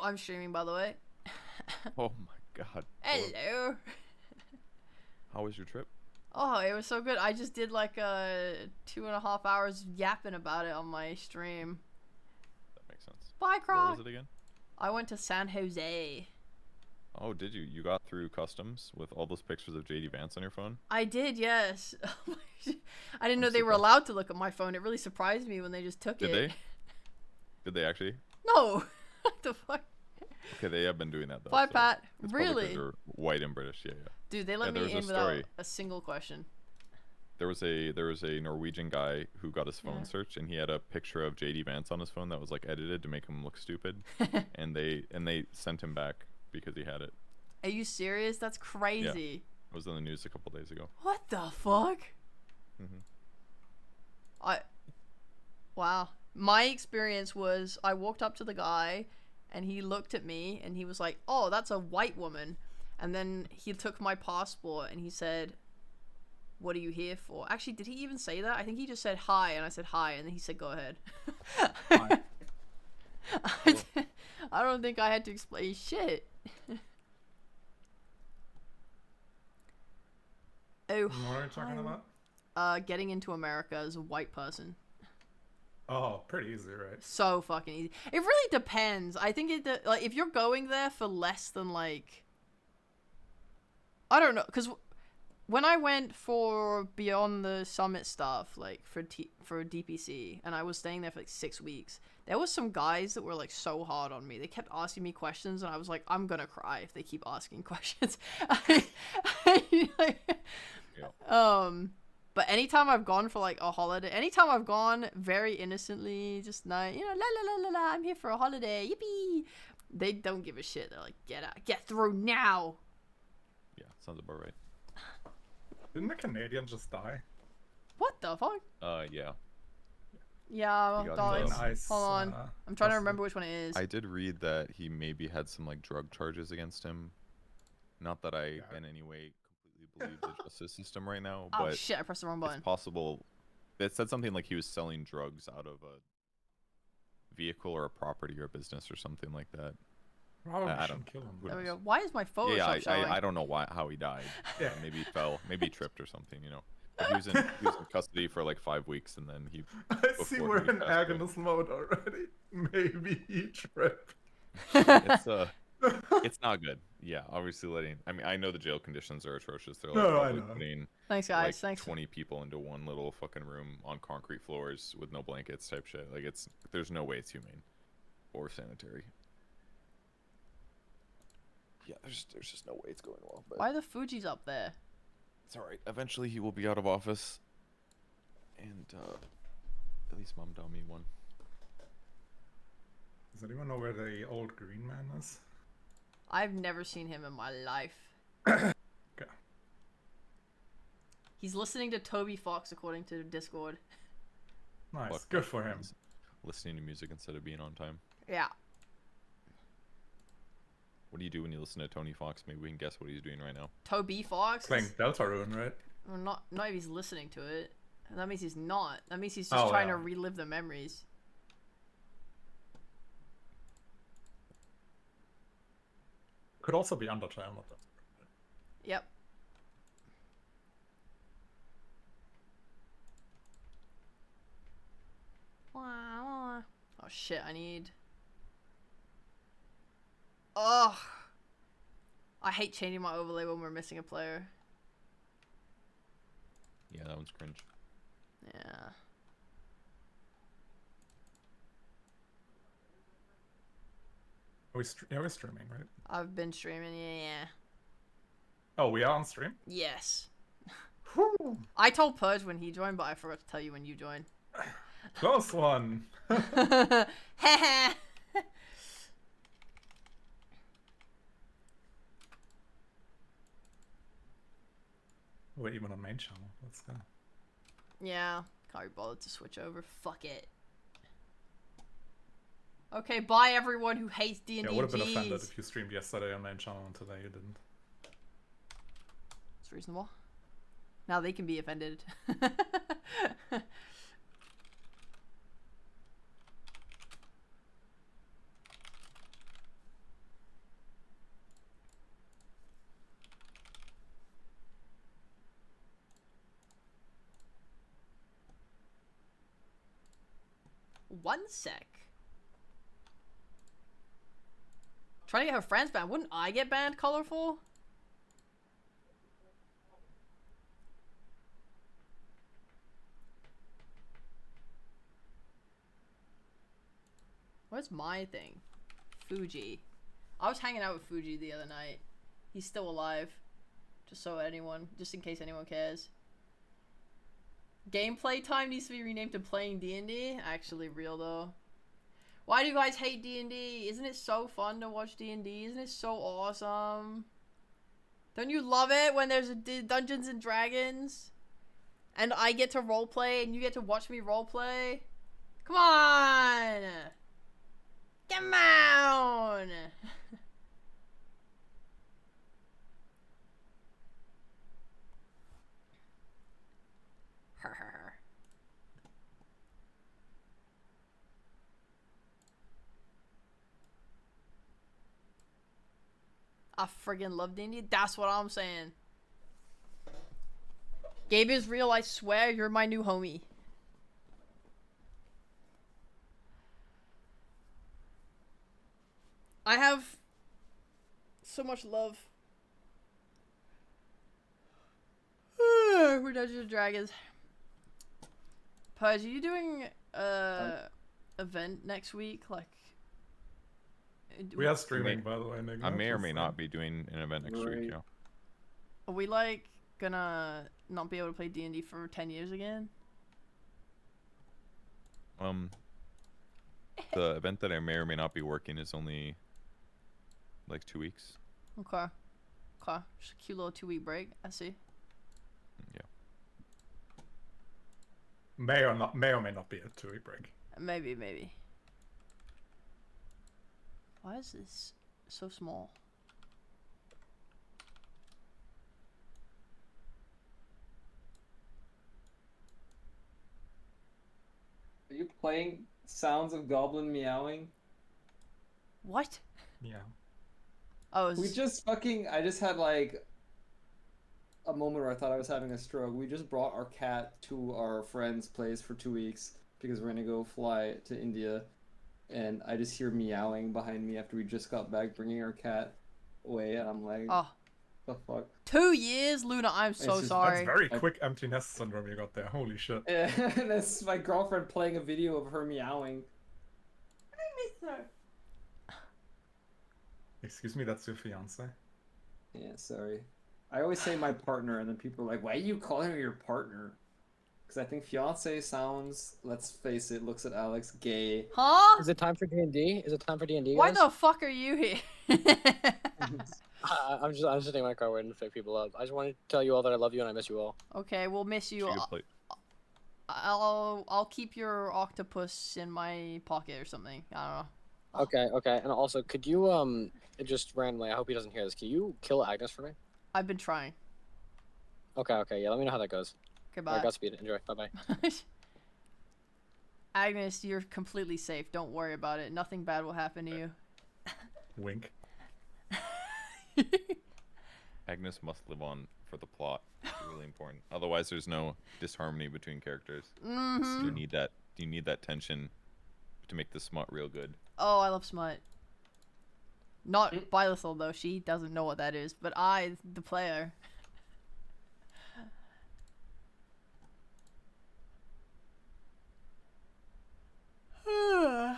I'm streaming, by the way. Oh my god. Hello. How was your trip? Oh, it was so good. I just did like 2.5 hours yapping about it on my stream. That makes sense. Bye, Croc. Where was it again? I went to San Jose. Oh, did you? You got through customs with all those pictures of JD Vance on your phone? I did, yes. I didn't know I'm they were surprised. allowed to look at my phone. It really surprised me when they just took Did it. they? Did they actually? No. What the fuck? Okay, they have been doing that though. Bye, so Pat. it's probably 'cause Really? they're white and British. Yeah, yeah. Dude, they let Yeah, there me was in a without story. a single question. There was a Norwegian guy who got his phone Yeah. searched, and he had a picture of JD Vance on his phone that was like edited to make him look stupid, and they sent him back because he had it. Are you serious? That's crazy. It was in the news a couple days ago. What the fuck? Hmm. Wow. My experience was I walked up to the guy and he looked at me and he was like, "Oh, that's a white woman." And then he took my passport and he said, "What are you here for?" Actually, did he even say that? I think he just said hi and I said hi and then he said, "Go ahead." Hi. I don't think I had to explain shit. Oh, What are you talking hi. about? Getting into America as a white person. Oh, pretty easy, right? So fucking easy. It really depends. I think like if you're going there for less than like, I don't know, because when I went for Beyond the Summit stuff, like for DPC, and I was staying there for like 6 weeks, there was some guys that were like so hard on me. They kept asking me questions, and I was like, I'm gonna cry if they keep asking questions. But anytime I've gone for like a holiday, anytime I've gone very innocently, just nice, la la la la la, I'm here for a holiday, yippee. They don't give a shit. They're like, get out, get through now. Yeah, sounds about right. Didn't the Canadian just die? What the fuck? Yeah. Yeah, He got guys. Nice. Hold on. I'm trying to custody. remember which one it is. I did read that he maybe had some like drug charges against him. Not that I in any way completely believe the justice system right now, Oh but shit, I pressed the wrong it's button. possible. It said something like he was selling drugs out of a vehicle or a property or a business or something like that. Probably I shouldn't don't- kill him. who There we knows? go. Why is my Photoshop Yeah, showing? I don't know how he died. Yeah. Maybe he fell, maybe he tripped or something, you know. But he was in custody for like 5 weeks, and then he. I see before we're he in passed away. agonist mode already. Maybe he tripped. It's not good. Yeah, obviously I mean, I know the jail conditions are atrocious. They're like No, I probably know. putting Thanks, like guys. Thanks. 20 people into one little fucking room on concrete floors with no blankets type shit. Like there's no way it's humane or sanitary. Yeah, there's just no way it's going well. But Why are the Fuji's up there? it's all right. Eventually he will be out of office, and at least Mom Dummy won. Does anyone know where the old green man is? I've never seen him in my life. Okay. He's listening to Toby Fox according to Discord. Nice. Fuck Good that. for him. He's listening to music instead of being on time. Yeah. What do you do when you listen to Tony Fox? Maybe we can guess what he's doing right now. Toby Fox? Playing Deltarune, right? Well, not if he's listening to it. That means he's not. That means he's just Oh, trying yeah. to relive the memories. Could also be Undertale. Not that. Yep. Oh shit, I need... Ugh. I hate changing my overlay when we're missing a player. Yeah, that one's cringe. Yeah. Are we yeah, we're streaming, right? I've been streaming, yeah. Oh, we are on stream? Yes. Whew. I told Purge when he joined, but I forgot to tell you when you joined. Close one. Heh. We're even on main channel. Let's go. Yeah, can't be bothered to switch over. Fuck it. Okay, bye everyone who hates D&D. Yeah, I would have been offended if you streamed yesterday on main channel and today you didn't. It's reasonable. Now they can be offended. 1 sec. Trying to get her friends banned. Wouldn't I get banned, Colorful? Where's my thing? Fuji. I was hanging out with Fuji the other night. He's still alive. Just in case anyone cares. Gameplay time needs to be renamed to playing D&D. Actually real though. Why do you guys hate D&D? Isn't it so fun to watch D&D? Isn't it so awesome? Don't you love it when there's Dungeons and Dragons? And I get to roleplay and you get to watch me roleplay? Come on! Come on! I friggin' love D&D. That's what I'm saying. Gabe is real, I swear. You're my new homie. I have so much love for Dungeons and Dragons. Pudge, are you doing event next week? Like, We are streaming, by the way, Nick. I may or may not be doing an event next week, yeah. Are we like gonna not be able to play D&D for 10 years again? The event that I may or may not be working is only like 2 weeks. Okay. Okay. Just a cute little 2-week break. I see. Yeah. May or may not be a 2-week break. Maybe. Why is this so small? Are you playing Sounds of Goblin Meowing? What? Yeah. Oh, it was... We just fucking... I just had like a moment where I thought I was having a stroke. We just brought our cat to our friend's place for 2 weeks because we're gonna go fly to India. And I just hear meowing behind me after we just got back bringing our cat away. And I'm like, Oh. the fuck? 2 years? Luna, I'm so sorry. That's very quick empty nest syndrome you got there. Holy shit. And that's my girlfriend playing a video of her meowing. I miss her. Excuse me, that's your fiance? Yeah, sorry. I always say my partner, and then people are like, why are you calling her your partner? Because I think fiance sounds, let's face it, looks at Alex, gay. Huh? Is it time for D&D? Is it time for D&D, Why guys? the fuck are you here? I'm just sitting in my car waiting to pick people up. I just wanted to tell you all that I love you and I miss you all. Okay, we'll miss you. She could play. I'll keep your octopus in my pocket or something. I don't know. Okay. And also, could you, just randomly, I hope he doesn't hear this, can you kill Agnes for me? I've been trying. Okay, yeah, let me know how that goes. Goodbye. Alright, Godspeed. Enjoy. Bye-bye. Agnes, you're completely safe. Don't worry about it. Nothing bad will happen to you. Wink. Agnes must live on for the plot. It's really important. Otherwise, there's no disharmony between characters. Mm-hmm. You need that tension to make the smut real good. Oh, I love smut. Not Bylethal, though. She doesn't know what that is. But I, the player. I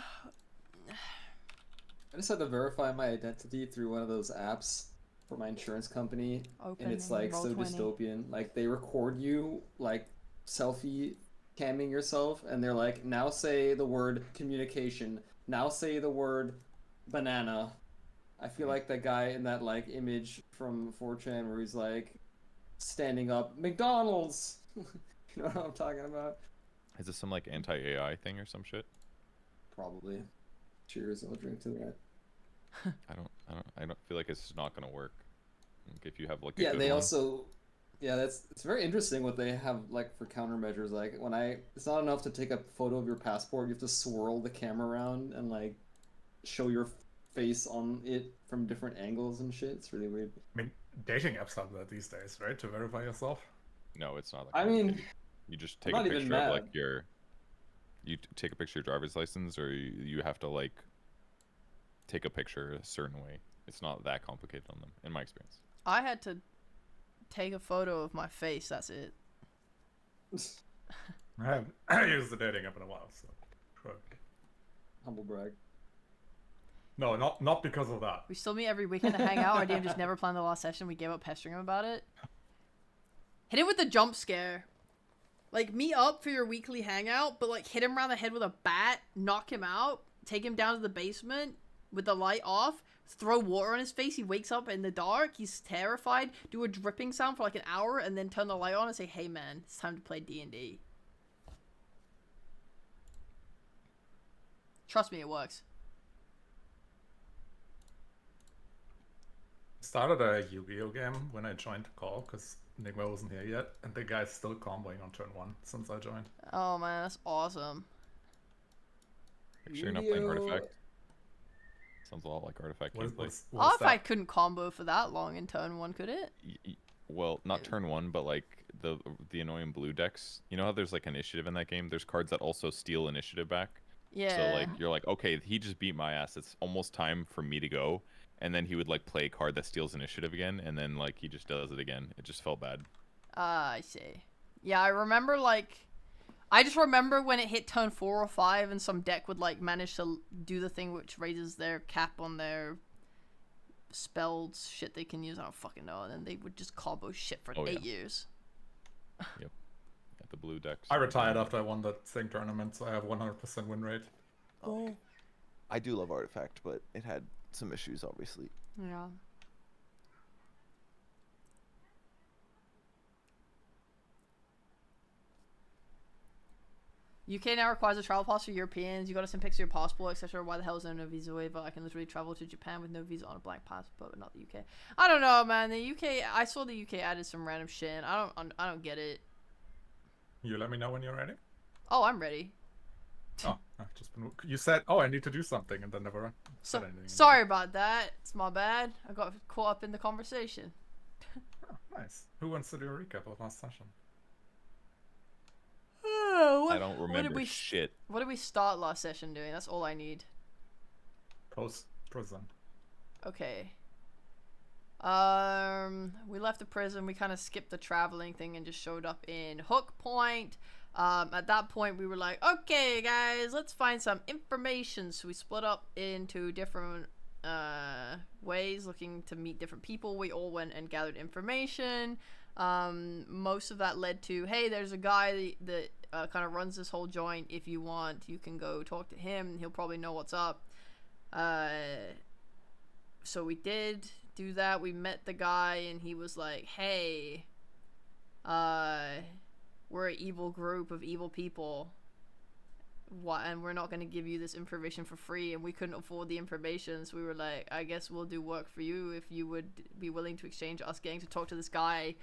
just had to verify my identity through one of those apps for my insurance company, and it's like so dystopian. Like they record you like selfie camming yourself, and they're like, now say the word communication. Now say the word banana. I feel like that guy in that like image from 4chan where he's like standing up, McDonald's. You know what I'm talking about? Is this some like anti-AI thing or some shit? Probably. Cheers, I'll drink to that. I don't feel like it's not gonna work. Like, if you have like a Yeah, good they one. also, yeah, it's very interesting what they have like for countermeasures. Like it's not enough to take a photo of your passport. You have to swirl the camera around and like show your face on it from different angles and shit. It's really weird. I mean, dating apps have that these days, right? To verify yourself. No, it's not. I mean, you just take I'm a not even picture of mad. like your You take a picture of your driver's license, or you have to like take a picture a certain way. It's not that complicated on them, in my experience. I had to take a photo of my face. That's it. I haven't used the dating app in a while, so sure. Humble brag. No, not because of that. We still meet every weekend to hang out. Our DM just never planned the last session. We gave up pestering him about it. Hit him with the jump scare. Like, meet up for your weekly hangout, but like hit him around the head with a bat, knock him out, take him down to the basement with the light off, throw water on his face. He wakes up in the dark. He's terrified. Do a dripping sound for like an hour, and then turn the light on and say, "Hey man, it's time to play D&D." Trust me, it works. Started a Yu-Gi-Oh game when I joined the call because Nigma wasn't here yet, and the guy's still comboing on turn 1 since I joined. Oh man, that's awesome. Make sure you're not playing Yu-Gi-Oh! Artifact. Sounds a lot like Artifact gameplay. Artifact couldn't combo for that long in turn 1, could it? Well, not turn 1, but like the annoying blue decks. You know how there's like initiative in that game? There's cards that also steal initiative back. Yeah. So like you're like, okay, he just beat my ass. It's almost time for me to go. And then he would like play a card that steals initiative again, and then like he just does it again. It just felt bad. I see. Yeah, I remember I just remember when it hit turn 4 or 5 and some deck would like manage to do the thing which raises their cap on their spelled shit they can use. I don't fucking know. And then they would just combo shit for 8 years. Yep. At the blue decks. I retired after I won that thing tournament, so I have 100% win rate. Oh. I do love Artifact, but it had some issues, obviously. Yeah. UK now requires a travel pass for Europeans. You gotta send pics of your passport, etc. Why the hell is there no visa waiver? I can literally travel to Japan with no visa on a blank passport, but not the UK. I don't know, man. The UK, I saw the UK added some random shit. And I don't get it. You let me know when you're ready. Oh, I'm ready. Oh, I've just been. You said, "Oh, I need to do something," and then never said anything. Sorry about that. It's my bad. I got caught up in the conversation. Oh, nice. Who wants to do a recap of last session? Oh, I don't remember shit. What did we start last session doing? That's all I need. Post prison. Okay. We left the prison. We kind of skipped the traveling thing and just showed up in Hook Point. At that point, we were like, okay, guys, let's find some information. So we split up into different ways, looking to meet different people. We all went and gathered information. Most of that led to, hey, there's a guy that kind of runs this whole joint. If you want, you can go talk to him. He'll probably know what's up. So we did do that. We met the guy, and he was like, hey, we're an evil group of evil people. And we're not going to give you this information for free. And we couldn't afford the information, so we were like, I guess we'll do work for you if you would be willing to exchange us getting to talk to this guy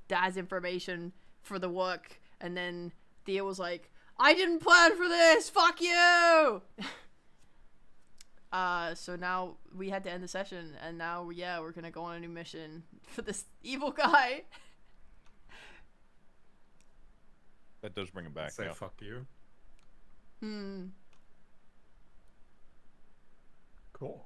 that has information for the work. And then Thea was like, I didn't plan for this, fuck you. So now we had to end the session, and now yeah, we're gonna go on a new mission for this evil guy. That does bring him back. Say yeah. fuck you. Cool.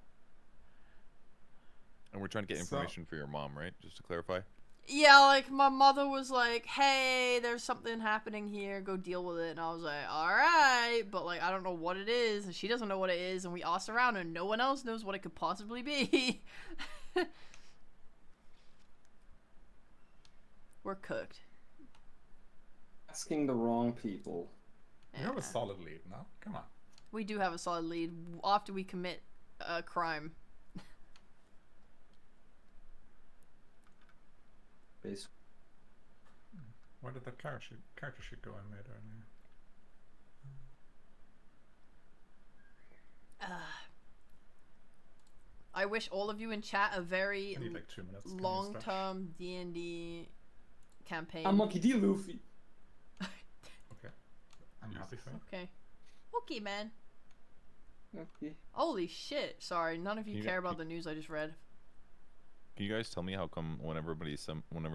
And we're trying to get information for your mom, right? Just to clarify. Yeah, like my mother was like, hey, there's something happening here, go deal with it. And I was like, alright, but like I don't know what it is, and she doesn't know what it is, and we asked around and no one else knows what it could possibly be. We're cooked. Asking the wrong people. You have a solid lead now. Come on. We do have a solid lead after we commit a crime. Base. Where did that character sheet go I made earlier? I wish all of you in chat a very I need like 2 minutes. long-term D&D campaign. I'm Monkey D. Luffy. Okay. I'm happy for you. Okay. Okay, man. Okay. Holy shit. Sorry, none of you You care got- about the news I just read. Can you guys tell me how come whenever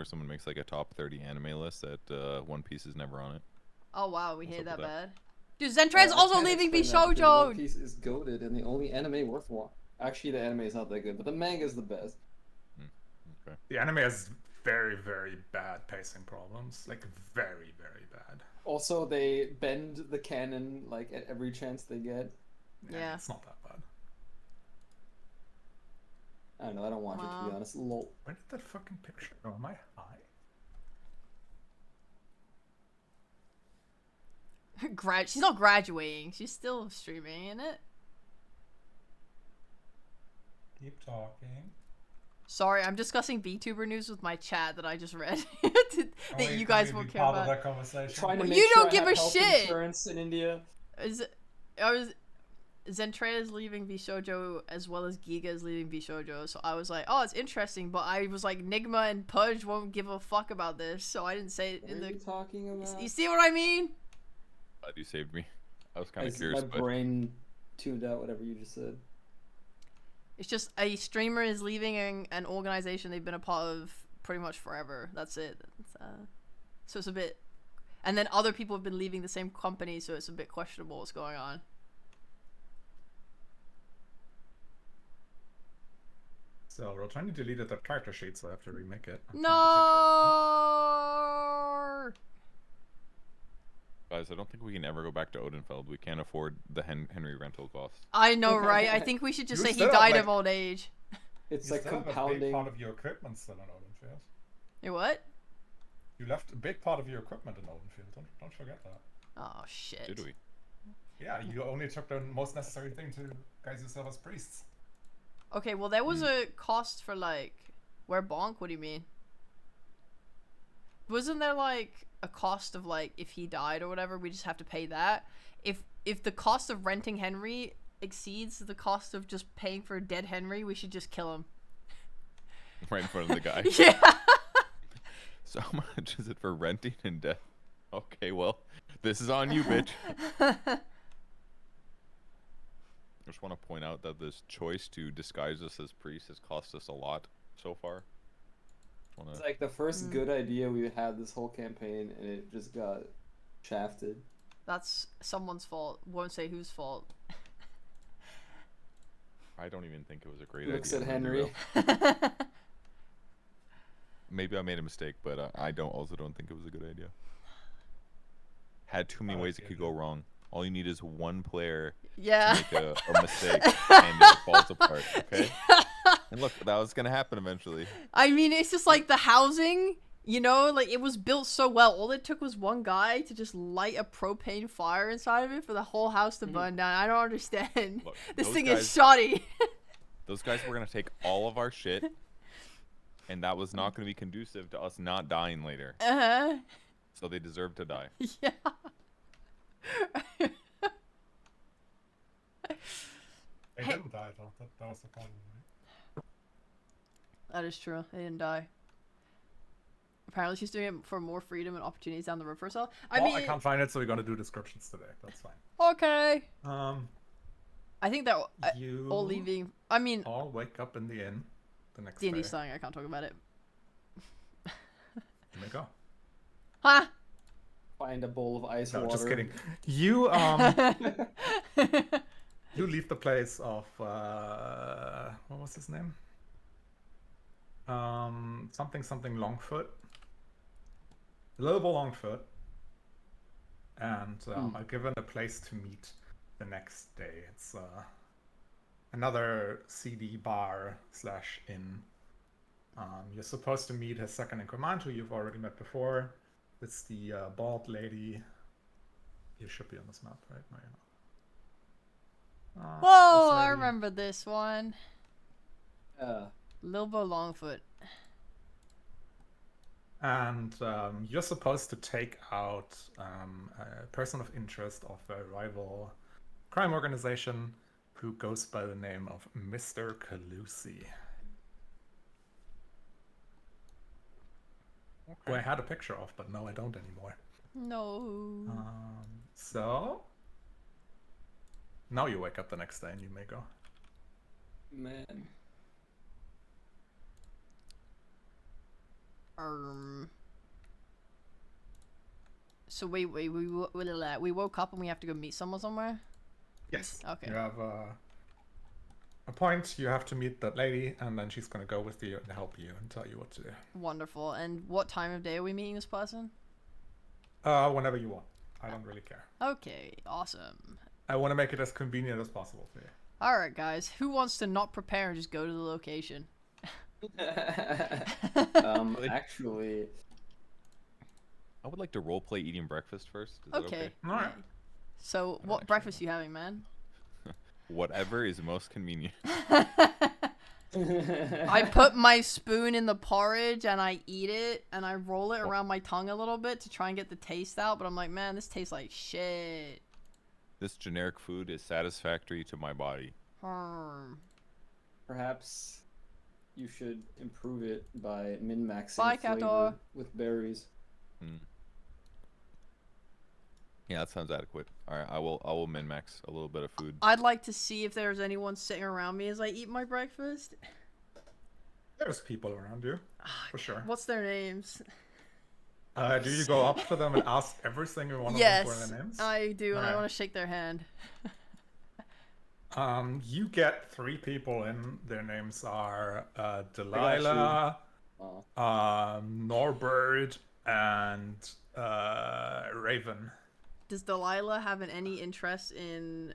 someone makes like a top 30 anime list that One Piece is never on it? Oh wow, we What's hate up that with bad. Dude, Zentre's I also can't leaving explain that because One Bishojo! Piece is goated and the only anime worth watching. Actually, the anime is not that good, but the manga is the best. Okay. The anime has very, very bad pacing problems. Like, very, very bad. Also, they bend the canon like at every chance they get. Yeah. It's not that bad. I don't know. I don't watch it to be honest. Lol. Where did that fucking picture go? Am I high? She's not graduating. She's still streaming, isn't it? Keep talking. Sorry, I'm discussing VTuber news with my chat that I just read. that you Can guys we won't be care part of about. that conversation? Trying to Well, make you sure don't I give have a health shit! insurance in India. Zentrea's leaving Bishojo as well as Giga is leaving Bishojo, so I was like, oh, it's interesting, but I was like, Nigma and Pudge won't give a fuck about this, so I didn't say it What in are the... you talking about? You see what I mean? Glad you saved me. I was kind of curious, My but brain tuned out whatever you just said. It's just a streamer is leaving an organization they've been a part of pretty much forever. That's it. So it's a bit... And then other people have been leaving the same company, so it's a bit questionable what's going on. So, we're trying to delete the character sheet, so I have to remake it. No. guys, I don't think we can ever go back to Odenfeld. We can't afford the Henry rental costs. I know, right? I think we should just You say he still died have, of old age. It's You like still have a big compounding. part of your equipment still in Odenfield. You what? You left a big part of your equipment in Odenfield. Don't forget that. Oh shit. Did we? Yeah, you only took the most necessary thing to guys yourself as priests. Okay, well there was a cost for like where bonk? What do you mean? Wasn't there like a cost of like if he died or whatever, we just have to pay that? If the cost of renting Henry exceeds the cost of just paying for a dead Henry, we should just kill him. Right in front of the guy. Yeah. So how much is it for renting and death? Okay, well, this is on you, bitch. I just want to point out that this choice to disguise us as priests has cost us a lot so far. It's like the first good idea we had this whole campaign, and it just got shafted. That's someone's fault. Won't say whose fault. I don't even think it was a great Looks idea. at Henry. Maybe I made a mistake, but I also don't think it was a good idea. Had too many ways it could go wrong. All you need is one player Yeah. to make a mistake, and it falls apart. Okay. And look, that was gonna happen eventually. I mean, it's just like the housing, you know, like it was built so well. All it took was one guy to just light a propane fire inside of it for the whole house to burn down. I don't understand. Look, this those thing guys- is shoddy. Those guys were gonna take all of our shit, and that was not gonna be conducive to us not dying later. Uh-huh. So they deserve to die. Yeah. They didn't die though. That was the problem. Right? That is true. They didn't die. Apparently she's doing it for more freedom and opportunities down the road for herself. I Well, mean, I can't find it, so we're gonna do descriptions today. That's fine. okay. I think that You all leaving. I mean, all wake up in the inn the next D&D day. slang. I can't talk about it. You may go. Huh? Find a bowl of ice No, water. just kidding. You you leave the place of what was his name? Something Longfoot. Lobo Longfoot. And are given a place to meet the next day. It's another CD bar / inn. You're supposed to meet his second in command, who you've already met before. It's the bald lady. You should be on this map, right? No, you're not. Whoa! this I lady. remember this one. Yeah. Lilbo Longfoot. And you're supposed to take out a person of interest of a rival crime organization who goes by the name of Mr. Calusi. Who I had a picture of, but no, I don't anymore. No. So now you wake up the next day and you may go. Man. So we woke up and we have to go meet someone somewhere. Yes. Okay. You have a point. You have to meet that lady, and then she's gonna go with you and help you and tell you what to do. Wonderful. And what time of day are we meeting this person? Whenever you want. I don't really care. Okay, awesome. I want to make it as convenient as possible for you. All right, guys. Who wants to not prepare and just go to the location? Actually, I would like to roleplay eating breakfast first. Is that Okay. All right. So, what actually breakfast are you having, man? Whatever is most convenient. I put my spoon in the porridge and I eat it and I roll it around my tongue a little bit to try and get the taste out, but I'm like, man, this tastes like shit. This generic food is satisfactory to my body. Perhaps you should improve it by min-maxing Bye, flavor Kator. with berries. Yeah, that sounds adequate. All right, I will min max a little bit of food. I'd like to see if there's anyone sitting around me as I eat my breakfast. There's people around you, for sure. What's their names? Do you go up to them and ask every single one of them Yes, for their names? I do, and I Alright. want to shake their hand. You get 3 people in. Their names are Delilah, Oh. Norbert, and Raven. Does Delilah have any interest in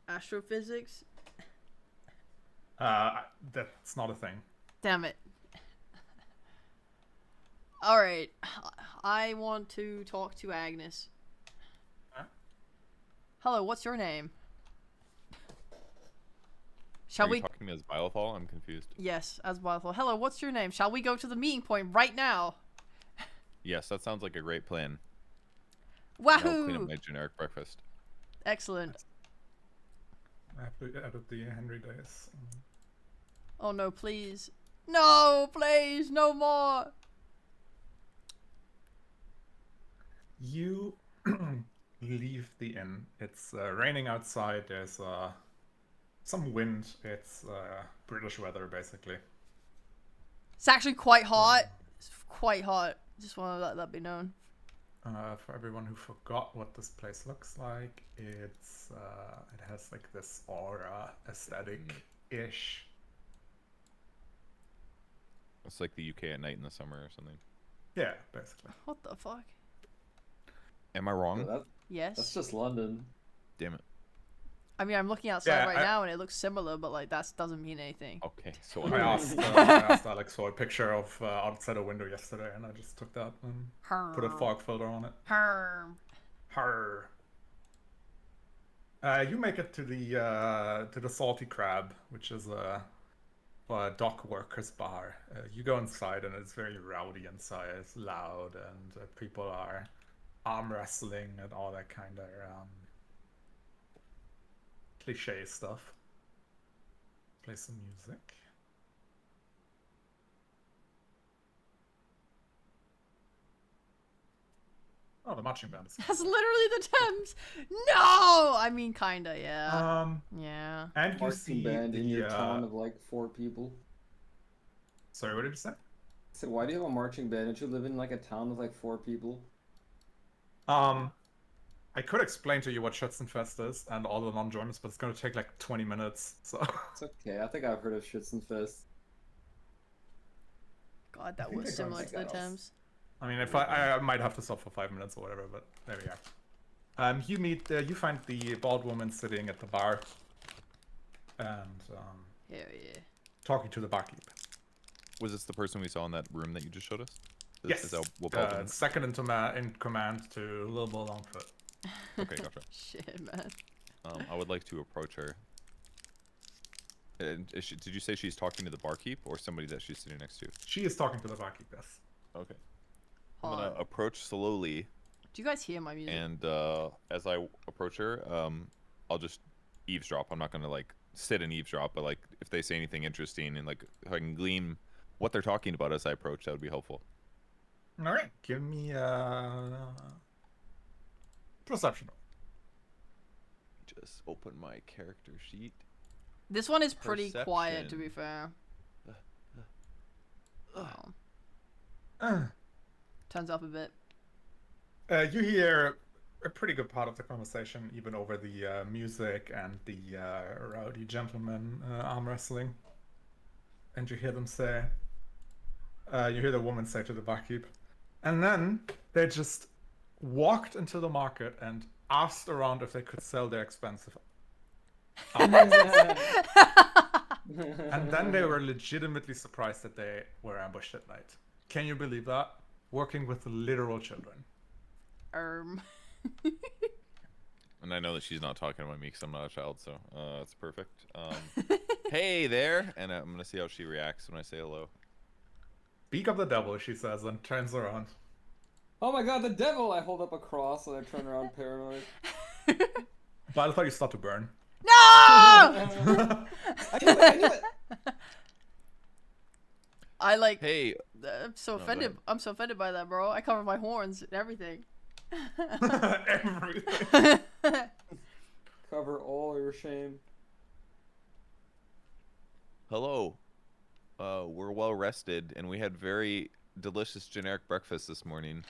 astrophysics? That's not a thing. Damn it. Alright, I want to talk to Agnes. Huh? Hello, what's your name? Are Shall you we? talking to me as Biothal? I'm confused. Yes, as well. Hello, what's your name? Shall we go to the meeting point right now? Yes, that sounds like a great plan. I'll clean Wahoo! up my generic breakfast. Excellent. I have to edit the Henry days. Oh no, please. No, please, no more. You leave the inn. It's raining outside. There's some wind. It's British weather, basically. It's actually quite hot. It's quite hot. Just want to let that be known. For everyone who forgot what this place looks like, it's it has like this aura aesthetic-ish. It's like the UK at night in the summer or something. Yeah, basically. What the fuck? Am I wrong? That's Yes. just London. Damn it. I mean, I'm looking outside Yeah, right now and it looks similar, but like that doesn't mean anything. Okay, so I asked Alex for a picture of outside a window yesterday, and I just took that and put a fog filter on it. Herm. Har. You make it to the Salty Crab, which is a dock workers bar. You go inside, and it's very rowdy inside. It's loud, and people are arm wrestling and all that kind of cliche stuff. Play some music. Oh, the marching band is. That's literally the Thames. No, I mean kinda, yeah. Yeah. And you Marching see band in your the. town of like 4 people. Sorry, what did you say? So why do you have a marching band? Don't you live in like a town of like 4 people? I could explain to you what Schützenfest is and all the non-joiners, but it's going to take like 20 minutes. So It's okay. I think I've heard of Schützenfest. God, that think was I got similar to the that. Thames. I mean, if I might have to stop for 5 minutes or whatever, but there we are. You find the bald woman sitting at the bar, and Hell yeah. talking to the barkeep. was this the person we saw in that room that you just showed us? Yes. Is that what Baldwin is? Second in command to Little Bull Longfoot. Okay, gotcha. Shit, man. I would like to approach her. Did you say she's talking to the barkeep or somebody that she's sitting next to? She is talking to the barkeep. Yes. Okay. I'm Hold gonna on. approach slowly, Do you guys hear my music? and as I approach her, I'll just eavesdrop. I'm not gonna like sit and eavesdrop, but like if they say anything interesting and like if I can glean what they're talking about as I approach, that would be helpful. All right. Give me perception. Just open my character sheet. This one is pretty quiet, to be Perception. fair. Oh. Turns up a bit. You hear a pretty good part of the conversation, even over the music and the rowdy gentleman arm wrestling. And you hear them say, you hear the woman say to the barkeep, and then they just walked into the market and asked around if they could sell their expensive items. And then they were legitimately surprised that they were ambushed at night. Can you believe that? Working with literal children. And I know that she's not talking about me because I'm not a child, so it's perfect. Hey there, and I'm gonna see how she reacts when I say hello. Speak of the devil, she says, and turns around. Oh my god, the devil! I hold up a cross and I turn around paranoid. By the time you start to burn. No! I knew it! I knew it! I like. Hey, I'm so go offended. ahead. I'm so offended by that, bro. I cover my horns and everything. Everything. Cover all your shame. hello. We're well rested, and we had very delicious generic breakfast this morning.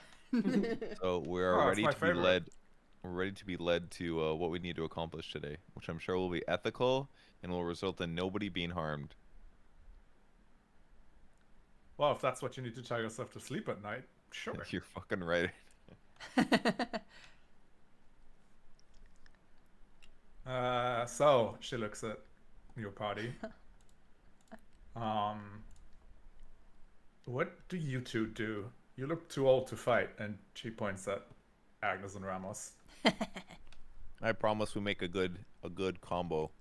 So we are Oh, that's ready my to be favorite. led. We're ready to be led to what we need to accomplish today, which I'm sure will be ethical and will result in nobody being harmed. Well, if that's what you need to tell yourself to sleep at night, sure. You're fucking right. So she looks at your party. What do you two do? You look too old to fight, and she points at Agnes and Ramos. I promise we make a good combo.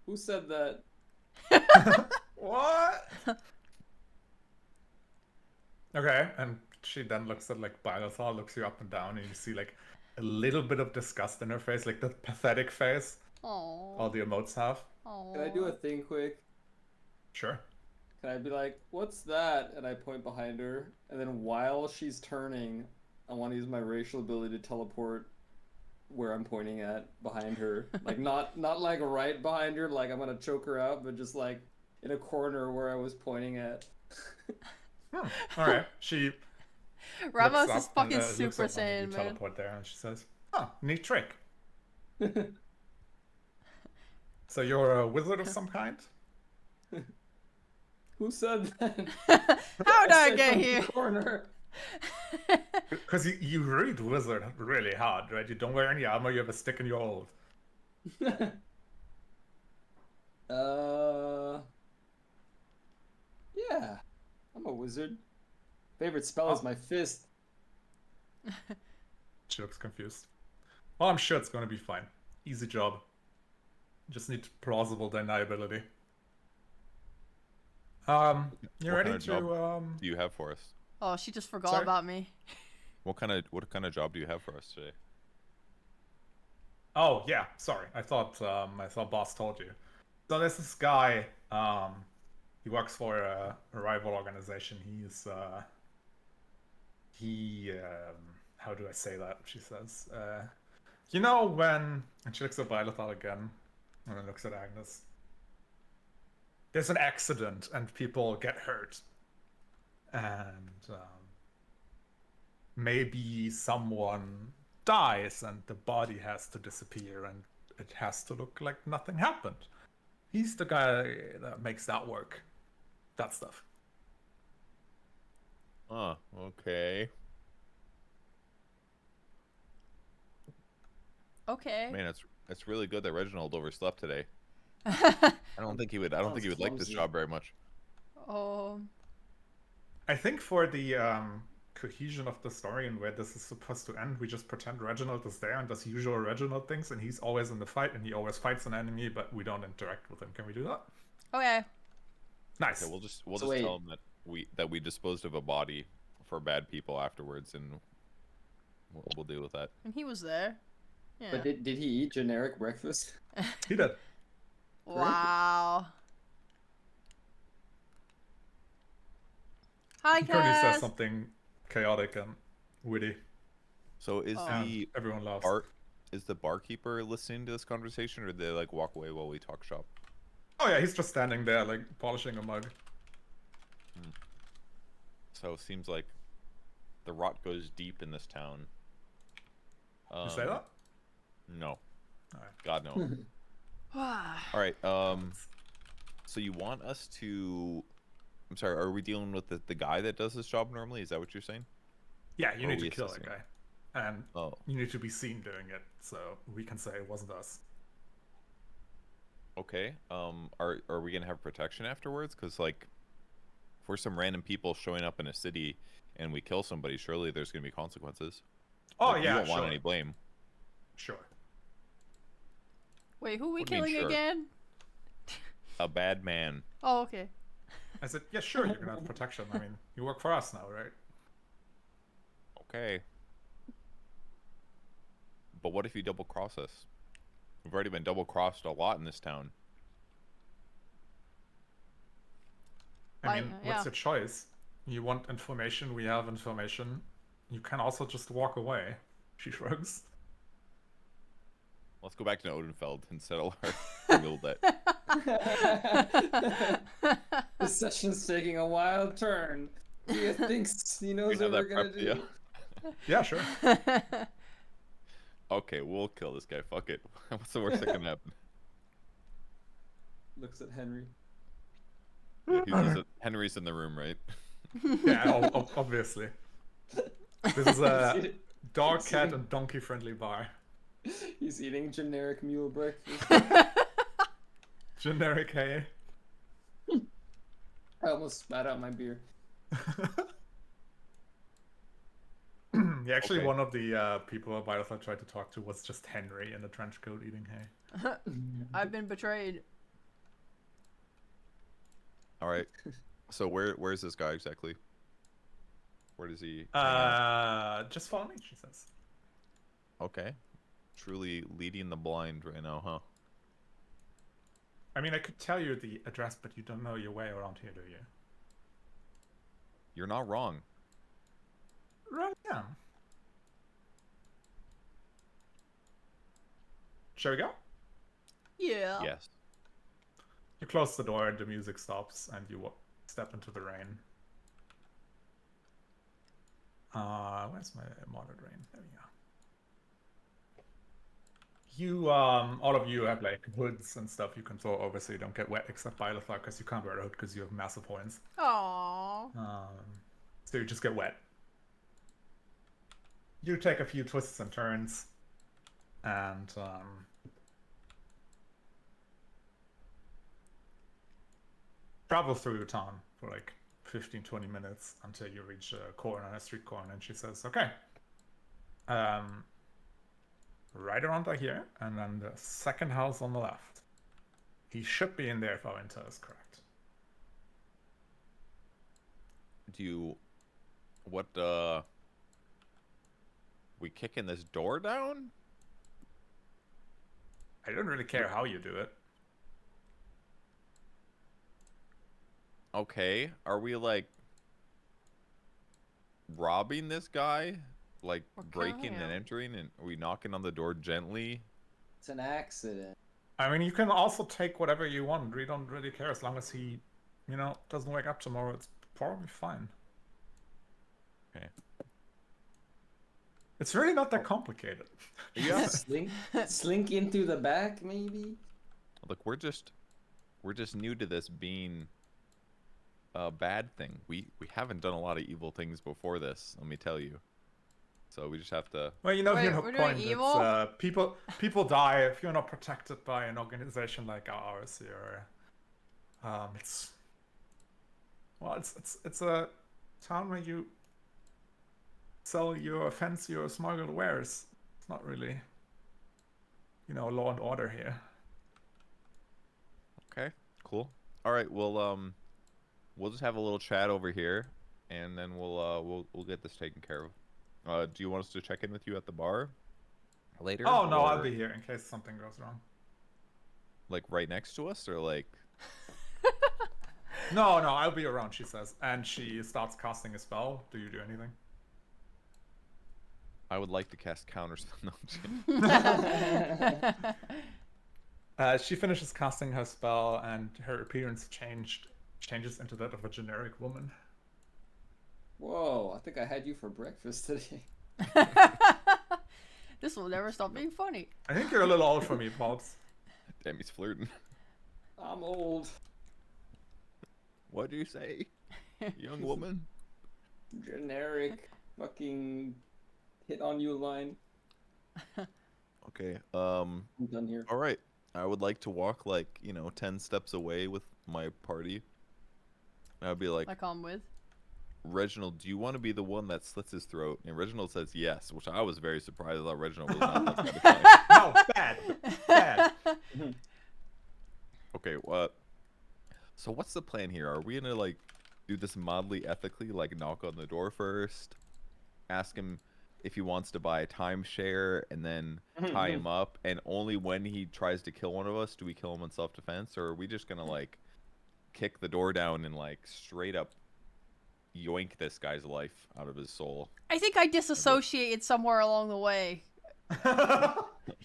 Who said that? What? Okay, and she then looks at like Bilothal, looks you up and down, and you see like a little bit of disgust in her face, like the pathetic face all Aww. the emotes have. Can I do a thing quick? Sure. Can I be like, what's that? And I point behind her. And then while she's turning, I want to use my racial ability to teleport where I'm pointing at behind her. Like not like right behind her, like I'm gonna choke her out, but just like in a corner where I was pointing at. All right. She Ramos looks is up and, fucking looks Super up and you Saiyan, man. teleport there, and she says, "Oh, neat trick. So you're a wizard of some kind?" Who said that? How did I said get from the here? corner. Because you read wizard really hard, right? You don't wear any armor, you have a stick and you're old. Yeah, I'm a wizard. Favorite spell is my fist. She looks confused. Well, I'm sure it's gonna be fine. Easy job. Just need plausible deniability. You What ready kind of job to do you have for us? Oh, she just forgot Sorry? about me. What kind of job do you have for us today? Oh yeah, sorry. I thought boss told you. So there's this guy. He works for a rival organization. How do I say that? She says, you know when, and she looks at Violet again, and then looks at Agnes. There's an accident and people get hurt, and maybe someone dies and the body has to disappear and it has to look like nothing happened. He's the guy that makes that work. That stuff. Oh, okay. Okay. Man, it's really good that Reginald overslept today. I don't think he would like this clumsy. job very much. Oh. I think for the cohesion of the story and where this is supposed to end, we just pretend Reginald is there and does usual Reginald things, and he's always in the fight and he always fights an enemy, but we don't interact with him. Can we do that? Okay. Nice. Okay, we'll just wait. tell him that we disposed of a body for bad people afterwards, and we'll deal with that. And he was there. Yeah. But did he eat generic breakfast? He did. Wow. Hi, He currently says Cass. something chaotic and witty. So is Oh. And everyone laughs. is the barkeeper listening to this conversation, or did they like walk away while we talk shop? Oh yeah, he's just standing there like polishing a mug. So it seems like the rot goes deep in this town. You say that? No. Alright. God no. All right. So you want us to? I'm sorry. Are we dealing with the guy that does this job normally? Is that what you're saying? Yeah, you Or need we to kill that assessing? guy, and Oh. you need to be seen doing it, so we can say it wasn't us. Okay. Are we gonna have protection afterwards? Because like, if we're some random people showing up in a city and we kill somebody, surely there's gonna be consequences. Oh Like, yeah, you won't sure. want any blame. Sure. Wait, who are we What do you mean, killing sure? again? A bad man. Oh, okay. I said, yeah, sure, you can have protection. I mean, you work for us now, right? Okay. But what if you double cross us? We've already been double crossed a lot in this town. I mean, yeah. what's your choice? You want information, we have information. You can also just walk away. She shrugs. Let's go back to Odenfeld and settle our mule debt. The session's taking a wild turn. He thinks he knows have what we're that gonna prep, do. yeah. Yeah, sure. Okay, we'll kill this guy. Fuck it. What's the worst that can happen? Looks at Henry. Yeah, Henry's in the room, right? Yeah, obviously. This is a He's dog, he's cat, eating- and donkey friendly bar. He's eating generic mule breakfast. Generic, hey. I almost spat out my beer. Yeah, actually, Okay. one of the people Biothar tried to talk to was just Henry in a trench coat eating hay. I've been betrayed. All right. So where's this guy exactly? Where does he hang out? Just follow me, she says. Okay. Truly leading the blind right now, huh? I mean, I could tell you the address, but you don't know your way around here, do you? You're not wrong. Right, yeah. Shall we go? Yeah. Yes. You close the door, the music stops, and you step into the rain. Where's my modded rain? There we go. You, all of you have like hoods and stuff you can throw over so you don't get wet, except Bylethar, because you can't wear a hood because you have massive horns. Aww. So you just get wet. You take a few twists and turns, and travel through the town for like 15-20 minutes until you reach a corner, a street corner, and she says, okay, right around here, and then the second house on the left. He should be in there if our intel is correct. We kicking this door down? I don't really care how you do it. Okay. Are we like robbing this guy? Like We're breaking killing and him. entering, and are we knocking on the door gently? It's an accident. I mean, you can also take whatever you want. We don't really care as long as he, you know, doesn't wake up tomorrow. It's probably fine. Okay. It's really not that complicated. Yeah. Slink into the back, maybe. Look, we're just new to this being a bad thing. We haven't done a lot of evil things before this, let me tell you. So we just have to. Well, you know, Wait, you know, we're doing point. evil? It's, people die if you're not protected by an organization like ours. You're, it's a town where you sell your fancy or smuggled wares. It's not really, you know, law and order here. Okay, cool. All right, we'll just have a little chat over here, and then we'll get this taken care of. Do you want us to check in with you at the bar later? Oh no, I'll or, be here in case something goes wrong. like right next to us, or like? No, I'll be around, she says, and she starts casting a spell. Do you do anything? I would like to cast counters. No, I'm kidding. She finishes casting her spell, and her appearance changes into that of a generic woman. Whoa, I think I had you for breakfast today. This will never stop being funny. I think you're a little old for me, Pops. Damn, he's flirting. I'm old. What'd you say, young woman? Generic fucking hit on you line. Okay. I'm done here. All right. I would like to walk like 10 steps away with my party. I'd be like, I come with. Reginald, do you want to be the one that slits his throat? And Reginald says yes, which I was very surprised. I thought Reginald was not that satisfied. No, bad. Okay, what? So what's the plan here? Are we gonna like do this mildly ethically, like knock on the door first, ask him if he wants to buy a timeshare, and then tie him up, and only when he tries to kill one of us do we kill him in self-defense, or are we just gonna like kick the door down and like straight up yoink this guy's life out of his soul? I think I disassociated somewhere along the way.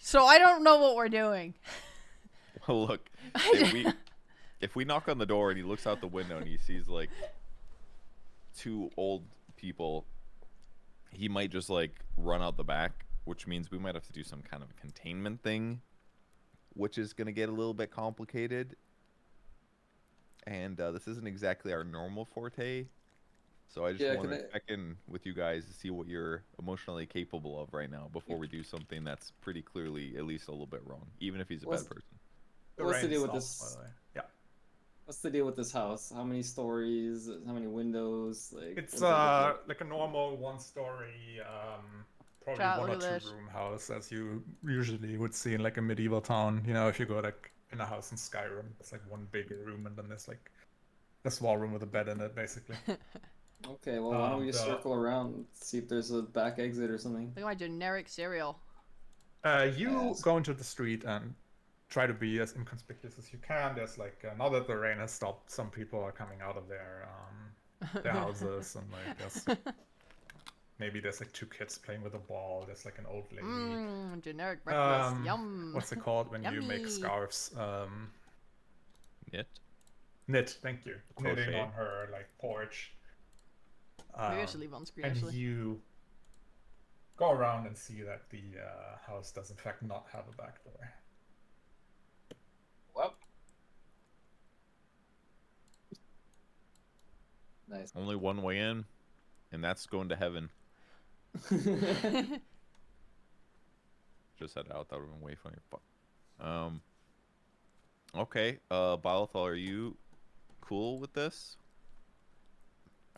So I don't know what we're doing. Well, look, if we knock on the door and he looks out the window and he sees like two old people, he might just like run out the back, which means we might have to do some kind of containment thing, which is going to get a little bit complicated. And this isn't exactly our normal forte. So I just want to check in with you guys to see what you're emotionally capable of right now before we do something that's pretty clearly at least a little bit wrong, even if he's a bad person. What's the deal with this? Yeah. What's the deal with this house? How many stories? How many windows? Like It's like a normal one-story, probably Chat, one or look at this. two-room house, as you usually would see in like a medieval town. You know, if you go like in a house in Skyrim, it's like one big room, and then there's like a small room with a bed in it, basically. Okay, well, why don't we just circle around and see if there's a back exit or something? Look at my generic cereal. You go into the street and try to be as inconspicuous as you can. There's like now that the rain has stopped, some people are coming out of their houses, and like maybe there's like two kids playing with a ball. There's like an old lady. Generic breakfast. Yum. What's it called when you make Yummy. scarves? Knit. Thank you. Crochet. Knitting on her like porch. Maybe I should leave on screen And actually. you go around and see that the house does in fact not have a back door. Well, nice. Only one way in, and that's going to heaven. Just said out. That would have been way funnier. Fuck. Okay. Balathal, are you cool with this?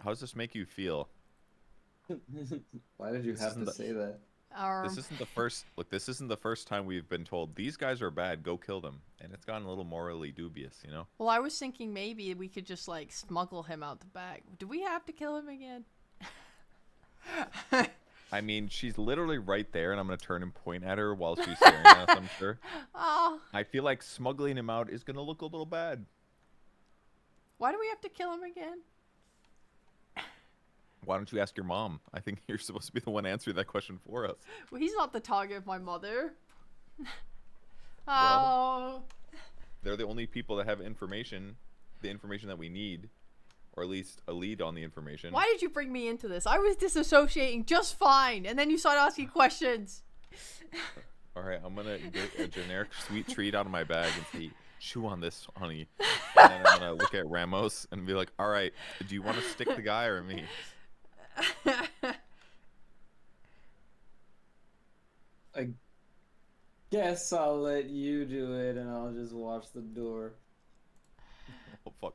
How does this make you feel? Why did you have to say that? This isn't the first. Look, this isn't the first time we've been told these guys are bad. Go kill them, and it's gotten a little morally dubious, you know. Well, I was thinking maybe we could just like smuggle him out the back. Do we have to kill him again? I mean, she's literally right there, and I'm gonna turn and point at her while she's staring at us. I'm sure. Oh. I feel like smuggling him out is gonna look a little bad. Why do we have to kill him again? Why don't you ask your mom? I think you're supposed to be the one answering that question for us. Well, he's not the target of my mother. Well, they're the only people that have information, the information that we need, or at least a lead on the information. Why did you bring me into this? I was disassociating just fine, and then you started asking questions. All right, I'm gonna get a generic sweet treat out of my bag and say, chew on this, honey. And then I'm gonna look at Ramos and be like, all right, do you want to stick the guy or me? I guess I'll let you do it, and I'll just watch the door. Oh, fuck.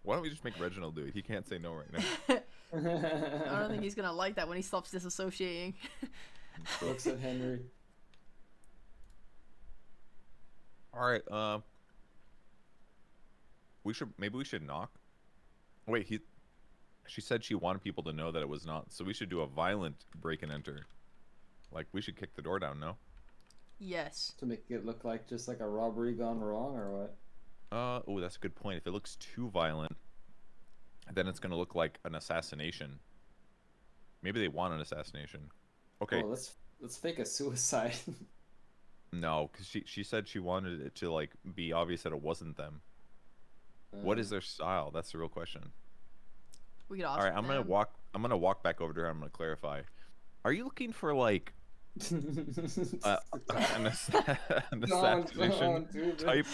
Why don't we just make Reginald do it? He can't say no right now. I don't think he's gonna like that when he stops disassociating. Looks at Henry. All right, maybe we should knock. Wait, she said she wanted people to know that it was not, so we should do a violent break and enter. Like, we should kick the door down, no? Yes. To make it look like just like a robbery gone wrong, or what? Oh, that's a good point. If it looks too violent, then it's gonna look like an assassination. Maybe they want an assassination. Okay. Oh, let's fake a suicide. No, because she said she wanted it to like be obvious that it wasn't them. What is their style? That's the real question. We could ask. All right, I'm them. gonna walk back over to her. I'm gonna clarify. Are you looking for like an assassination Don't do type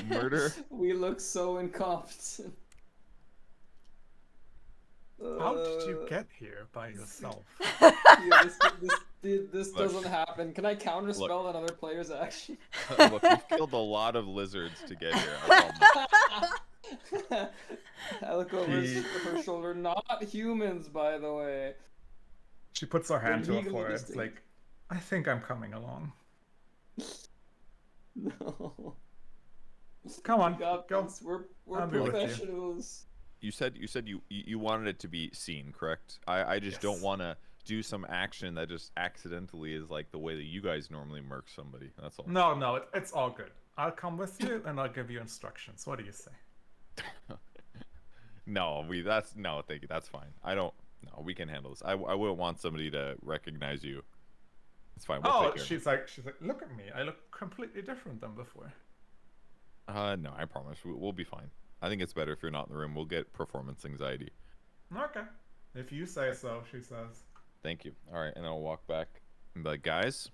murder? We look so incompetent. How did you get here by yourself? Yeah, this doesn't happen. Can I counterspell another player's action? Look, we've killed a lot of lizards to get here. I promise. I look over her shoulder. Not humans, by the way. She puts her hand to her Legally forehead. It's distinct. like, I think I'm coming along. No. Come on, God, go. we're I'll be with you. professionals. You said you wanted it to be seen, correct? I just don't Yes. want to do some action that just accidentally is like the way that you guys normally murk somebody. That's all. No, it's all good. I'll come with you and I'll give you instructions. What do you say? No, thank you. That's fine. No, we can handle this. I wouldn't want somebody to recognize you. It's fine. We'll take care she's like, look at me. I look completely different than before. No, I promise. We'll be fine. I think it's better if you're not in the room. We'll get performance anxiety. Okay. If you say so, she says. Thank you. All right, and I'll walk back and be like, guys,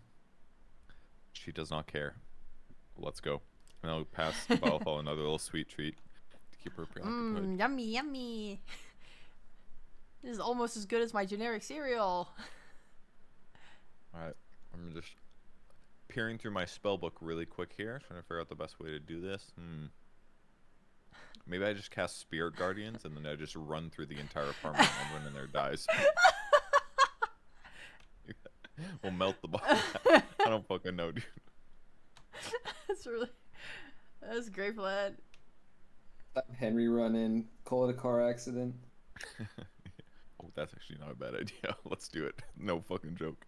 she does not care. Let's go. And I'll pass Balthal another little sweet treat to keep her preoccupied. Yummy, yummy. This is almost as good as my generic cereal. All right, I'm just peering through my spell book really quick here, trying to figure out the best way to do this. Maybe I just cast Spirit Guardians and then I just run through the entire apartment and everyone in there dies. We'll melt the bottom. I don't fucking know, dude. That's a great plan. Have Henry run in, call it a car accident. Oh, that's actually not a bad idea. Let's do it. No fucking joke.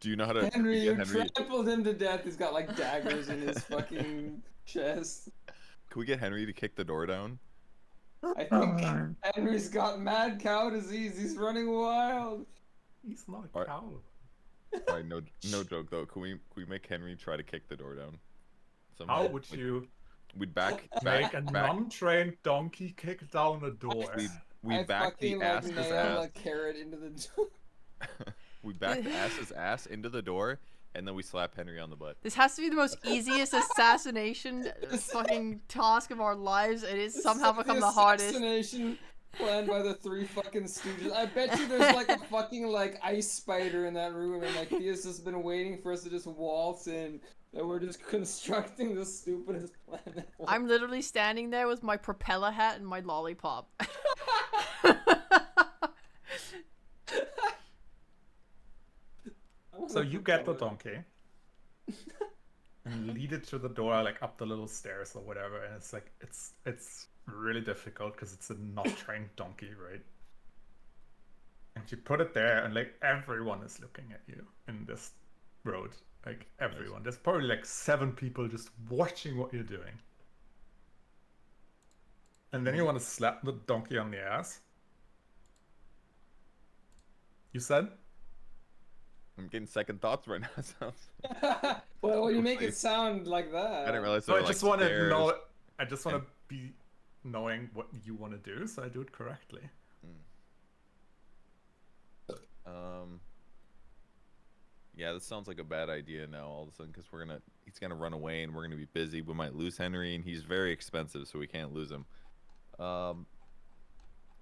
Do you know how to Henry, you get Henry? trampled him to death. He's got like daggers in his fucking chest. Can we get Henry to kick the door down? I think Henry's got mad cow disease. He's running wild. He's not a Alright. cow. All right, no joke though. Can we make Henry try to kick the door down? Somehow? How would Like, you We'd back make a non-trained donkey kick down a door? we I back the fucking like ass's nail ass. a carrot into the door. We back the ass's ass into the door, and then we slap Henry on the butt. This has to be the most easiest assassination fucking task of our lives, and it's somehow become the hardest. Assassination planned by the three fucking stooges. I bet you there's like a fucking like ice spider in that room, and like Thea's just been waiting for us to just waltz in, and we're just constructing the stupidest plan. I'm literally standing there with my propeller hat and my lollipop. So you get the donkey and lead it to the door, like up the little stairs or whatever, and it's like it's really difficult because it's a not trained donkey, right? And you put it there, and like everyone is looking at you in this road, like everyone. There's probably like 7 people just watching what you're doing. And then you want to slap the donkey on the ass. You said? I'm getting second thoughts right now. Sounds. Well, when you make it sound like that. I didn't realize. So there I were, just like, want to stairs. know. I just want to be knowing what you want to do, so I do it correctly. Yeah, this sounds like a bad idea now all of a sudden because he's gonna run away and we're gonna be busy. We might lose Henry and he's very expensive, so we can't lose him.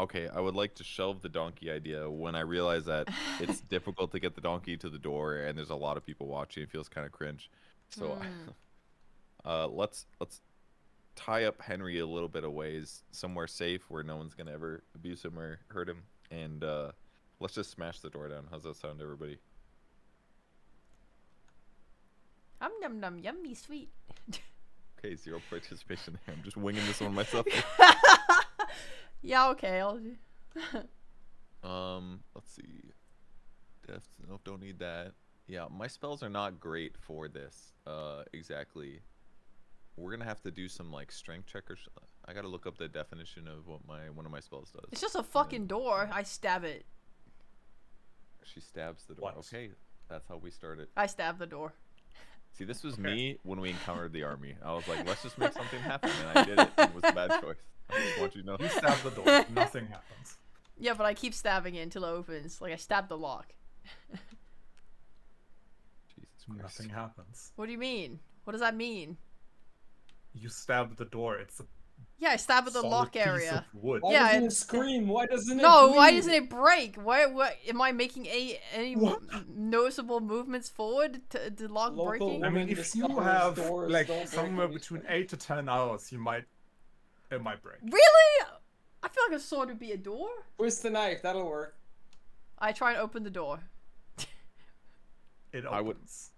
Okay, I would like to shelve the donkey idea when I realize that it's difficult to get the donkey to the door and there's a lot of people watching. It feels kind of cringe. So, let's tie up Henry a little bit of ways somewhere safe where no one's gonna ever abuse him or hurt him, and let's just smash the door down. How's that sound, everybody? Num num yummy sweet. Okay, 0 participation there. I'm just winging this one myself. Yeah, okay. I'll do. Let's see. Nope, don't need that. Yeah, my spells are not great for this. Exactly. We're gonna have to do some like strength checkers. I gotta look up the definition of what one of my spells does. It's just a fucking door. I stab it. She stabs the door. What? Okay, that's how we started. I stab the door. See, this was me when we encountered the army. I was like, let's just make something happen, and I did it. It was a bad choice. I just want you to know. You stab the door. Nothing happens. Yeah, but I keep stabbing it until it opens. Like I stab the lock. Jesus Christ. Nothing happens. What do you mean? What does that mean? You stab the door. It's a Yeah, I stab at the solid lock piece area. of wood. Why Yeah, doesn't it it's- scream? Why doesn't it No, why bleed? doesn't it break? Why am I making any What? noticeable movements forward to the lock Local breaking? I woman mean, if you discovers have doors like don't break somewhere when you between strike. 8 to 10 hours, it might break. Really? I feel like a sword would be a door. Twist the knife, that'll work. I try and open the door. It I would- opens.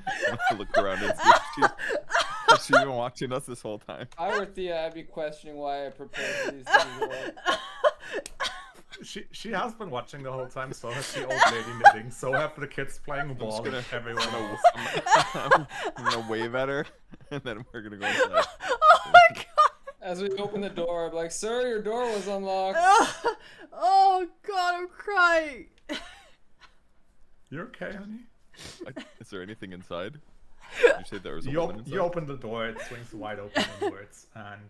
I'm gonna look around and see if has she been watching us this whole time. If I were Thea, I'd be questioning why I prepared for these things at all. She has been watching the whole time. So has the old lady knitting. So have the kids playing ball. gonna- Everyone knows. I'm gonna wave at her, and then we're gonna go inside. Oh my god! As we open the door, I'm like, sir, your door was unlocked. Oh god, I'm crying. You okay, honey? Is there anything inside? Did you say there was a woman inside? You open the door. It swings wide open inwards, and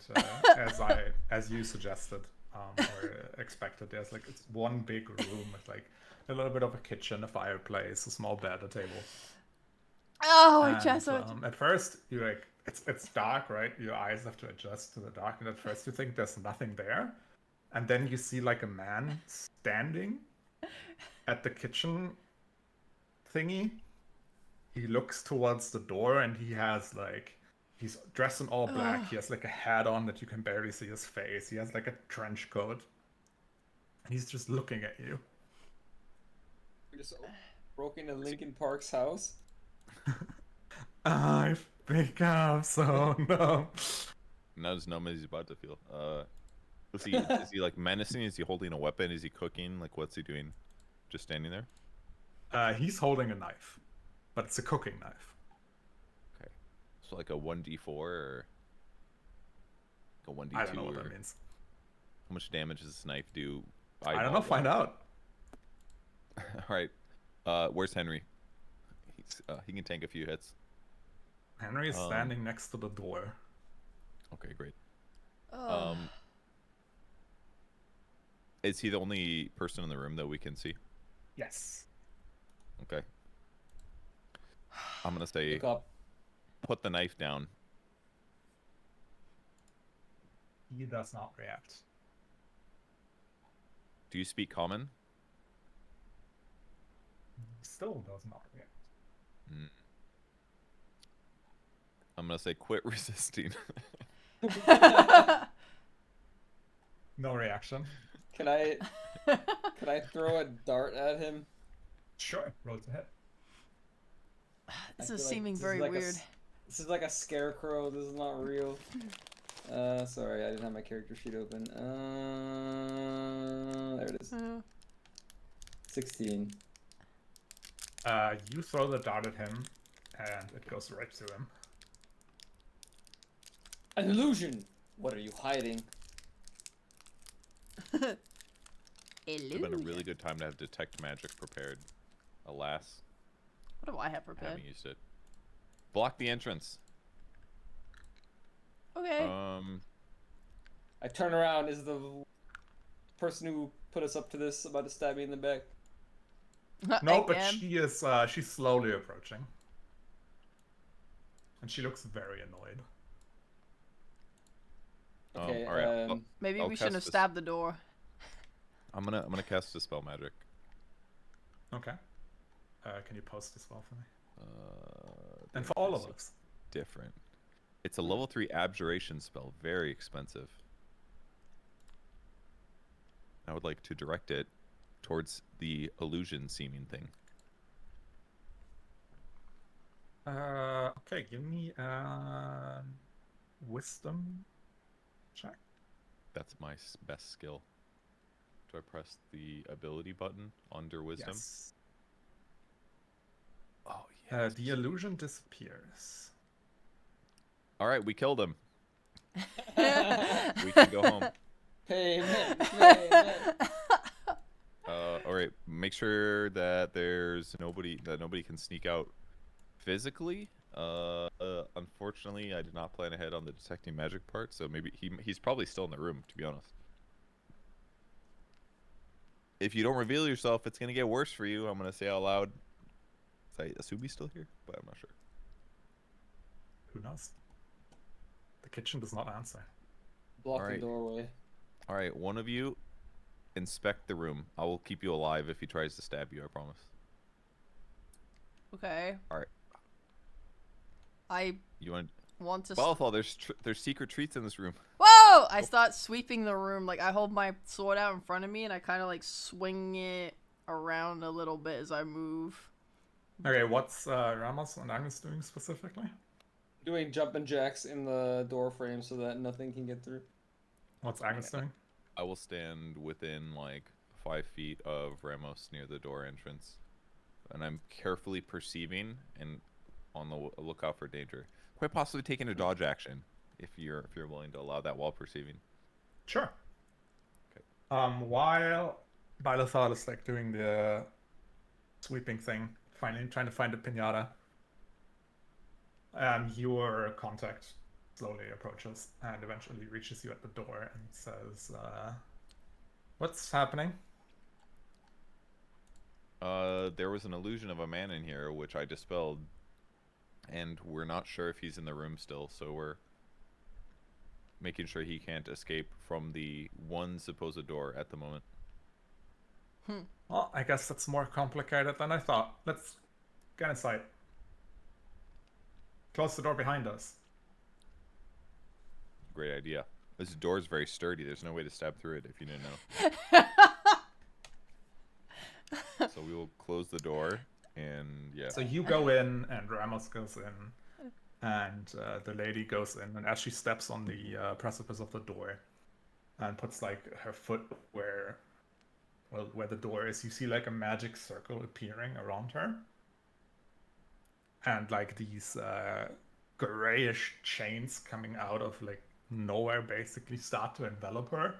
as you suggested or expected, there's like it's one big room with like a little bit of a kitchen, a fireplace, a small bed, a table. Oh, my And, chest hurts. at first, you like it's dark, right? Your eyes have to adjust to the dark, and at first you think there's nothing there, and then you see like a man standing at the kitchen thingy. He looks towards the door, and he has like he's dressed in all black. He has like a hat on that you can barely see his face. He has like a trench coat. He's just looking at you. We just broke into Lincoln Park's house. I think I'm so numb. Not as numb as he's about to feel. Is he like menacing? Is he holding a weapon? Is he cooking? Like, what's he doing? Just standing there? He's holding a knife, but it's a cooking knife. Okay. So like a 1d4 or a 1d2 I don't know what or that means. how much damage does this knife do? I don't know. Find out. All right. Where's Henry? He can tank a few hits. Henry is standing next to the door. Okay, great. Oh. Is he the only person in the room that we can see? Yes. Okay. I'm gonna say, Look up. put the knife down. He does not react. Do you speak common? Still does not react. I'm gonna say, quit resisting. No reaction. Can I throw a dart at him? Sure. Roll to hit. This I is feel like seeming this very like weird. This is like a scarecrow. This is not real. Sorry, I didn't have my character sheet open. There it is. 16. You throw the dart at him, and it goes right to him. An illusion! What are you hiding? It's been a really good time to have detect magic prepared. Alas, What do I have I prepared? haven't used it. Block the entrance. Okay. I turn around. Is the person who put us up to this about to stab me in the back? No, but Again? she is. She's slowly approaching, and she looks very annoyed. Okay, all right. Maybe I'll we shouldn't have cast this. stabbed the door. I'm gonna cast Dispel Magic. Okay. Can you post this well for me? And the for all of address us. is different. It's a level 3 abjuration spell, very expensive. I would like to direct it towards the illusion seeming thing. Okay, give me a wisdom check. That's my best skill. Do I press the ability button under wisdom? Yes. Oh yeah. The illusion disappears. All right, we killed him. We can go home. Payment, payment. All right, make sure that there's nobody can sneak out physically. Unfortunately, I did not plan ahead on the detecting magic part, so maybe he's probably still in the room, to be honest. If you don't reveal yourself, it's gonna get worse for you. I'm gonna say out loud. I assume he's still here, but I'm not sure. Who knows? The kitchen does not answer. Block the doorway. All right, one of you inspect the room. I will keep you alive if he tries to stab you, I promise. Okay. All right. You want to... Balthal, there's secret treats in this room. Whoa! I start sweeping the room. Like, I hold my sword out in front of me, and I kind of, like, swing it around a little bit as I move. Okay, what's Ramos and Agnes doing specifically? Doing jumping jacks in the door frame so that nothing can get through. What's Agnes doing? I will stand within, like, 5 feet of Ramos near the door entrance. And I'm carefully perceiving and on the lookout for danger. Quite possibly taking a dodge action if you're willing to allow that while perceiving. Sure. Okay. While Bylethal is like doing the sweeping thing, trying to find a pinata, your contact slowly approaches and eventually reaches you at the door and says, "What's happening?" There was an illusion of a man in here, which I dispelled, and we're not sure if he's in the room still, so we're making sure he can't escape from the one supposed door at the moment. Well, I guess that's more complicated than I thought. Let's get inside. Close the door behind us. Great idea. This door is very sturdy. There's no way to stab through it if you didn't know. So we will close the door, and yeah. So you go in, and Ramos goes in, and the lady goes in, and as she steps on the precipice of the door, and puts like her foot where the door is, you see like a magic circle appearing around her, and like these grayish chains coming out of like nowhere basically start to envelop her,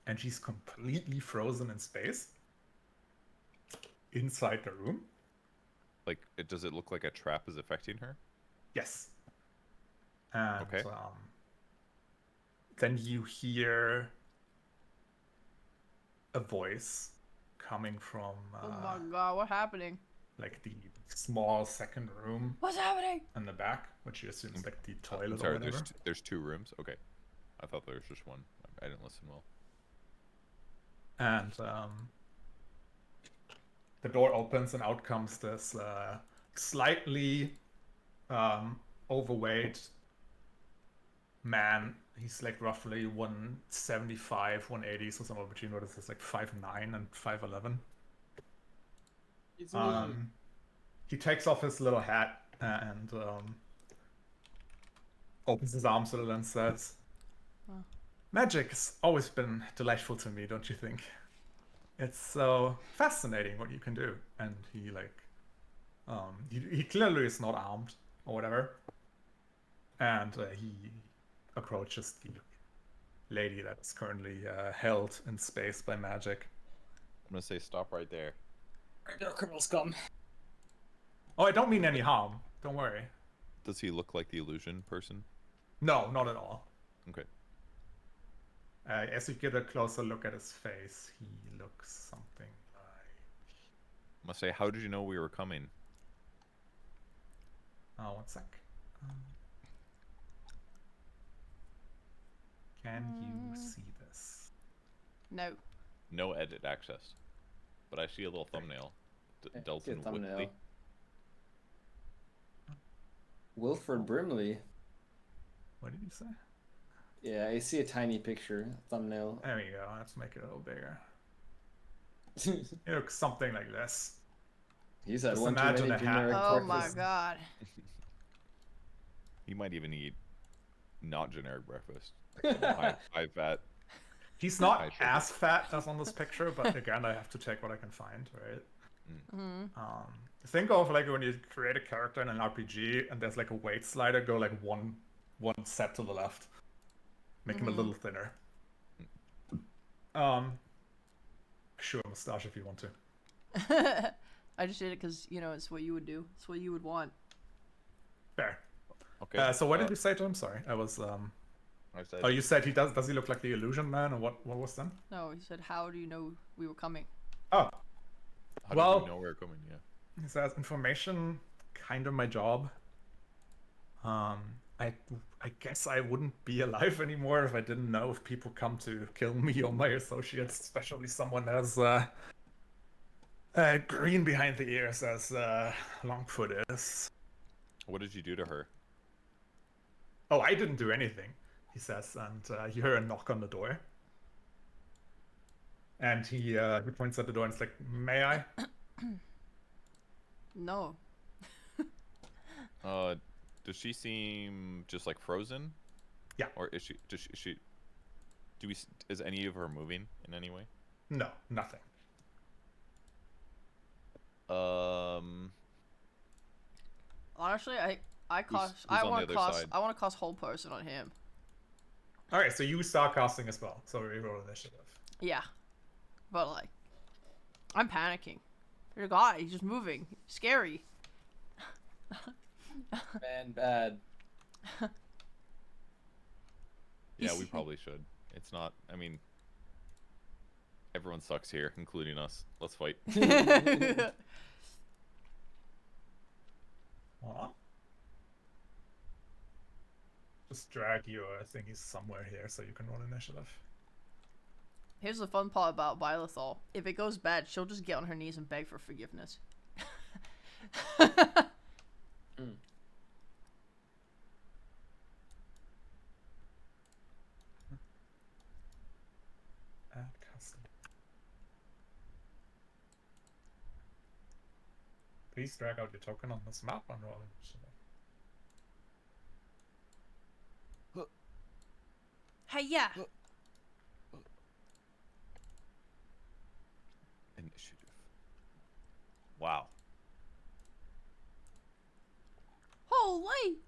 and she's completely frozen in space inside the room. Like, does it look like a trap is affecting her? Yes. And okay. Then you hear a voice coming from oh my god, what's happening? Like the small second room. What's happening? In the back, which you assume is like the toilet. I'm sorry, or whatever. there's 2 rooms? Okay. I thought there was just one. I didn't listen well. And the door opens and out comes this slightly overweight man. He's like roughly 175, 180, so somewhere between what is this, like 5'9" and 5'11". It's me. He takes off his little hat and opens his arms a little and says, "Magic's always been delightful to me, don't you think? It's so fascinating what you can do." And he like, he clearly is not armed or whatever. And he approaches the lady that is currently held in space by magic. I'm gonna say stop right there. Right there, criminal scum. Oh, I don't mean any harm. Don't worry. Does he look like the illusion person? No, not at all. Okay. As you get a closer look at his face, he looks something like... I'm gonna say, how did you know we were coming? Oh, 1 sec. Can you see this? No. No edit access. But I see a little thumbnail. Delton Woodley. Wilfred Brimley. What did you say? Yeah, I see a tiny picture thumbnail. There we go. Let's make it a little bigger. It looks something like this. He's had Just one too imagine many a hat. generic Oh my breakfasts. god. He might even eat not generic breakfast. High fat. He's not as fat as on this picture, but again, I have to take what I can find, right? Think of like when you create a character in an RPG and there's like a weight slider, go like one set to the left. Make him a little thinner. Sure, mustache if you want to. I just did it because, you know, it's what you would do. It's what you would want. Fair. Okay. So what did you say to him? Sorry, I was. I said. Oh, you said he does. Does he look like the illusion man, or what? What was then? No, he said, "How do you know we were coming?" Oh, How well, did you know we were coming? Yeah. he says information, kind of my job. I guess I wouldn't be alive anymore if I didn't know if people come to kill me or my associates, especially someone as green behind the ears as Longfoot is. What did you do to her? Oh, I didn't do anything, he says, and you hear a knock on the door. And he points at the door and is like, "May I?" No. Does she seem just like frozen? Yeah. Or is she? Is any of her moving in any way? No, nothing. Honestly, I Who's want to cast whole person on him. All right, so you start casting as well. So we roll initiative. Yeah, but like, I'm panicking. There's a guy. He's just moving. Scary. Man, bad. Yeah, we probably should. It's not. I mean, everyone sucks here, including us. Let's fight. Aw. Just drag your thingies somewhere here so you can roll initiative. Here's the fun part about Bylethol. If it goes bad, she'll just get on her knees and beg for forgiveness. Add custom. Please drag out your token on this map and roll initiative. Hey, yeah. Initiative. Wow. Holy.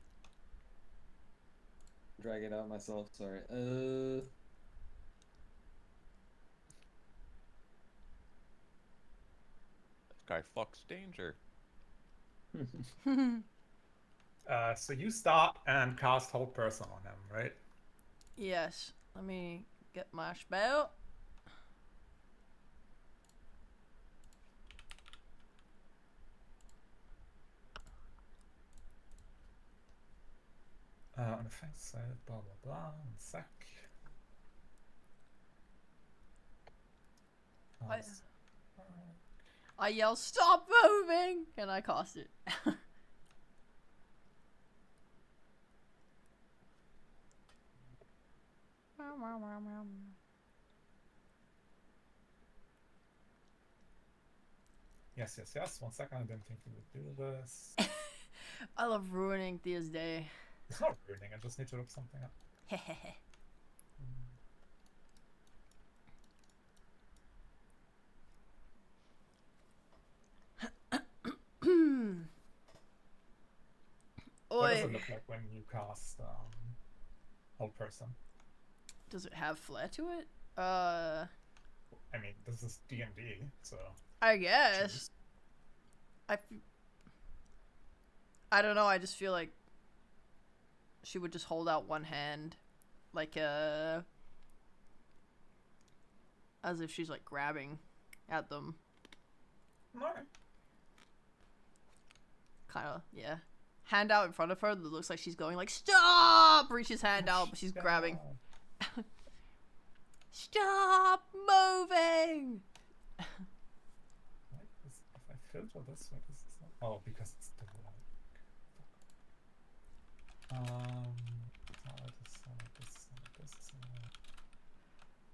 Drag it out myself. Sorry. This guy fucks danger. So you start and cast hold person on him, right? Yes. Let me get my spell. On the face side, blah blah blah. One sec. I yell, "Stop moving!" and I cast it. Yes, yes, yes. 1 second. I didn't think you would do this. I love ruining Thea's day. It's not ruining. I just need to look something up. What does it look like when you cast hold person? Does it have flair to it? I mean, this is D&D, so I guess. I don't know. I just feel like she would just hold out one hand, like as if she's like grabbing at them. Alright. Kind of, yeah. Hand out in front of her that looks like she's going like, "Stop!" Reaches hand out, but she's grabbing. Stop moving! If I filter this, why does this not? Oh, because it's the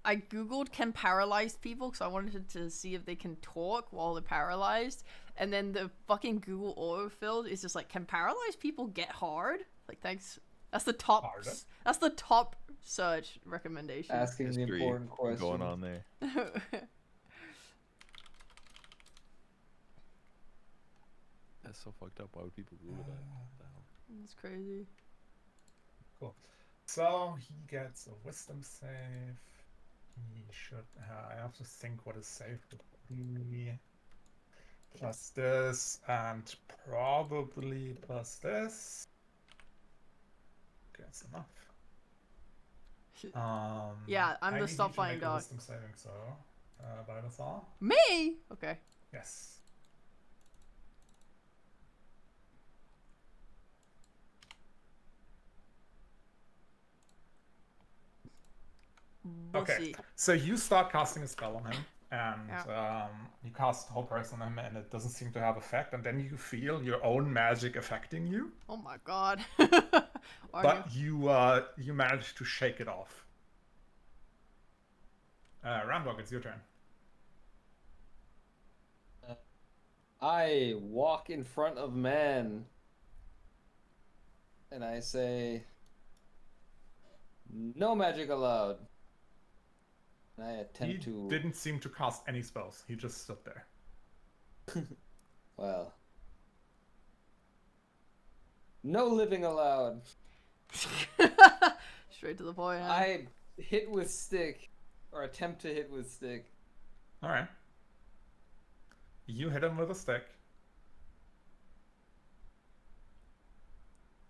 I googled can paralyzed people because I wanted to see if they can talk while they're paralyzed, and then the fucking Google autofilled is just like, can paralyzed people get hard? Like, thanks. That's the top. Harder? That's the top search recommendation. Asking the History important question. going on there. That's so fucked up. Why would people Google that? What the hell? It's crazy. Cool. So he gets a wisdom save. He should. I have to think what is safe would be. Plus this, and probably plus this. Okay, that's enough. Yeah, I'm I the need stop you to flying make a dog. wisdom saving throw, Binosaur. Me? Okay. Yes. We'll Okay, see. so you start casting a spell on him, and Yeah. you cast whole person on him, and it doesn't seem to have effect. And then you feel your own magic affecting you, Oh my god. but you manage to shake it off. Rambock, it's your turn. I walk in front of man, and I say, "No magic allowed." And I attempt He to. didn't seem to cast any spells. He just stood there. Well, no living allowed. Straight to the point. Huh? I hit with stick, or attempt to hit with stick. All right. You hit him with a stick.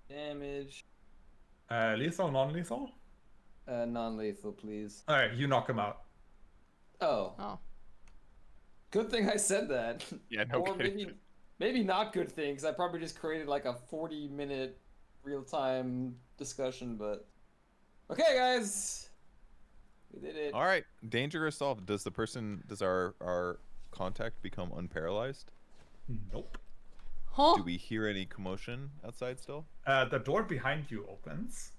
Damage. Lethal, non-lethal? Non-lethal, please. All right, you knock him out. Oh. Oh. Good thing I said that. Yeah, no Or kidding. maybe not good thing, because I probably just created like a 40-minute real-time discussion, but... Okay, guys! We did it. All right, danger resolved. Does our contact become unparalyzed? Nope. Huh? Do we hear any commotion outside still? The door behind you opens,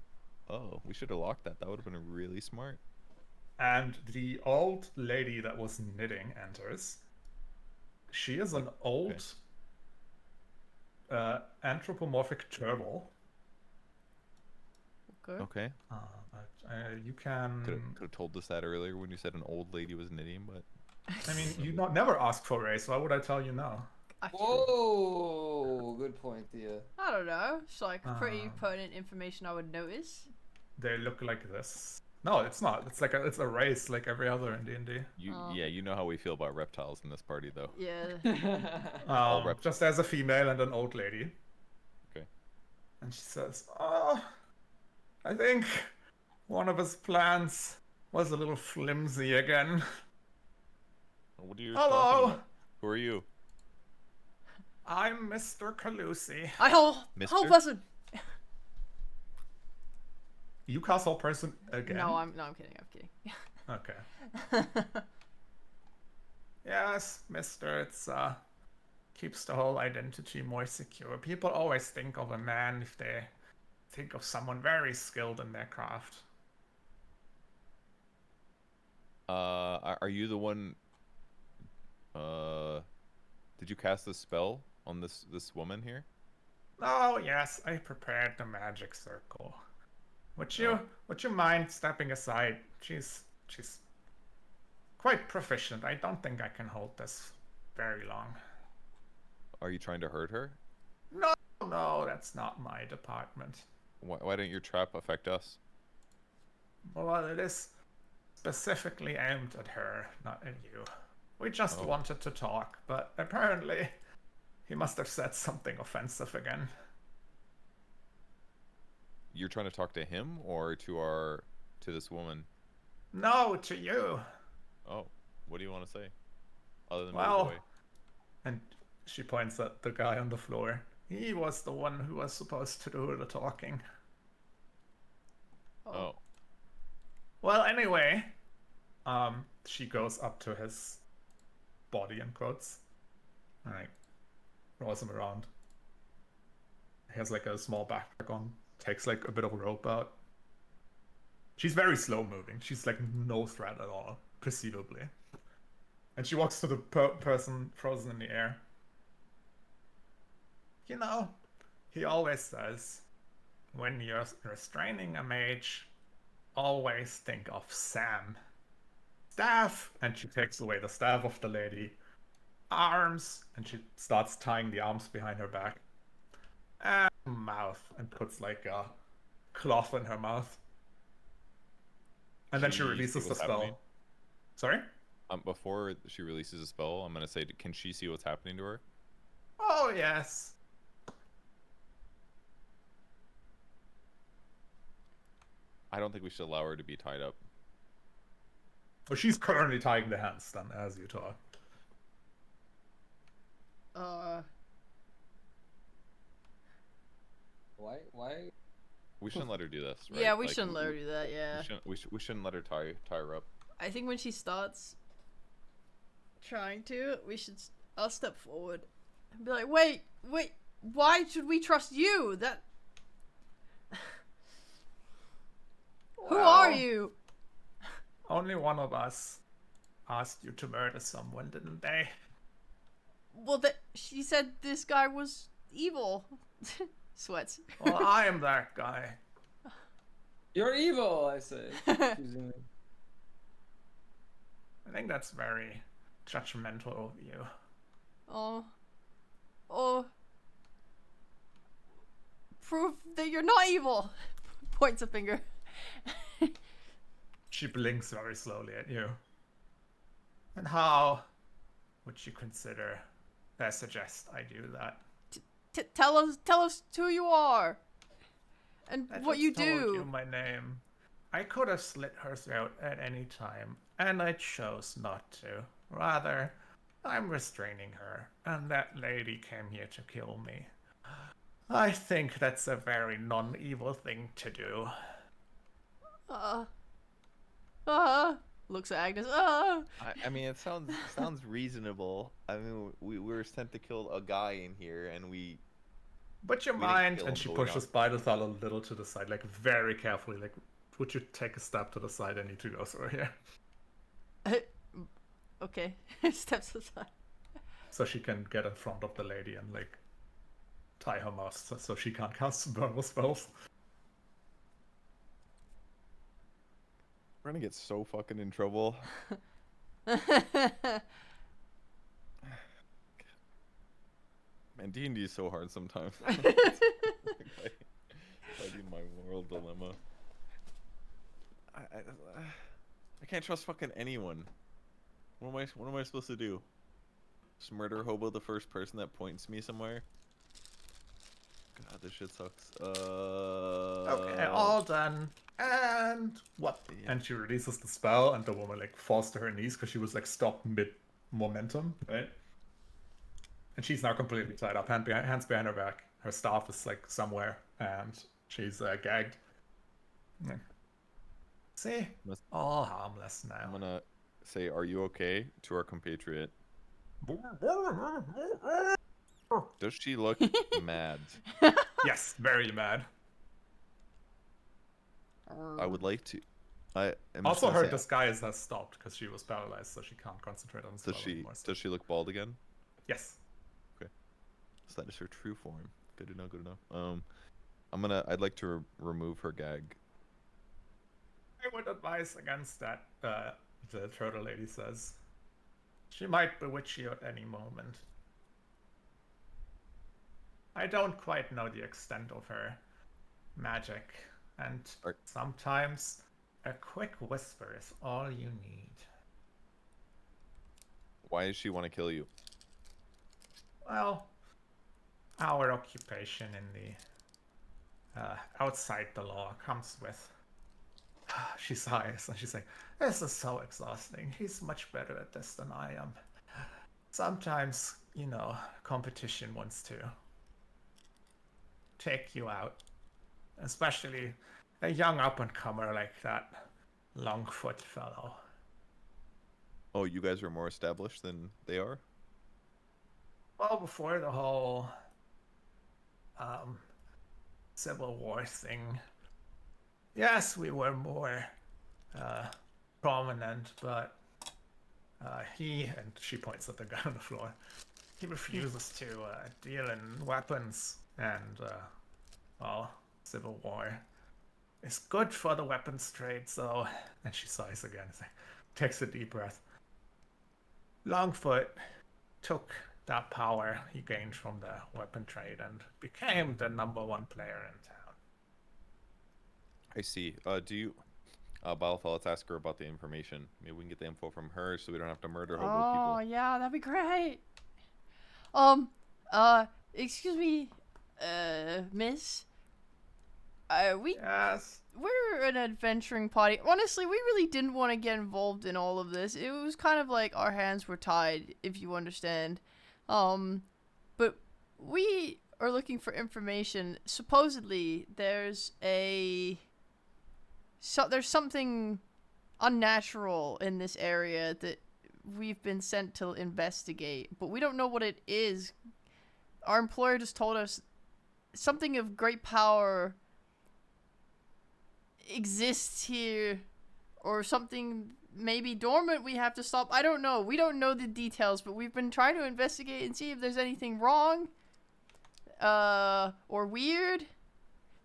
Oh, we should have locked that. That would have been really smart. and the old lady that was knitting enters. She is an old anthropomorphic turtle. Okay. Okay. You can... Could have told us that earlier when you said an old lady was knitting, but... I mean, you never asked for race. Why would I tell you no? Whoa! Good point, Thea. I don't know. It's like pretty pertinent information I would notice. They look like this. No, it's not. It's like it's a race like every other in D&D. Yeah, you know how we feel about reptiles in this party, though. Yeah. Just as a female and an old lady. Okay. And she says, "Oh, I think one of his plans was a little flimsy again." What are you Hello. talking about? Who are you? I'm Mr. Calusi. Whole Mister? person. You cast whole person again? No, I'm kidding. I'm kidding. Okay. Yes, mister, it's keeps the whole identity more secure. People always think of a man if they think of someone very skilled in their craft. Are you the one... Did you cast the spell on this woman here? Oh yes, I prepared the magic circle. Would you mind stepping aside? She's quite proficient. I don't think I can hold this very long. Are you trying to hurt her? No, that's not my department. Why don't your trap affect us? Well, it is specifically aimed at her, not at you. We just wanted to talk, but apparently he must have said something offensive again. You're trying to talk to him or to this woman? No, to you. Oh, what do you want to say? Other than move Well, away? and she points at the guy on the floor. He was the one who was supposed to do the talking. Oh. Well, anyway, she goes up to his body in quotes, and like rolls him around. He has like a small backpack on. Takes like a bit of rope out. She's very slow moving. She's like no threat at all, perceivably. And she walks to the person frozen in the air. You know, he always says, when you're restraining a mage, always think of Sam. Staff, and she takes away the staff of the lady. Arms, and she starts tying the arms behind her back. And mouth, and puts like a cloth in her mouth. And then she releases the spell. Happening? Sorry? Before she releases a spell, I'm gonna say, can she see what's happening to her? Oh, yes. I don't think we should allow her to be tied up. Well, she's currently tying the hands then as you talk. Why? We shouldn't let her do this, right? Yeah, we shouldn't let her do that. Yeah. We shouldn't let her tie her up. I think when she starts trying to, I'll step forward and be like, wait, why should we trust you? That. Who are you? Only one of us asked you to murder someone, didn't they? Well, she said this guy was evil. Sweats. Well, I am that guy. You're evil, I say. I think that's very judgmental of you. Oh. Prove that you're not evil. Points a finger. She blinks very slowly at you. And how would you consider I suggest I do that? Tell us who you are and I what just you told do. you my name. I could have slit her throat at any time, and I chose not to. Rather, I'm restraining her, and that lady came here to kill me. I think that's a very non-evil thing to do. Looks at Agnes. I mean, it sounds reasonable. I mean, we were sent to kill a guy in here, and we. But your We didn't mind, kill and him, she but we pushes Bidethal a little to the side, like very carefully. Like, would you take a step to the side? I need to go through here. Okay. Steps aside. So she can get in front of the lady and like tie her mouth so she can't cast infernal spells. We're gonna get so fucking in trouble. Man, D&D is so hard sometimes. Fighting my moral dilemma. I can't trust fucking anyone. What am I supposed to do? Just murder hobo the first person that points me somewhere? God, this shit sucks. Okay, all done. And what? Yeah. And she releases the spell, and the woman like falls to her knees because she was like stopped mid momentum, right? And she's now completely tied up, hands behind her back. Her staff is like somewhere, and she's gagged. Yeah. See, all harmless now. I'm gonna say, "Are you okay?" to our compatriot. Does she look mad? Yes, very mad. I would like to. I am Also, her say, disguise has stopped because she was paralyzed, so she can't concentrate on the spell anymore. Does she look bald again? Yes. Okay. So that is her true form. Good to know. Good to know. I'd like to remove her gag. I would advise against that. The turtle lady says. She might bewitch you at any moment. I don't quite know the extent of her magic, and sometimes a quick whisper is all you need. Why does she want to kill you? Well, our occupation in the outside the law comes with. She sighs and she's like, "This is so exhausting. He's much better at this than I am. Sometimes, you know, competition wants to take you out, especially a young up-and-comer like that Longfoot fellow." Oh, you guys are more established than they are? Well, before the whole Civil War thing, yes, we were more prominent, but he, and she points at the guy on the floor, he refuses to deal in weapons, and, well, Civil War is good for the weapons trade, so, and she sighs again, takes a deep breath. Longfoot took that power he gained from the weapon trade and became the #1 player in town. I see. Do you... Balthal, let's ask her about the information. Maybe we can get the info from her so we don't have to murder hobo people. Oh, yeah, that'd be great. Excuse me, miss. Yes. we're an adventuring party. Honestly, we really didn't want to get involved in all of this. It was kind of like our hands were tied, if you understand. But we are looking for information. Supposedly, there's something unnatural in this area that we've been sent to investigate, but we don't know what it is. Our employer just told us something of great power exists here, or something maybe dormant we have to stop. I don't know. We don't know the details, but we've been trying to investigate and see if there's anything wrong or weird.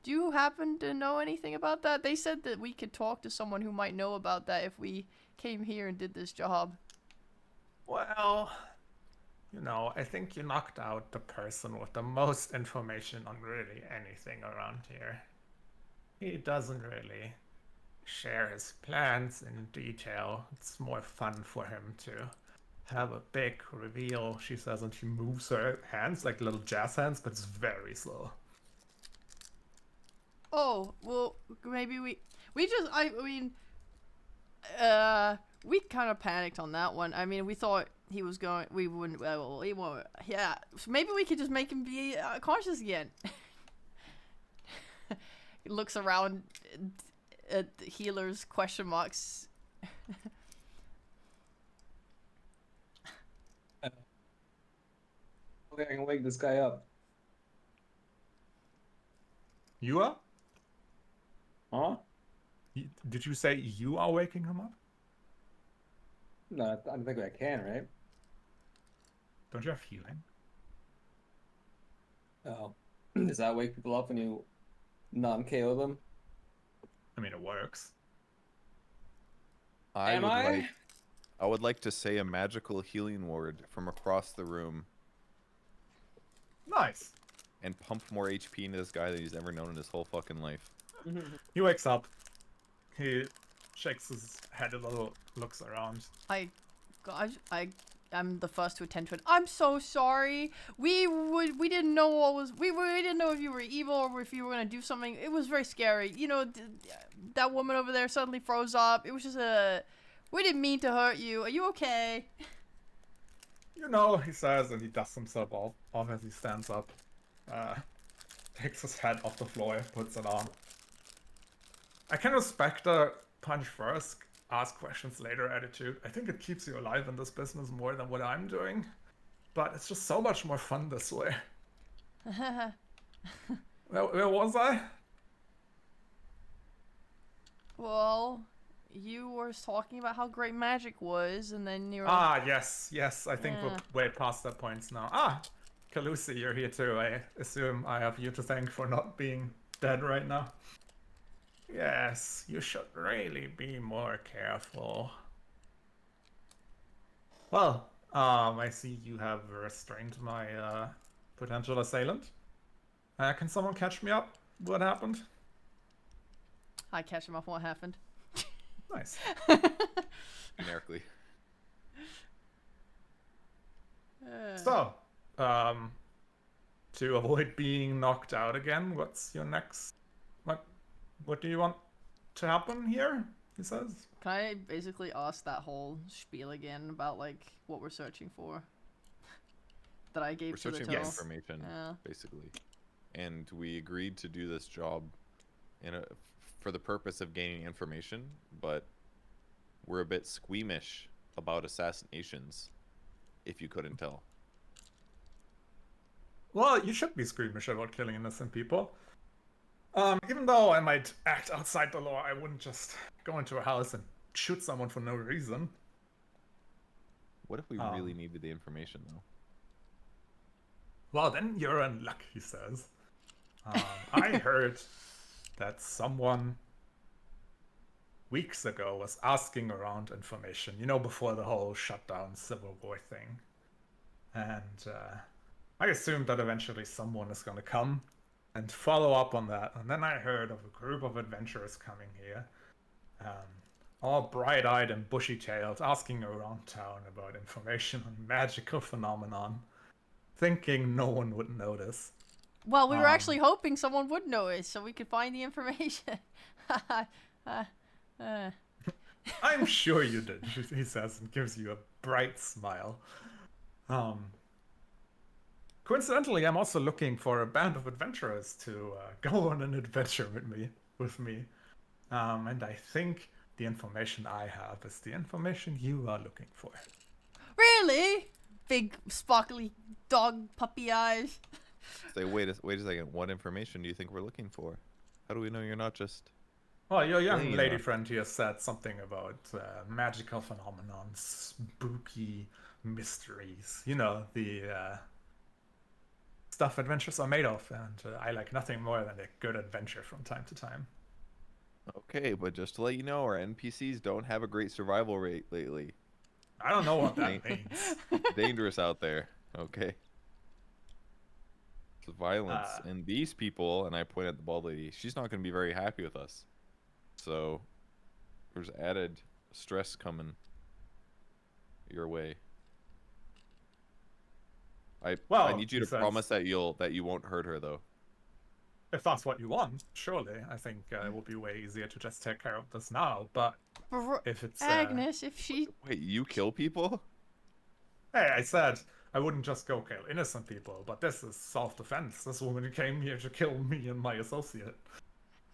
Do you happen to know anything about that? They said that we could talk to someone who might know about that if we came here and did this job. Well, you know, I think you knocked out the person with the most information on really anything around here. He doesn't really share his plans in detail. It's more fun for him to have a big reveal, she says, and she moves her hands like little jazz hands, but it's very slow. Oh, well, maybe we kind of panicked on that one. I mean, we thought he was going, we wouldn't, well, he won't, yeah. So maybe we could just make him be conscious again. He looks around at the healers, question marks. Okay, I can wake this guy up. You are? Huh? Did you say you are waking him up? No, I don't think I can, right? Don't you have healing? Oh. Does that wake people up when you non-KO them? I mean, it works. I would like to say a magical healing word from across the room Nice. and pump more HP into this guy than he's ever known in his whole fucking life. He wakes up. He shakes his head a little, looks around. I'm the first to attend to it. I'm so sorry. We didn't know what was. We didn't know if you were evil or if you were gonna do something. It was very scary. You know, that woman over there suddenly froze up. It was just we didn't mean to hurt you. Are you okay? You know, he says, and he dusts himself off as he stands up. Takes his head off the floor, puts it on. I can respect the punch first, ask questions later attitude. I think it keeps you alive in this business more than what I'm doing. But it's just so much more fun this way. Where was I? Well, you were talking about how great magic was, and then you're... Yes. I think we're way past that point now. Calusi, you're here too. I assume I have you to thank for not being dead right now. Yes, you should really be more careful. Well, I see you have restrained my potential assailant. Can someone catch me up? What happened? I catch him up. What happened? Nice. Generically. So, to avoid being knocked out again, what's your next... What do you want to happen here? He says. Can I basically ask that whole spiel again about like what we're searching for? That I gave to the We're searching for information, basically, and we agreed to do this job for the purpose of gaining information, but we're a bit squeamish about assassinations, if you couldn't tell. Well, you should be squeamish about killing innocent people. Even though I might act outside the law, I wouldn't just go into a house and shoot someone for no reason. What if we really needed the information, though? Well, then you're in luck, he says. I heard that someone weeks ago was asking around information, you know, before the whole shutdown Civil War thing. And I assumed that eventually someone is going to come and follow up on that. And then I heard of a group of adventurers coming here, all bright-eyed and bushy-tailed, asking around town about information on magical phenomenon, thinking no one would notice. Well, we were actually hoping someone would notice so we could find the information. I'm sure you did, he says, and gives you a bright smile. Coincidentally, I'm also looking for a band of adventurers to go on an adventure with me. And I think the information I have is the information you are looking for. Really? Big sparkly dog puppy eyes. Say, wait a second. What information do you think we're looking for? How do we know you're not just... Well, your young playing lady up? friend here said something about magical phenomenon, spooky mysteries. You know, the stuff adventures are made of, and I like nothing more than a good adventure from time to time. Okay, but just to let you know, our NPCs don't have a great survival rate lately. I don't know what that means. Dangerous out there. Okay. It's violence. And these people, and I point at the bald lady, she's not going to be very happy with us. So there's added stress coming your way. I need you to promise that you won't hurt her, though. If that's what you want, surely. I think it will be way easier to just take care of this now. But if it's Agnes, if she... Wait, you kill people? Hey, I said I wouldn't just go kill innocent people, but this is self-defense. This woman came here to kill me and my associate.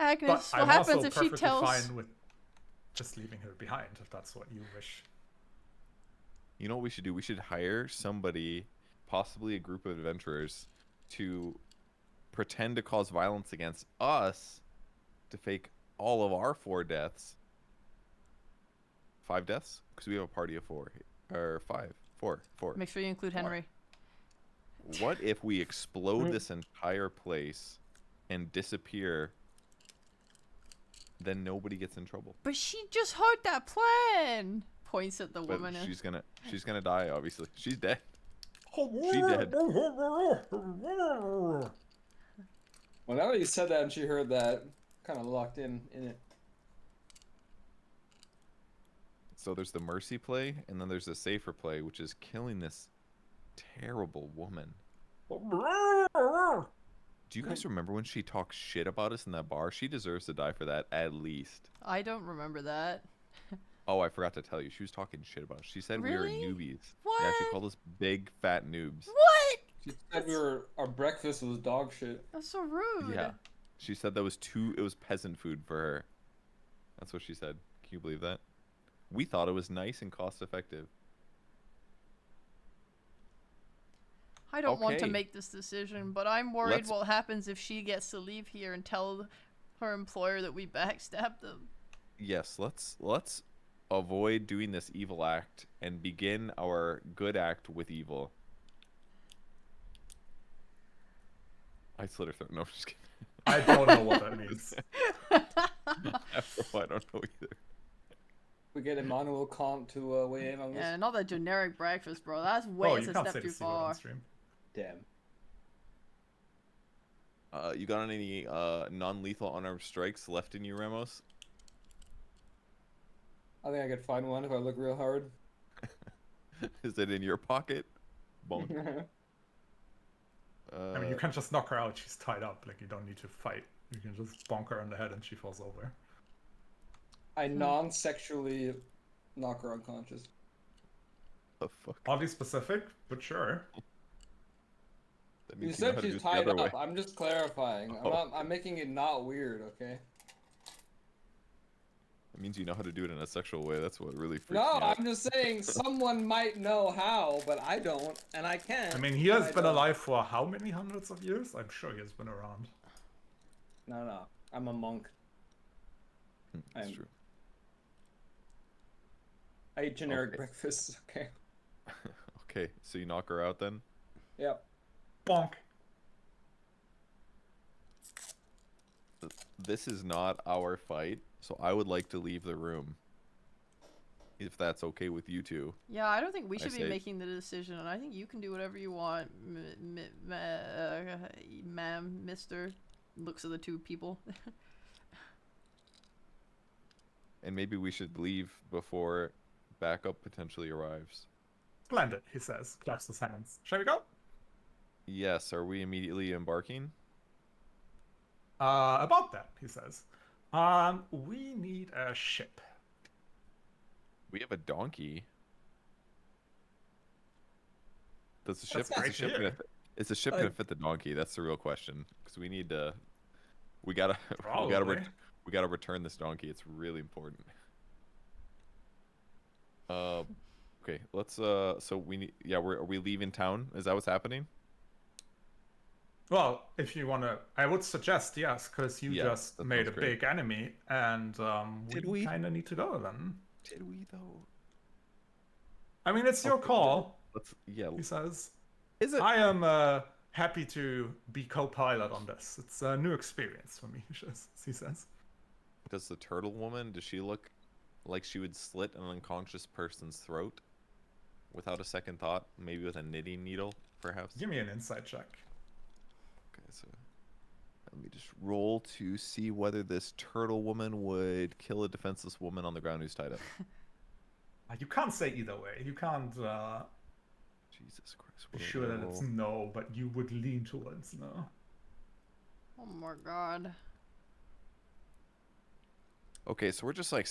Agnes, but what I'm happens also if she perfectly tells... fine with just leaving her behind, if that's what you wish. You know what we should do? We should hire somebody, possibly a group of adventurers, to pretend to cause violence against us to fake all of our 4 deaths. 5 deaths? Because we have a party of 4. Or 5. 4. Make sure you include Henry. What if we explode this entire place and disappear? Then nobody gets in trouble. But she just heard that plan. Points at the But woman. she's gonna die, obviously. She's dead. She dead. Well, now that you said that and she heard that, kind of locked in it. So there's the mercy play, and then there's the safer play, which is killing this terrible woman. Do you guys remember when she talked shit about us in that bar? She deserves to die for that, at least. I don't remember that. Oh, I forgot to tell you. She was talking shit about us. She said Really? we were newbies. What? Yeah, she called us big, fat noobs. What? She said our breakfast was dog shit. That's so rude. Yeah. She said that it was peasant food for her. That's what she said. Can you believe that? We thought it was nice and cost effective. I don't want to make this decision, but I'm worried what happens if she gets to leave here and tell her employer that we backstabbed them. Yes, let's avoid doing this evil act and begin our good act with evil. I slit her throat. No, I'm just kidding. I don't know what that means. I don't know either. We get Emmanuel Kant to weigh in on this. Yeah, not that generic breakfast, bro. That's way a step too far. Damn. You got any non-lethal unarmed strikes left in you, Ramos? I think I could find one if I look real hard. Is it in your pocket? Bonk. I mean, you can't just knock her out. She's tied up. Like, you don't need to fight. You can just bonk her on the head and she falls over. I non-sexually knock her unconscious. The fuck? Oddly specific, but sure. You said she's tied up. I'm just clarifying. I'm making it not weird, okay? It means you know how to do it in a sexual way. That's what really freaks me out. No, I'm just saying someone might know how, but I don't, and I can. I mean, he has been alive for how many hundreds of years? I'm sure he has been around. No. I'm a monk. That's true. I eat generic breakfasts, okay? Okay, so you knock her out then? Yep. Bonk. This is not our fight, so I would like to leave the room. If that's okay with you two. Yeah, I don't think we should be making the decision, and I think you can do whatever you want, ma'am, mister. Looks at the two people. And maybe we should leave before backup potentially arrives. Splendid, he says, claps his hands. Shall we go? Yes, are we immediately embarking? About that, he says. We need a ship. We have a donkey. Does the ship? That's great Is to the ship gonna hear. fit? Is the ship gonna fit the donkey? That's the real question. Because we need to. We gotta. We gotta. Probably. We gotta return this donkey. It's really important. Okay. Let's. So we need. Yeah. Are we leaving town? Is that what's happening? Well, if you want to, I would suggest yes, because you Yeah, just that made sounds a great. big enemy, and Did we we? kind of need to go then. Did we though? I mean, it's your Okay, call, let's. Yeah. he says. Is it? I am happy to be co-pilot on this. It's a new experience for me, he says. Does the turtle woman? Does she look like she would slit an unconscious person's throat without a second thought? Maybe with a knitting needle, perhaps. Give me an insight check. Okay, so let me just roll to see whether this turtle woman would kill a defenseless woman on the ground who's tied up. You can't say either way. You can't Jesus Christ. be what sure did I that it's roll? no, but you would lean towards no. Oh my god. Okay, so we're just like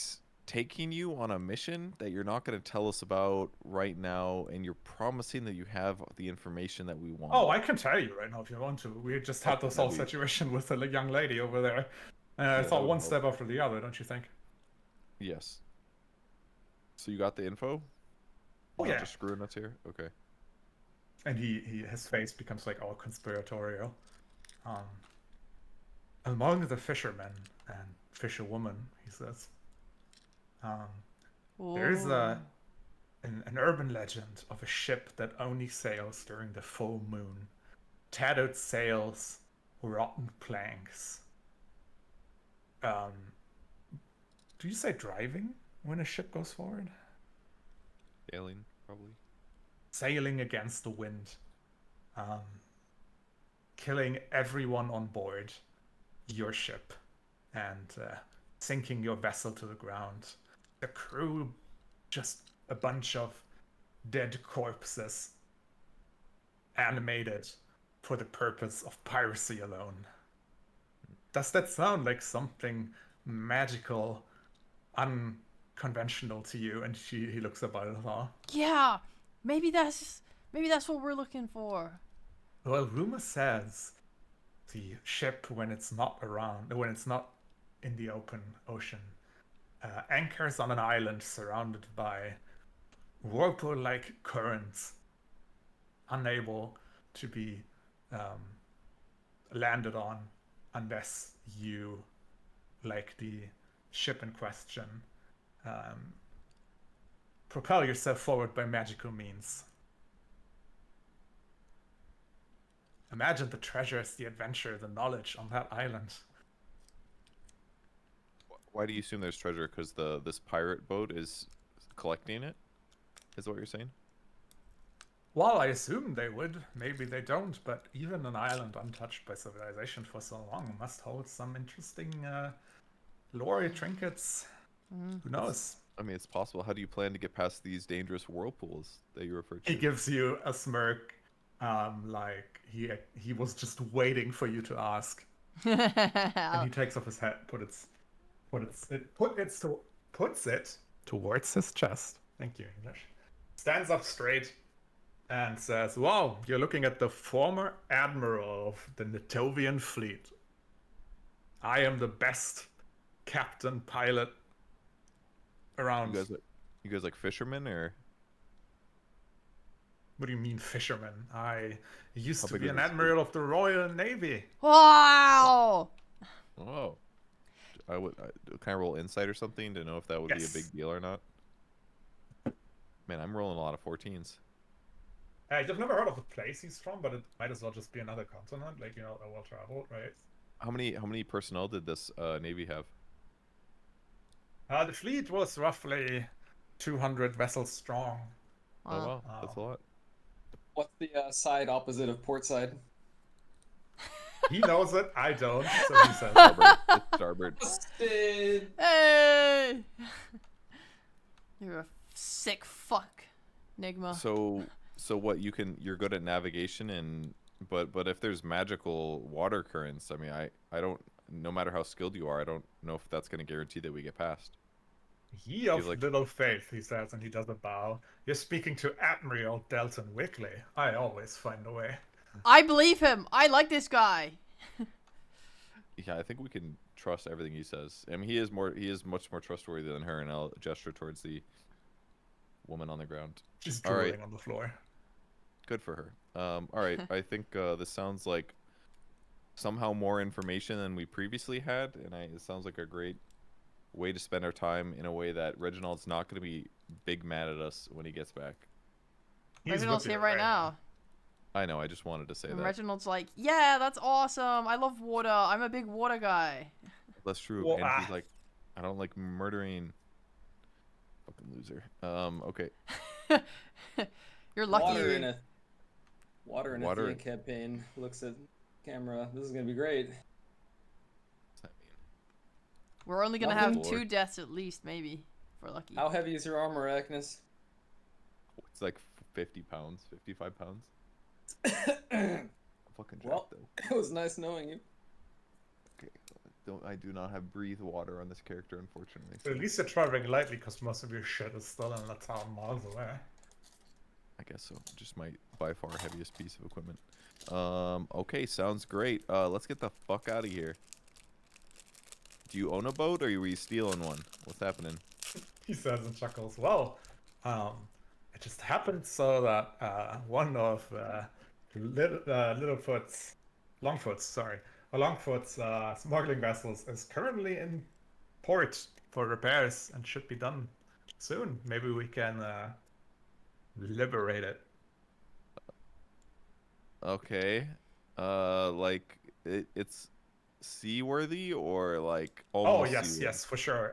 taking you on a mission that you're not going to tell us about right now, and you're promising that you have the information that we want. Oh, I can tell you right now if you want to. We just had this whole that'd be- situation with the young lady over there. I Yeah, that thought would one help. step after the other, don't you think? Yes. So you got the info? Oh, Not yeah. just screwing us here? Okay. And his face becomes like all conspiratorial. Among the fishermen and fisherwoman, he says, there's an urban legend of a ship that only sails during the full moon. Tattered sails, rotten planks. Do you say driving when a ship goes forward? Sailing, probably. Sailing against the wind. Killing everyone on board your ship and sinking your vessel to the ground. The crew, just a bunch of dead corpses animated for the purpose of piracy alone. Does that sound like something magical, unconventional to you? And he looks about it all. Yeah, maybe that's what we're looking for. Well, rumor says the ship, when it's not in the open ocean, anchors on an island surrounded by whirlpool-like currents, unable to be landed on unless you, like the ship in question, propel yourself forward by magical means. Imagine the treasures, the adventure, the knowledge on that island. Why do you assume there's treasure? Because this pirate boat is collecting it? Is what you're saying? Well, I assume they would. Maybe they don't, but even an island untouched by civilization for so long must hold some interesting lore trinkets. Who knows? I mean, it's possible. How do you plan to get past these dangerous whirlpools that you referred to? He gives you a smirk, like he was just waiting for you to ask. And he takes off his hat, puts it towards his chest. Thank you, English. Stands up straight and says, "Wow, you're looking at the former admiral of the Natovian fleet. I am the best captain pilot around." You guys like fishermen, or What do you mean, fisherman? I used How to big be is an this admiral of the Royal Navy. Wow. oh, can I roll insight or something to know if that would be a Yes. big deal or not? Man, I'm rolling a lot of 14s. You've never heard of the place he's from, but it might as well just be another continent, like, a well traveled, right? How many personnel did this navy have? The fleet was roughly 200 vessels strong. Oh wow, that's a lot. What's the side opposite of port side? He knows it, I don't, so he says. Starboard. It's starboard. Busted! Hey. You're a sick fuck, Nigma. So what you're good at navigation, and but if there's magical water currents, I mean, I don't no matter how skilled you are, I don't know if that's going to guarantee that we get past. Ye of like- little faith, he says, and he does a bow. You're speaking to Admiral Delton Wickley. I always find a way. I believe him. I like this guy. Yeah, I think we can trust everything he says. I mean, he is much more trustworthy than her, and I'll gesture towards the woman on the ground. She's All right. drooling on the floor. Good for her. All right, I think this sounds like somehow more information than we previously had, and it sounds like a great way to spend our time in a way that Reginald's not going to be big mad at us when he gets back. He's Reginald's with you here right now. I know, I just wanted to say And that. Reginald's like, yeah, that's awesome. I love water. I'm a big water guy. That's true. Well, and he's like, I don't like murdering. Fucking loser. Okay. You're lucky. Water in a Water. Thea campaign. Looks at camera. This is gonna be great. What's that mean? We're only gonna Nothing? have 2 deaths at least, maybe. If we're lucky. How heavy is your armor, Agnes? It's like 50 pounds, 55 pounds. I'm fucking jacked Well, though. it was nice knowing you. Okay. I do not have breathe water on this character, unfortunately. But at least you're traveling lightly because most of your shit is still in the town miles away. I guess so. Just my by far heaviest piece of equipment. Okay, sounds great. Let's get the fuck out of here. Do you own a boat, or were you stealing one? What's happening? He says and chuckles. Well, it just happened so that one of Longfoot's smuggling vessels is currently in port for repairs and should be done soon. Maybe we can liberate it. Okay. Like it's seaworthy or like Oh almost yes, seaworthy? yes, for sure.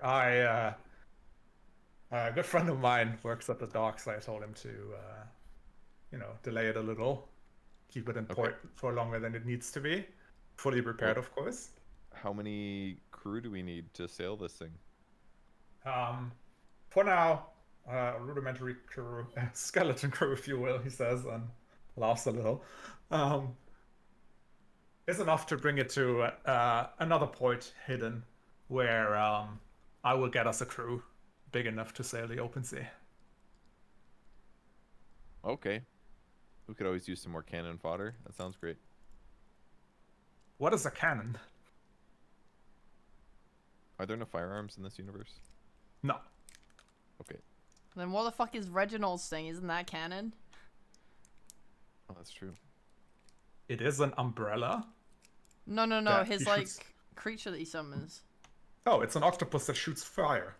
A good friend of mine works at the docks. I told him to, delay it a little, keep it in port for longer than it needs to be, fully repaired, of course. How many crew do we need to sail this thing? For now, rudimentary crew, skeleton crew, if you will, he says, and laughs a little, is enough to bring it to another port hidden, where I will get us a crew big enough to sail the open sea. Okay. We could always use some more cannon fodder. That sounds great. What is a cannon? Are there no firearms in this universe? No. Okay. Then what the fuck is Reginald's thing? Isn't that canon? Oh, that's true. It is an umbrella. No. That His he like shoots- creature that he summons. Oh, it's an octopus that shoots fire.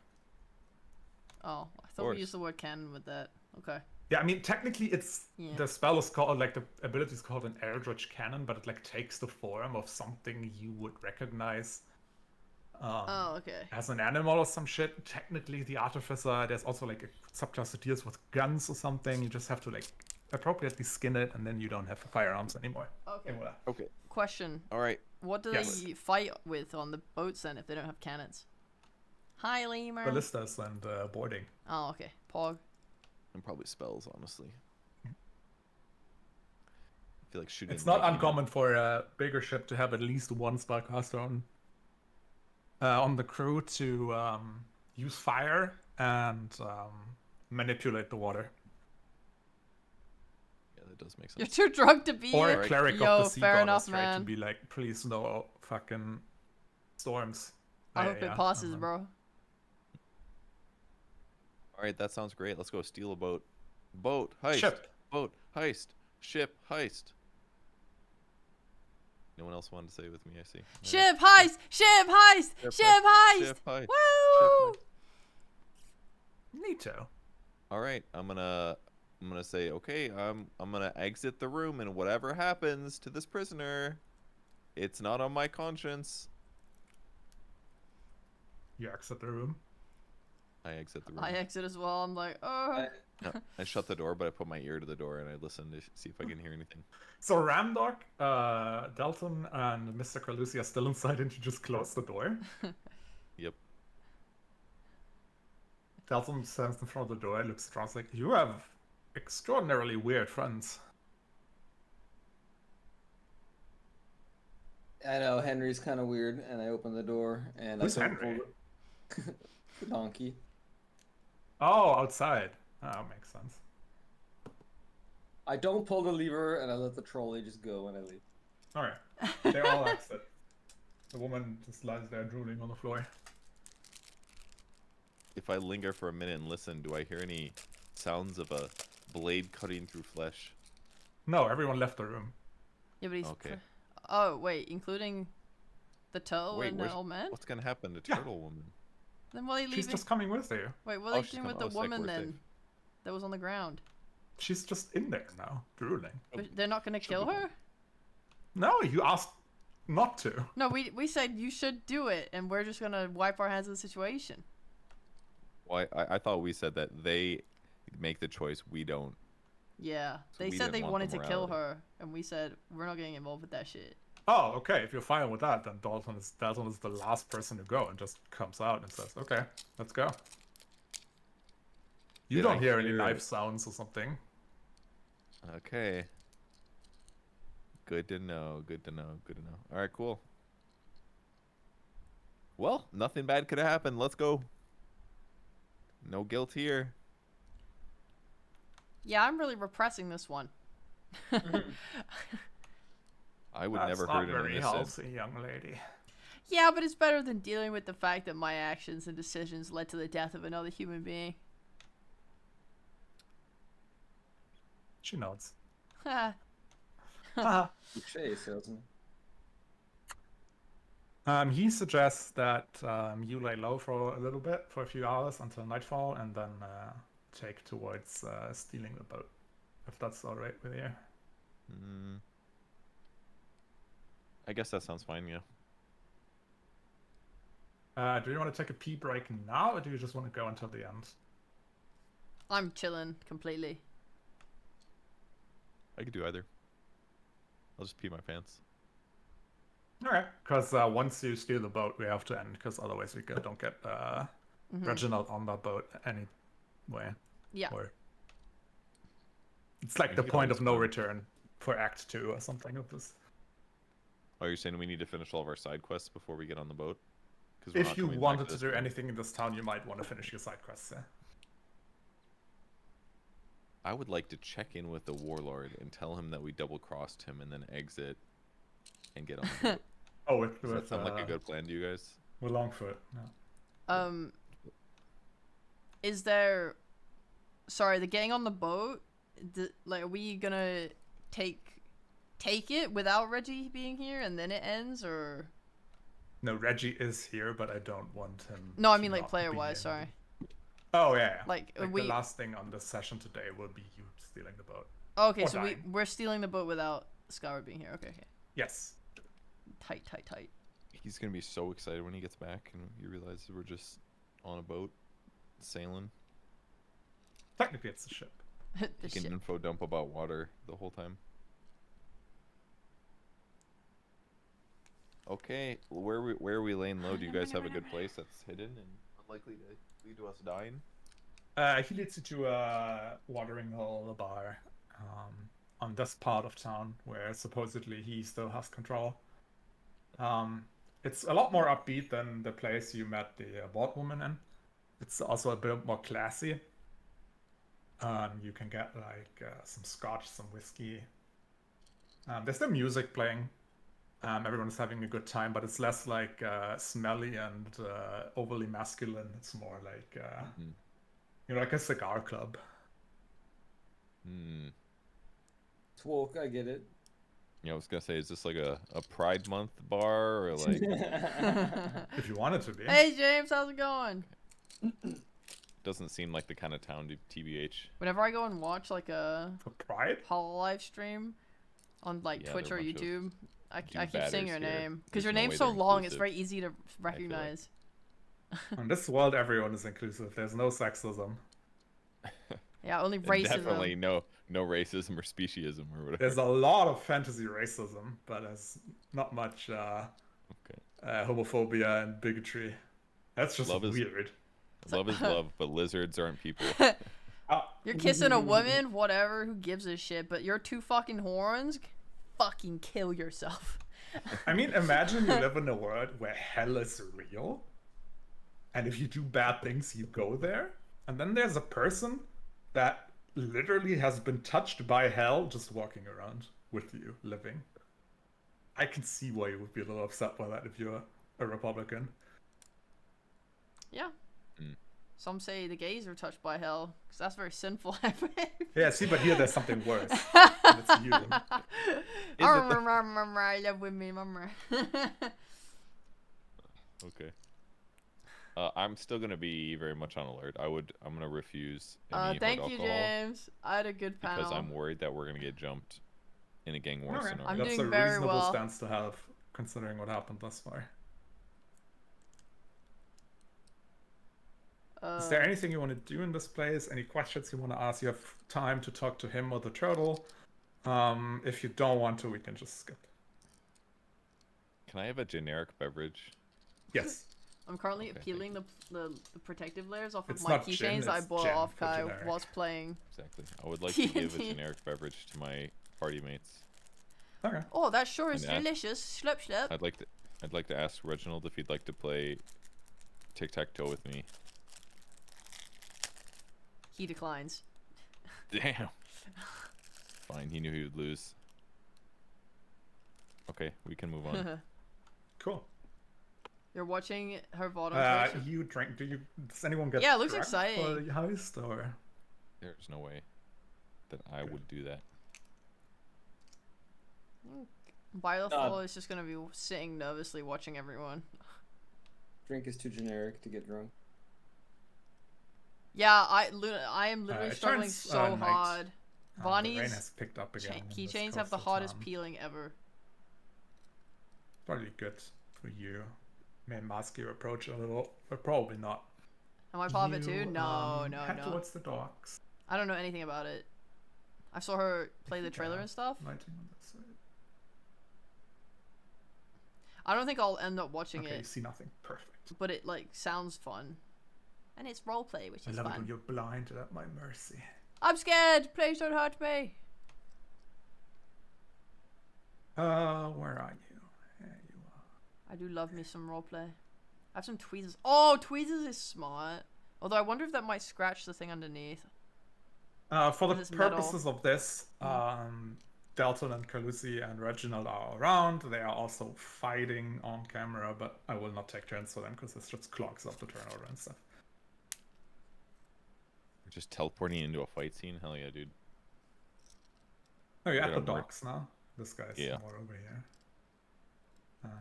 Oh, I thought we used the word canon with that. Okay. Yeah, I mean, technically, it's Yeah. the spell is called, like, the ability is called an Eldritch Cannon, but it like takes the form of something you would recognize Oh, okay. as an animal or some shit. Technically, the Artificer, there's also like a subclass that deals with guns or something. You just have to like appropriately skin it, and then you don't have firearms anymore. Okay. Anyway. Okay. Question. All right. What do Yes. they fight with on the boats then if they don't have cannons? Hi, lemur. Ballistas and boarding. Oh, okay. Pog. And probably spells, honestly. I feel like shooting. It's not lightning- uncommon for a bigger ship to have at least one spellcaster on the crew to use fire and manipulate the water. Yeah, that does make You're sense. too drunk to be Or here. a cleric Yo, of the sea fair goddess, enough, right? man. To be like, please no fucking storms. I hope Yeah, it passes, and then- bro. All right, that sounds great. Let's go steal a boat. Boat heist. Ship. Boat heist. Ship heist. No one else wanted to say it with me. I see. All right. Ship heist! Ship heist! Ship Ship heist, heist! ship heist, Woo! ship Neato. All right, I'm gonna say okay. I'm gonna exit the room, and whatever happens to this prisoner, it's not on my conscience. You exit the room. I exit the room. I exit as well. I'm like, oh. No, I shut the door, but I put my ear to the door and I listen to see if I can hear anything. So Ramdog, Dalton, and Mr. Carlucci are still inside, and you just close the door. Yep. Dalton stands in front of the door, looks around, like, you have extraordinarily weird friends. I know Henry's kind of weird, and I open the door and Who's I don't Henry? the donkey. Oh, outside. Oh, makes sense. I don't pull the lever, and I let the trolley just go when I leave. Alright. They all exit. The woman just lies there drooling on the floor. If I linger for a minute and listen, do I hear any sounds of a blade cutting through flesh? No, everyone left the room. Yeah, but he's. Okay. Oh wait, including the toe Wait, and the old man. what's gonna happen to Yeah. Turtle Woman? Then what are they leaving? She's just coming with you. Wait, what Oh, are they she's doing with coming- the oh, sick, woman we're then? safe. That was on the ground. She's just in there now, drooling. But they're not gonna kill be her. No, you asked not to. No, we said you should do it, and we're just gonna wipe our hands of the situation. Well, I thought we said that they make the choice, we don't. Yeah, So they we said didn't they want wanted the to kill morality. her, and we said we're not getting involved with that shit. Oh, okay. If you're fine with that, then Dalton is the last person to go and just comes out and says, "Okay, let's go." You Did don't I hear any hear- knife sounds or something. Okay. Good to know. Good to know. Good to know. All right, cool. Well, nothing bad could have happened. Let's go. No guilt here. Yeah, I'm really repressing this one. I would That's never not hurt an very innocent. healthy, young lady. Yeah, but it's better than dealing with the fact that my actions and decisions led to the death of another human being. She nods. Ha. Haha. Touché, salesman. He suggests that you lay low for a little bit, for a few hours until nightfall, and then take towards stealing the boat, if that's all right with you. Mm. I guess that sounds fine, yeah. Do you want to take a pee break now, or do you just want to go until the end? I'm chilling completely. I could do either. I'll just pee my pants. Okay, because once you steal the boat, we have to end, because otherwise we don't get Reginald on that boat anyway. Yeah. Or it's like You the could point always of no go. return for Act 2 or something of this. Oh, you're saying we need to finish all of our side quests before we get on the boat? 'Cause we're If not you coming back wanted to this do time. anything in this town, you might want to finish your side quests. Yeah? I would like to check in with the warlord and tell him that we double-crossed him and then exit and get on the boat. Oh, with Does that sound like a good plan to you guys? with Longfoot. No. Is there? Sorry, the getting on the boat. Like, are we gonna take it without Reggie being here, and then it ends, or? No, Reggie is here, but I don't want him. No, I to mean like not player-wise. be Sorry. Oh yeah. Like, the we. last thing on the session today will be you stealing the boat. Okay, or so dying. we're stealing the boat without Skyward being here. Okay. Yes. Tight. He's gonna be so excited when he gets back and he realizes we're just on a boat, sailing. Technically, it's a ship. The He can shit. info dump about water the whole time. Okay, where are we laying low? Do you guys have a good place that's hidden and unlikely to lead to us dying? He leads you to a watering hole, a bar, on this part of town where supposedly he still has control. It's a lot more upbeat than the place you met the bald woman in. It's also a bit more classy. You can get like some scotch, some whiskey. There's the music playing. Everyone's having a good time, but it's less like smelly and overly masculine. It's more like like a cigar club. Hmm. It's woke, I get it. Yeah, I was gonna say, is this like a Pride Month bar or like If you want it to be. Hey James, how's it going? doesn't seem like the kind of town to TBH. Whenever I go and watch like a For Pride? Hololive stream on like Yeah, Twitch they're or a bunch of YouTube, I keep do-badders saying your here. name because There's your no name's way so they're long. It's inclusive, very easy to like. recognize. In this world, everyone is inclusive. There's no sexism. Yeah, only And racism. definitely no racism or speciesism or whatever. There's a lot of fantasy racism, but there's not much homophobia and bigotry. That's just Love is- weird. Love is love, but lizards aren't people. You're kissing a woman, whatever. Who gives a shit? But your two fucking horns, fucking kill yourself. I mean, imagine you live in a world where hell is real, and if you do bad things, you go there, and then there's a person that literally has been touched by hell just walking around with you, living. I can see why you would be a little upset by that if you're a Republican. Yeah. Mm. Some say the gays are touched by hell, because that's very sinful. Yeah, see, but here there's something worse. And it's you. I love women, mama. Okay. I'm still gonna be very much on alert. I'm gonna refuse any Thank hard you, alcohol James. I had a good panel. because I'm worried that we're gonna get jumped in a gang war Okay. scenario. I'm That's doing a very reasonable well. stance to have, considering what happened thus far. Is there anything you want to do in this place? Any questions you want to ask? You have time to talk to him or the turtle. If you don't want to, we can just skip. Can I have a generic beverage? Yes. I'm currently Okay, peeling the protective layers off It's of my not gin, keychains I it's bought gem off for Kai generic. whilst playing. Exactly. I would like to give a TNT. generic beverage to my party mates. Okay. Oh, that sure is And that- delicious. Slurp, slurp. I'd like to ask Reginald if he'd like to play tic-tac-toe with me. He declines. Damn. Fine, he knew he would lose. Okay, we can move on. Cool. You're watching her VOD on Twitch? You drink? Does anyone get? Yeah, it looks drunk exciting. for the heist or? There's no way that I would do that. Bylethol is just gonna be sitting nervously watching everyone. Drink is too generic to get drunk. Yeah, I am literally it struggling turns, so night. hard. The rain Bonnie's has picked up again. in this keychains have the coastal hottest town. peeling ever. Probably good for you. May mask your approach a little, but probably not. Am I part of it too? You, No, no, head no. towards the docks. I don't know anything about it. I saw her play the trailer and stuff. Lighting on that side. I don't think I'll end up watching Okay, you it, see nothing. Perfect. but it like sounds fun. And it's roleplay, which I is love it when fun. you're blind at my mercy. I'm scared! Please don't hurt me! Where are you? There you are. I do love me some roleplay. I have some tweezers. Oh, tweezers is smart. Although I wonder if that might scratch the thing underneath. For the This is metal. purposes of this, Dalton and Calusi and Reginald are around. They are also fighting on camera, but I will not take turns for them because this just clogs up the turnover and stuff. We're just teleporting into a fight scene? Hell yeah, dude. Oh, you're at Yeah, the I'm docks now. This guy's Yeah. more over here. And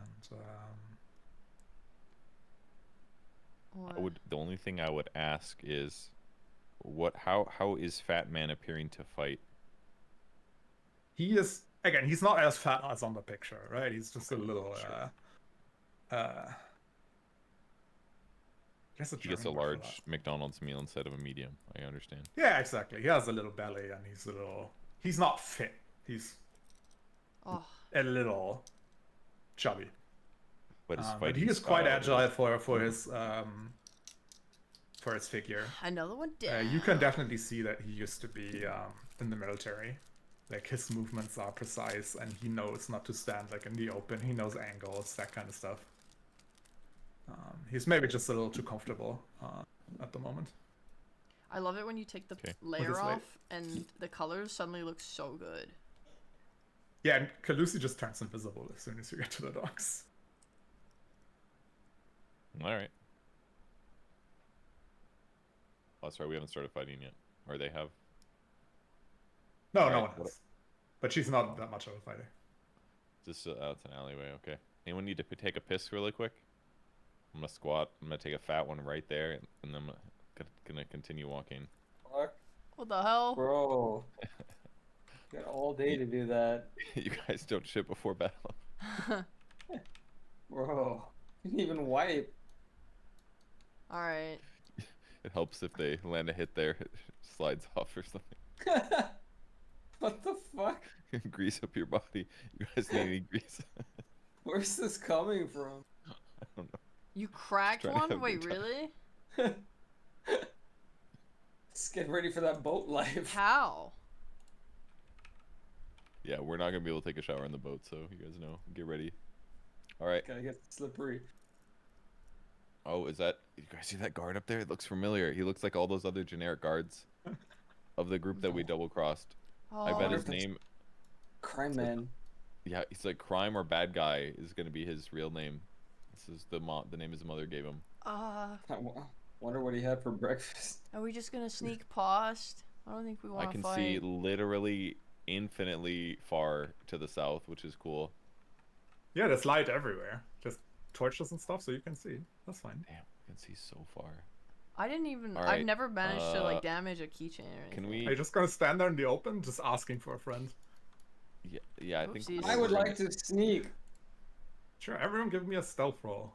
The only thing I would ask is how is Fat Man appearing to fight? he is, again, he's not as fat as on the picture, right? He's just a little guess He gets a German word for large that. McDonald's meal instead of a medium. I understand. Yeah, exactly. He has a little belly and he's not fit. He's Oh, a little chubby. But his But fighting he is quite style agile for his figure. another one dead. You can definitely see that he used to be in the military. Like his movements are precise, and he knows not to stand like in the open. He knows angles, that kind of stuff. He's maybe just a little too comfortable at the moment. I love it when you take the Okay. layer With his weight. off and the colors suddenly look so good. Yeah, and Calusi just turns invisible as soon as you get to the docks. All right. Oh, that's right. We haven't started fighting yet, or they have. No, no Alright, one has. But she's not that much of a fighter. Just it's an alleyway. Okay. Anyone need to take a piss really quick? I'm gonna squat. I'm gonna take a fat one right there, and then I'm gonna continue walking. Fuck, What the hell? bro. Got all day to do that, You guys don't shit before battle. bro. You didn't even wipe. Alright. It helps if they land a hit there, it slides off or something. What the fuck? Grease up your body. You guys need any grease? Where's this coming from? I don't know. You cracked Trying to have one? a Wait, good time. really? Let's get ready for that boat life. How? Yeah, we're not gonna be able to take a shower on the boat, so you guys know. Get ready. All right. Gotta get slippery. Oh, is that? You guys see that guard up there? It looks familiar. He looks like all those other generic guards of the group that we double crossed. Oh, I bet wonder his if that's- name. Crime Man. Yeah, he's like crime or bad guy is gonna be his real name. This is the name his mother gave him. Wonder what he had for breakfast. are we just gonna sneak past? I don't think we want I to can fight. see literally infinitely far to the south, which is cool. Yeah, there's light everywhere. Just torches and stuff, so you can see. That's fine. Damn, I can see so far. I didn't even. All I've right, never managed to like damage a keychain or anything. Can Are we? you just gonna stand there in the open, just asking for a friend? Yeah, I think. Oopsies. I would like to sneak. Sure, everyone give me a stealth roll.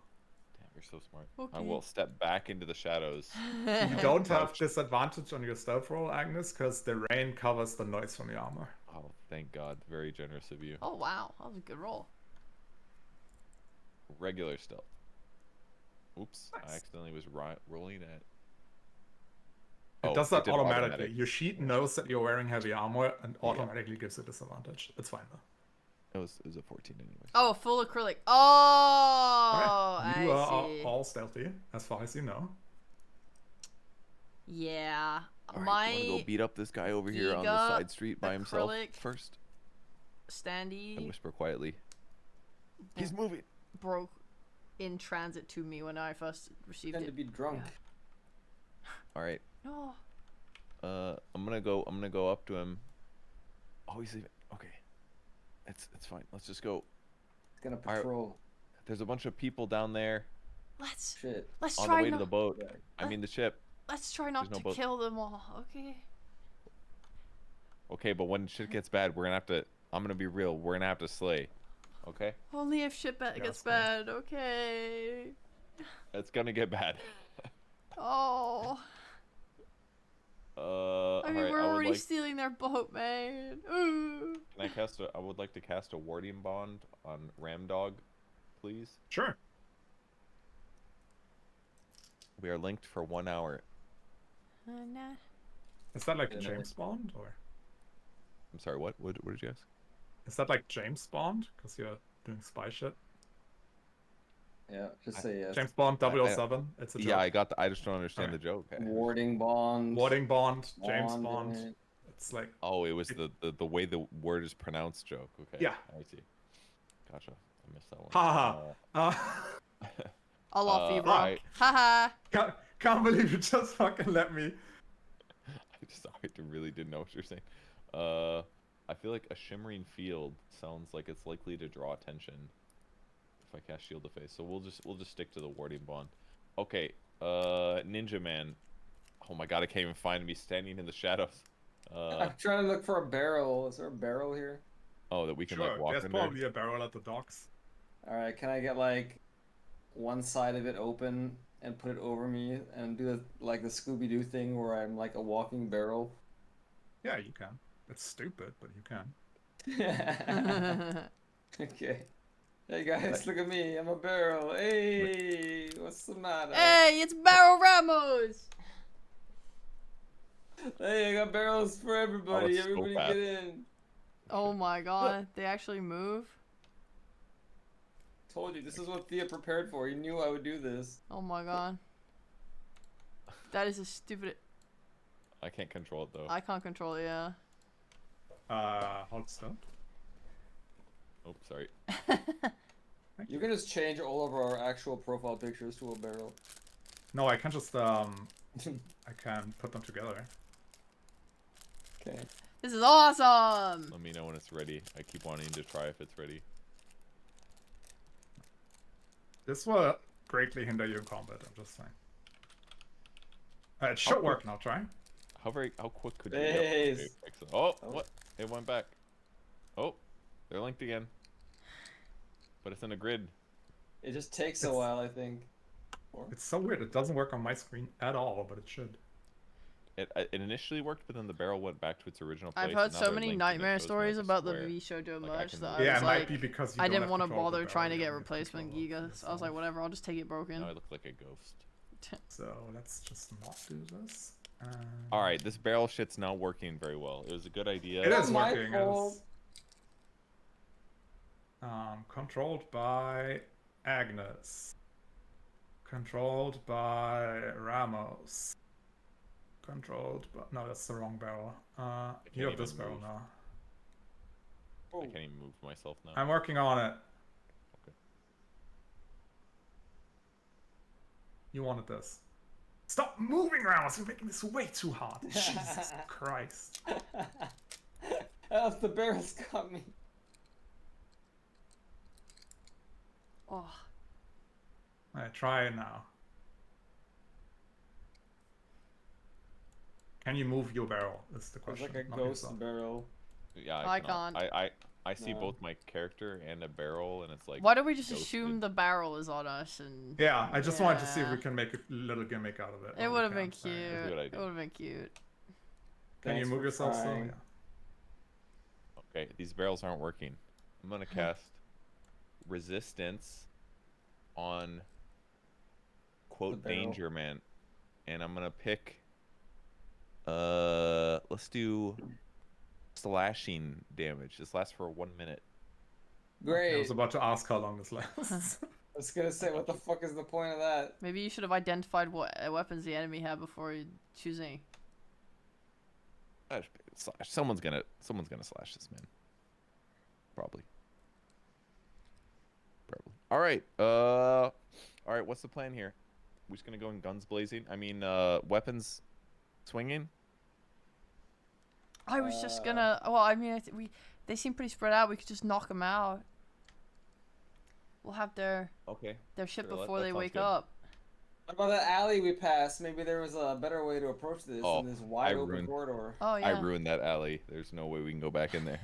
Damn, you're so smart. I Okay. will step back into the shadows. You don't have disadvantage on your stealth roll, Agnes, because the rain covers the noise from your armor. Oh, thank God. Very generous of you. Oh wow, that was a good roll. Regular stealth. Oops, I Nice. accidentally was rolling at. It Oh, does that did automatically. automatic. Your sheet knows that you're wearing heavy armor and automatically gives you disadvantage. It's fine though. It was a 14 anyway. Oh, full acrylic. Oh, Okay. You I are see. all stealthy, as far as you know. Yeah, All right, my you wanna go beat up this guy over here on the Giga side street by himself acrylic first? And standee whisper quietly. He's moving. broke in transit to me when I first received Tend to it. be drunk. All right. No. I'm gonna go up to him. Oh, he's leaving. Okay. It's fine. Let's just go. It's gonna Alright. patrol. There's a bunch of people down there Let's Shit. let's on the try way to not the boat. I mean the ship. let's try not There's no to boat. kill them all. Okay. Okay, but when shit gets bad, we're gonna have to. I'm gonna be real. We're gonna have to slay. Okay. Only if shit gets it's bad. Okay. It's gonna get bad. Oh. I mean, alright, we're I would already like. stealing their boat, man. Ooh. Can I cast a? I would like to cast a warding bond on Ramdog, please. Sure. We are linked for 1 hour. Nah. Is that like Yeah. James Bond, or I'm sorry. What? What did you ask? is that like James Bond? Because you're doing spy shit. Yeah, just say yes. James Bond 007. It's a joke. Yeah, I got. I just don't understand Alright. the joke. Warding bond. Warding Bond, James Bond, Bond. It's like Oh, it was the way the word is pronounced joke. Okay. Yeah. I see. Gotcha. I missed that one. Ha ha. I'll off you, bro. I Haha. Can't believe you just fucking let me. really didn't know what you're saying. I feel like a shimmering field sounds like it's likely to draw attention if I cast Shield of Face. So we'll just stick to the warding bond. Okay. Ninja Man. Oh my God, I can't even find me standing in the shadows. I'm trying to look for a barrel. Is there a barrel here? Oh, that we can Sure, like walk there's under. probably a barrel at the docks. Alright, can I get like one side of it open and put it over me and do like the Scooby-Doo thing where I'm like a walking barrel? Yeah, you can. It's stupid, but you can. Okay. Hey guys, look at me. I'm a barrel. Hey, what's the matter? Hey, it's Barrel Ramos. Hey, I got barrels for everybody. it's so Everybody fast. get in. Oh my God, they actually move. Told you, this is what Thea prepared for. He knew I would do this. Oh my God. That is a stupid. I can't control it though. I can't control it. Yeah. Hold still. Oh, sorry. You can just change all of our actual profile pictures to a barrel. No, I can just I can put them together. Okay. This is awesome. Let me know when it's ready. I keep wanting to try if it's ready. This will greatly hinder you in combat. I'm just saying. It should work now. Try. How quick could you Yes. be? Oh, what? It went back. Oh, they're linked again. But it's in a grid. It just takes a while, I think. It's so weird. It doesn't work on my screen at all, but it should. It initially worked, but then the barrel went back to its original place. I've heard and now so they're many linked and it nightmare shows me stories like a about the square. V Shoujo Like, I merch can that move I Yeah, was it like, might be because you I don't didn't have want to control of the bother barrel, trying to you get don't have replacement control of Gigas. the I was like, side. whatever, I'll just take it broken. Now I look like a ghost. So let's just not do this. All right, this barrel shit's now working very well. It was a good idea. It is my working. fault. Controlled by Agnes. Controlled by Ramos. Controlled by... No, that's the wrong barrel. You have this barrel now. I can't even move myself now. I'm working on it. Okay. You wanted this. Stop moving, Ramos! You're making this way too hard. Jesus Christ. Help, the barrel's got me. Oh. Alright, try it now. Can you move your barrel? Is the There's question. like a not ghost yourself. barrel. Yeah, I cannot. can't. I see No. both my character and a barrel, and it's like. Why don't we just ghosted. assume the barrel is on us and... Yeah, I just wanted to see if Yeah. we can make a little gimmick out of it. It Oh, would have we been can't. cute. Alright. That's a good It idea. would have been cute. Can you Thanks move for yourself still? trying. Yeah. Okay, these barrels aren't working. I'm gonna cast resistance on quote barrel. danger man, and I'm gonna pick. Let's do slashing damage. This lasts for 1 minute. Great. I was about to ask how long this lasts. I was gonna say, what the fuck is the point of that? Maybe you should have identified what weapons the enemy had before choosing. Slash. Someone's gonna slash this man. Probably. All right. All right. What's the plan here? We're just gonna go in guns blazing. I mean, weapons swinging. I was just gonna. Well, I mean, they seem pretty spread out. We could just knock them out. We'll have their Okay. shit Sure, before that they sounds wake good. up. What about the alley we passed? Maybe there was a better way to approach this Oh, in this wide open ruined- corridor. Oh I yeah. ruined that alley. There's no way we can go back in there.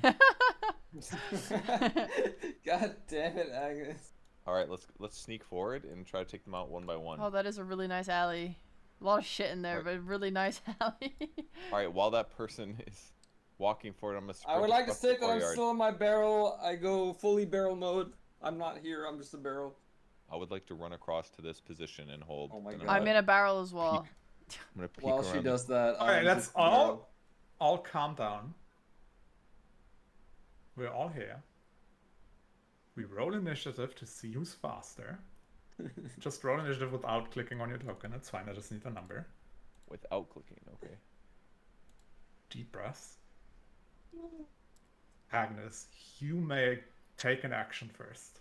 God damn it, Agnes. All right, let's sneak forward and try to take them out one by one. Oh, that is a really nice alley. A lot of shit in there, Right. but a really nice alley. All right, while that person is walking forward, I'm gonna. I would sprint like to across the state that I'm courtyard. still in my barrel. I go fully barrel mode. I'm not here. I'm just a barrel. I would like to run across to this position and hold. Oh my and God. I'm in a barrel as well. I'm gonna peek While around she the- does that, Alright, I'm let's just a barrel. all calm down. We're all here. We roll initiative to see who's faster. Just roll initiative without clicking on your token. It's fine. I just need a number. without clicking. Okay. Deep breaths. Agnes, you may take an action first.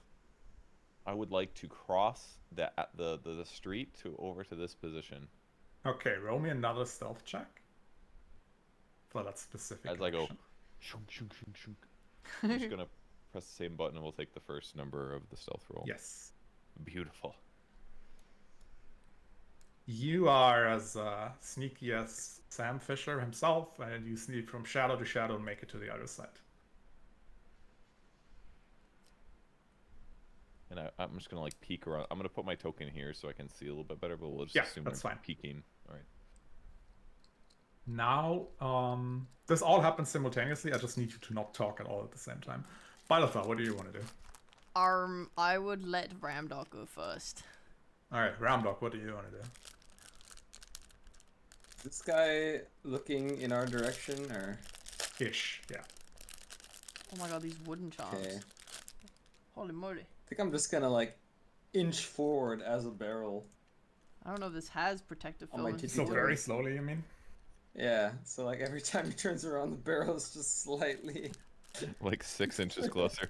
I would like to cross the street to over to this position. Okay, roll me another stealth check. For that specific As I go, action. shunk, shunk, shunk, shunk. I'm just gonna press the same button and we'll take the first number of the stealth roll. Yes. Beautiful. You are as sneaky as Sam Fisher himself, and you sneak from shadow to shadow and make it to the other side. And I'm just gonna like peek around. I'm gonna put my token here so I can see a little bit better, but we'll just Yeah, assume that's I'm fine. peeking. All right. Now, this all happens simultaneously. I just need you to not talk at all at the same time. Balthar, what do you want to do? I would let Ramdog go first. Alright, Ramdog, what do you want to do? This guy looking in our direction, or Ish, yeah. Oh my god, these wooden charms. okay? Holy moly. I think I'm just gonna like inch forward as a barrel. I don't know if this has protective On my film. titty So toe. very slowly, you mean? Yeah, so like every time he turns around, the barrel is just slightly, Like 6 inches closer.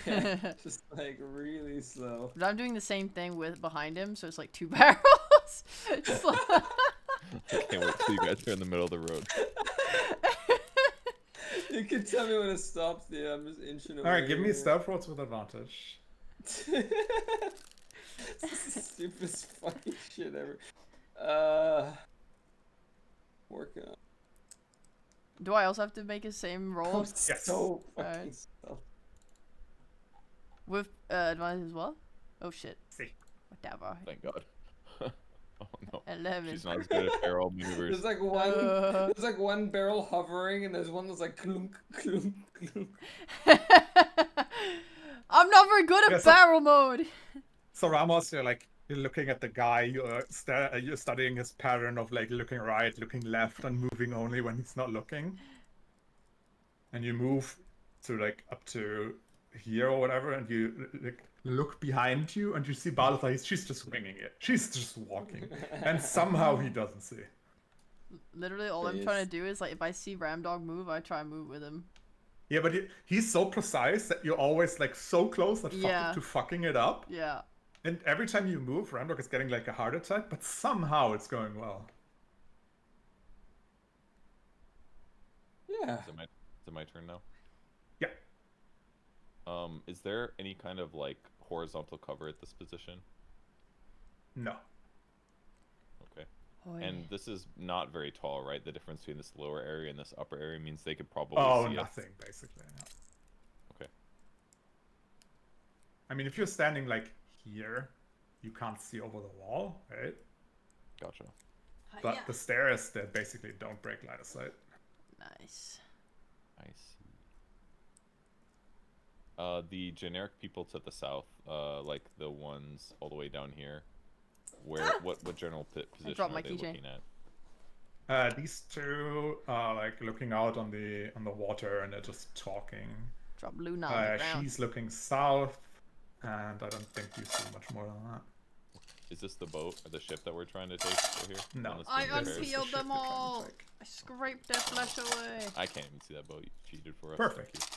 yeah, just like really slow. But I'm doing the same thing with behind him, so it's like 2 barrels. Just like- I can't wait till you guys are in the middle of the road. You can tell me when it stops. Yeah, I'm just inching over. Alright, give me here. stealth rolls with advantage. This is the stupidest fucking shit ever. Working on. Do I also have to make the same roll Yes. So fucking Alright. stuff. with advantage as well? Oh shit. See. Whatever. Thank God. Oh no. 11. She's not as good at barrel maneuvers. There's like one. Uh. There's like one barrel hovering, and there's one that's like clunk, clunk, clunk. I'm not very good at Yeah, so- barrel mode. So Ramos, you're looking at the guy, you're studying his pattern of like looking right, looking left, and moving only when he's not looking. And you move to like up to here or whatever, and you like, look behind you, and you see Balthazar. She's just winging it. She's just walking, and somehow he doesn't see. Literally, all I'm trying to do is like, if I see Ramdog move, I try and move with him. Yeah, but he's so precise that you're always like so close that to fucking it up. Yeah. And every time you move, Ramdog is getting like a heart attack, but somehow it's going well. Yeah. Is it my turn now? Yeah. Is there any kind of like horizontal cover at this position? No. Okay. And this is not very tall, right? The difference between this lower area and this upper area means they could probably see nothing, it. basically. Yeah. Okay. I mean, if you're standing like here, you can't see over the wall, right? Gotcha. But the stairs, they basically don't break line of sight. Nice. I see. The generic people to the south, like the ones all the way down here, where what general position are they looking at? These two are like looking out on the water, and they're just talking. Drop Luna on the ground. She's looking south, and I don't think you see much more than that. Is this the boat or the ship that we're trying to take over here? No. I unpeeled them all. I scraped their flesh away. I can't even see that boat. You cheated for us. Perfect.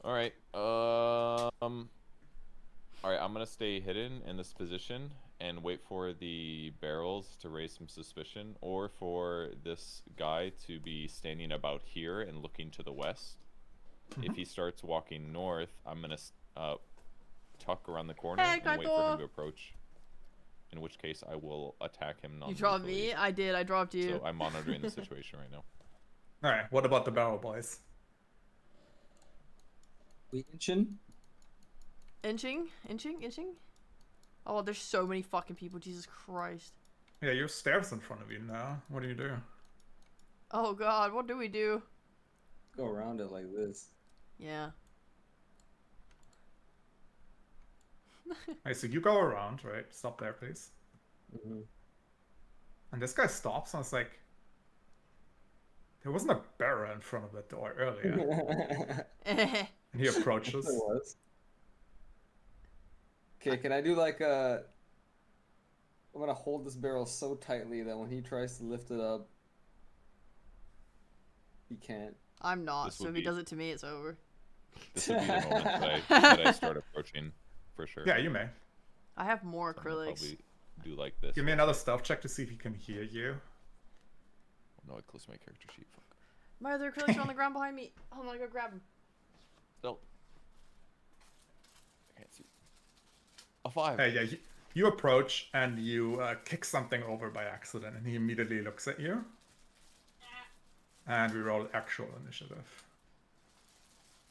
All right. All right. I'm gonna stay hidden in this position and wait for the barrels to raise some suspicion, or for this guy to be standing about here and looking to the west. If he starts walking north, I'm gonna tuck around the corner and wait for him to approach. In which case, I will attack him. You dropped me? I did. I dropped you. So I'm monitoring the situation right now. All right. What about the barrel boys? We inching? Inching? Oh, there's so many fucking people. Jesus Christ. Yeah, your stairs in front of you now. What do you do? Oh God, what do we do? Go around it like this. Yeah. Alright, so you go around, right? Stop there, please. And this guy stops, and it's like, there wasn't a barrel in front of that door earlier. And he approaches. There was. Okay, can I do like a... I'm gonna hold this barrel so tightly that when he tries to lift it up, he can't. I'm not, so if he does it to me, it's over. This would be the moment that I start approaching, for sure. Yeah, you may. I have more So acrylics. probably do like this. Give me another stealth check to see if he can hear you. Oh, no, I closed my character sheet. Fuck. My other acrylics are on the ground behind me. Hold on, I go grab them. Still. I can't see. A 5. Yeah, you approach and you kick something over by accident, and he immediately looks at you. And we roll actual initiative.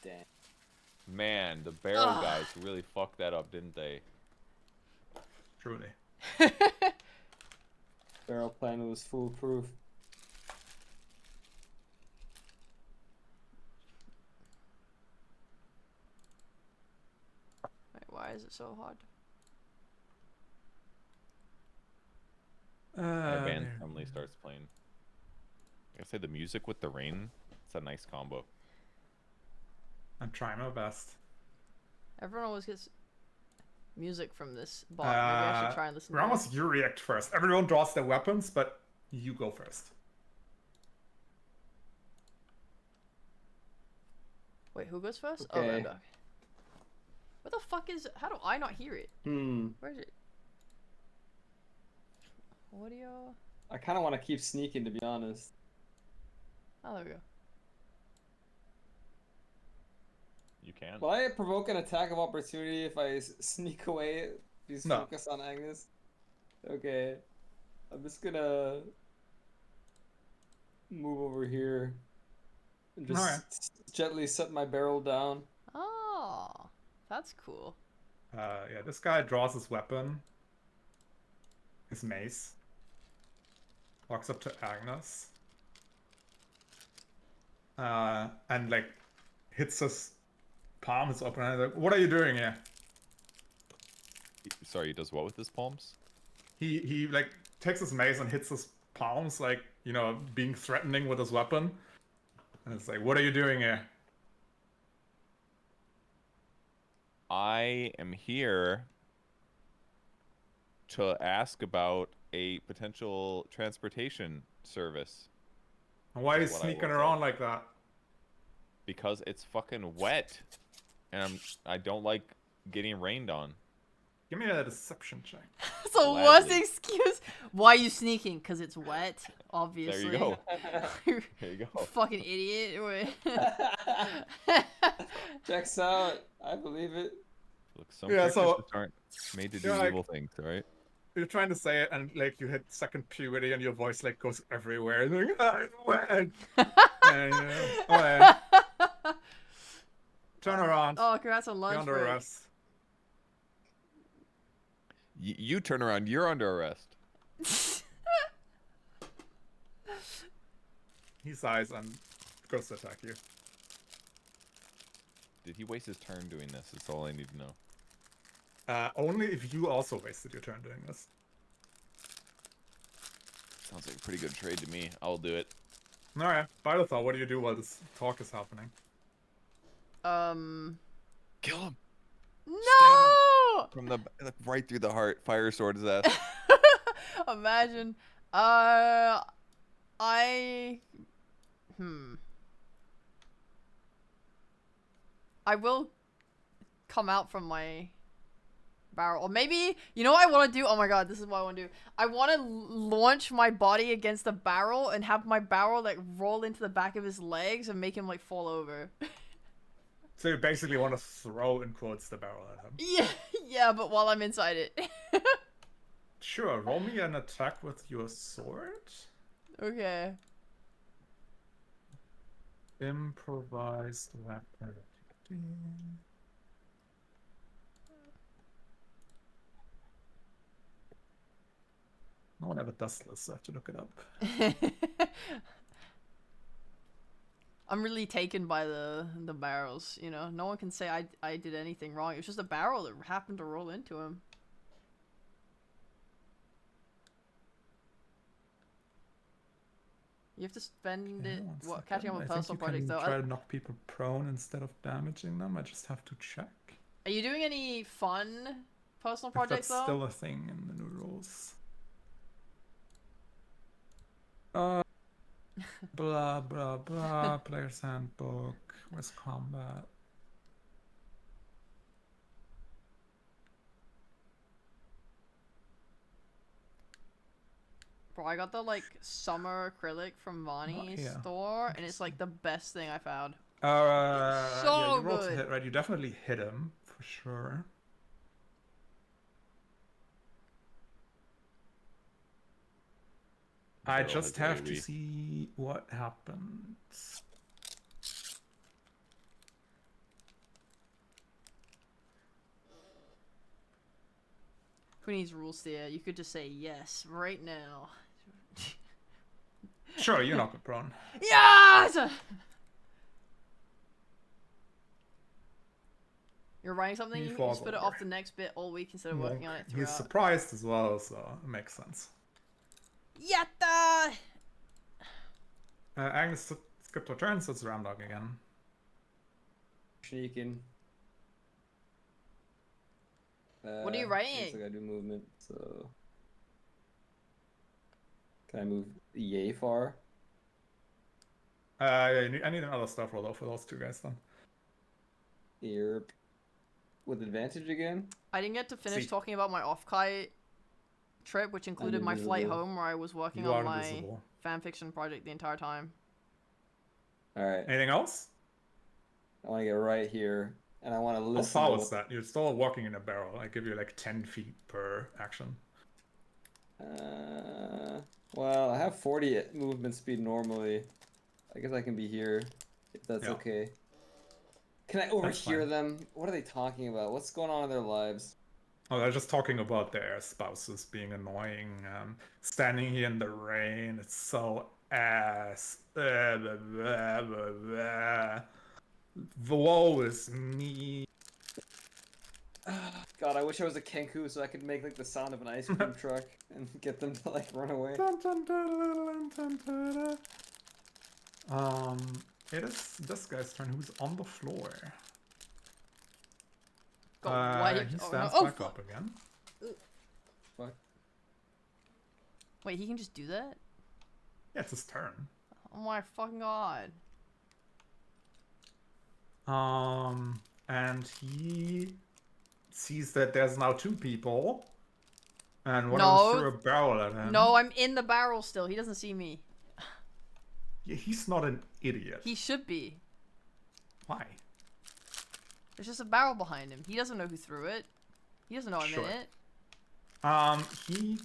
Damn. Man, the barrel guys really fucked that up, didn't they? Truly. Barrel plan was foolproof. Wait, why is it so hard? My band suddenly starts playing. I gotta say, the music with the rain, it's a nice combo. I'm trying my best. Everyone always gets music from this bot. Maybe I should try and listen to Ramos, you react first. Everyone draws their weapons, but you go first. Wait, who goes first? Okay. Oh, Ramdog. What the fuck is... How do I not hear it? Where is it? Audio... I kind of want to keep sneaking, to be honest. Oh, there we go. You can. Will I provoke an attack of opportunity if I sneak away? Just focus on Agnes? Okay. I'm just gonna move over here and just gently set my barrel down. Oh, that's cool. Yeah, this guy draws his weapon. His mace. Walks up to Agnes. And like hits his palm, his open hand. Like, what are you doing here? Sorry, he does what with his palms? He like takes his mace and hits his palms, like, you know, being threatening with his weapon. And it's like, what are you doing here? I am here to ask about a potential transportation service. Why are you Is what I sneaking will say. around like that? Because it's fucking wet, and I don't like getting rained on. Give me a deception check. It's the worst excuse. Why are you sneaking? Because it's wet, obviously. There you go. There you go. Fucking idiot. Checks out. I believe it. Look, some Yeah, characters so- just aren't made to do you're like- evil things, alright? You're trying to say it, and like you hit second puberty, and your voice like goes everywhere. And you're like, "Ah, it's wet." And, okay. Turn around. Oh, congrats on You're lunch under break. arrest. You turn around, you're under arrest. He sighs and goes to attack you. Did he waste his turn doing this? That's all I need to know. Only if you also wasted your turn doing this. Sounds like a pretty good trade to me. I'll do it. Alright, Bylethal, what do you do while this talk is happening? Kill him! No! From the right through the heart. Fire sword his ass. Imagine. I will come out from my barrel. Or maybe, you know what I want to do? Oh my god, this is what I want to do. I want to launch my body against the barrel and have my barrel like roll into the back of his legs and make him like fall over. So you basically want to throw, in quotes, the barrel at him. Yeah, but while I'm inside it. Sure, roll me an attack with your sword. Okay. Improvised weapon. No one ever does this, so I have to look it up. I'm really taken by the barrels, you know? No one can say I did anything wrong. It was just a barrel that happened to roll into him. You have to spend it, catching up on personal projects though. Try to knock people prone instead of damaging them. I just have to check. Are you doing any fun personal If projects that's though? still a thing in the new rules. Blah blah blah. Player's handbook. Where's combat? Bro, I got the like summer acrylic from Vani's here. store, and it's like the best thing I found. So yeah, you rolled to good. hit, right? You definitely hit him for sure. I Barrel just has have to AoE. see what happens. Who needs rules there? You could just say yes right now. Sure, you knock him prone. Yes! You're writing something, He you falls spit it over. off the next bit all week instead of working on it He's throughout. surprised as well, so it makes sense. Yatta! Agnes skipped her turn, so it's Ramdog again. Sneaking. What are you Looks writing? like I do movement, so... Can I move yay far? I need another stuff roll for those two guys then. Yep. With advantage again? I didn't get to finish See. talking about my off-kite trip, which included my flight invisible. home where I was working You on are my invisible. fanfiction project the entire time. Alright. Anything else? I want to get right here, and I want to How listen far to was that? You're still walking in a barrel. I give you like 10 feet per action. Well, I have 40 movement speed normally. I guess I can be here, if that's Yeah. okay. Can I overhear them? What are they talking about? What's going on in their lives? Oh, they're just talking about their spouses being annoying. Standing here in the rain, it's so ass. Blah, blah, blah, blah, blah. Woe is me. God, I wish I was a Kenku so I could make like the sound of an ice cream truck and get them to like run away. Dun, dun, dun, dun, dun, dun, dun. It is this guy's turn who's on the floor. got wiped. He Oh, stands no. Oh, back fuck. up again. Fuck. Wait, he can just do that? Yeah, it's his turn. Oh my fucking god. And he sees that there's now 2 people. And one of No. them threw a barrel at him. No, I'm in the barrel still. He doesn't see me. Yeah, he's not an idiot. He should be. Why? There's just a barrel behind him. He doesn't know who threw it. He doesn't know I'm Sure. in it. He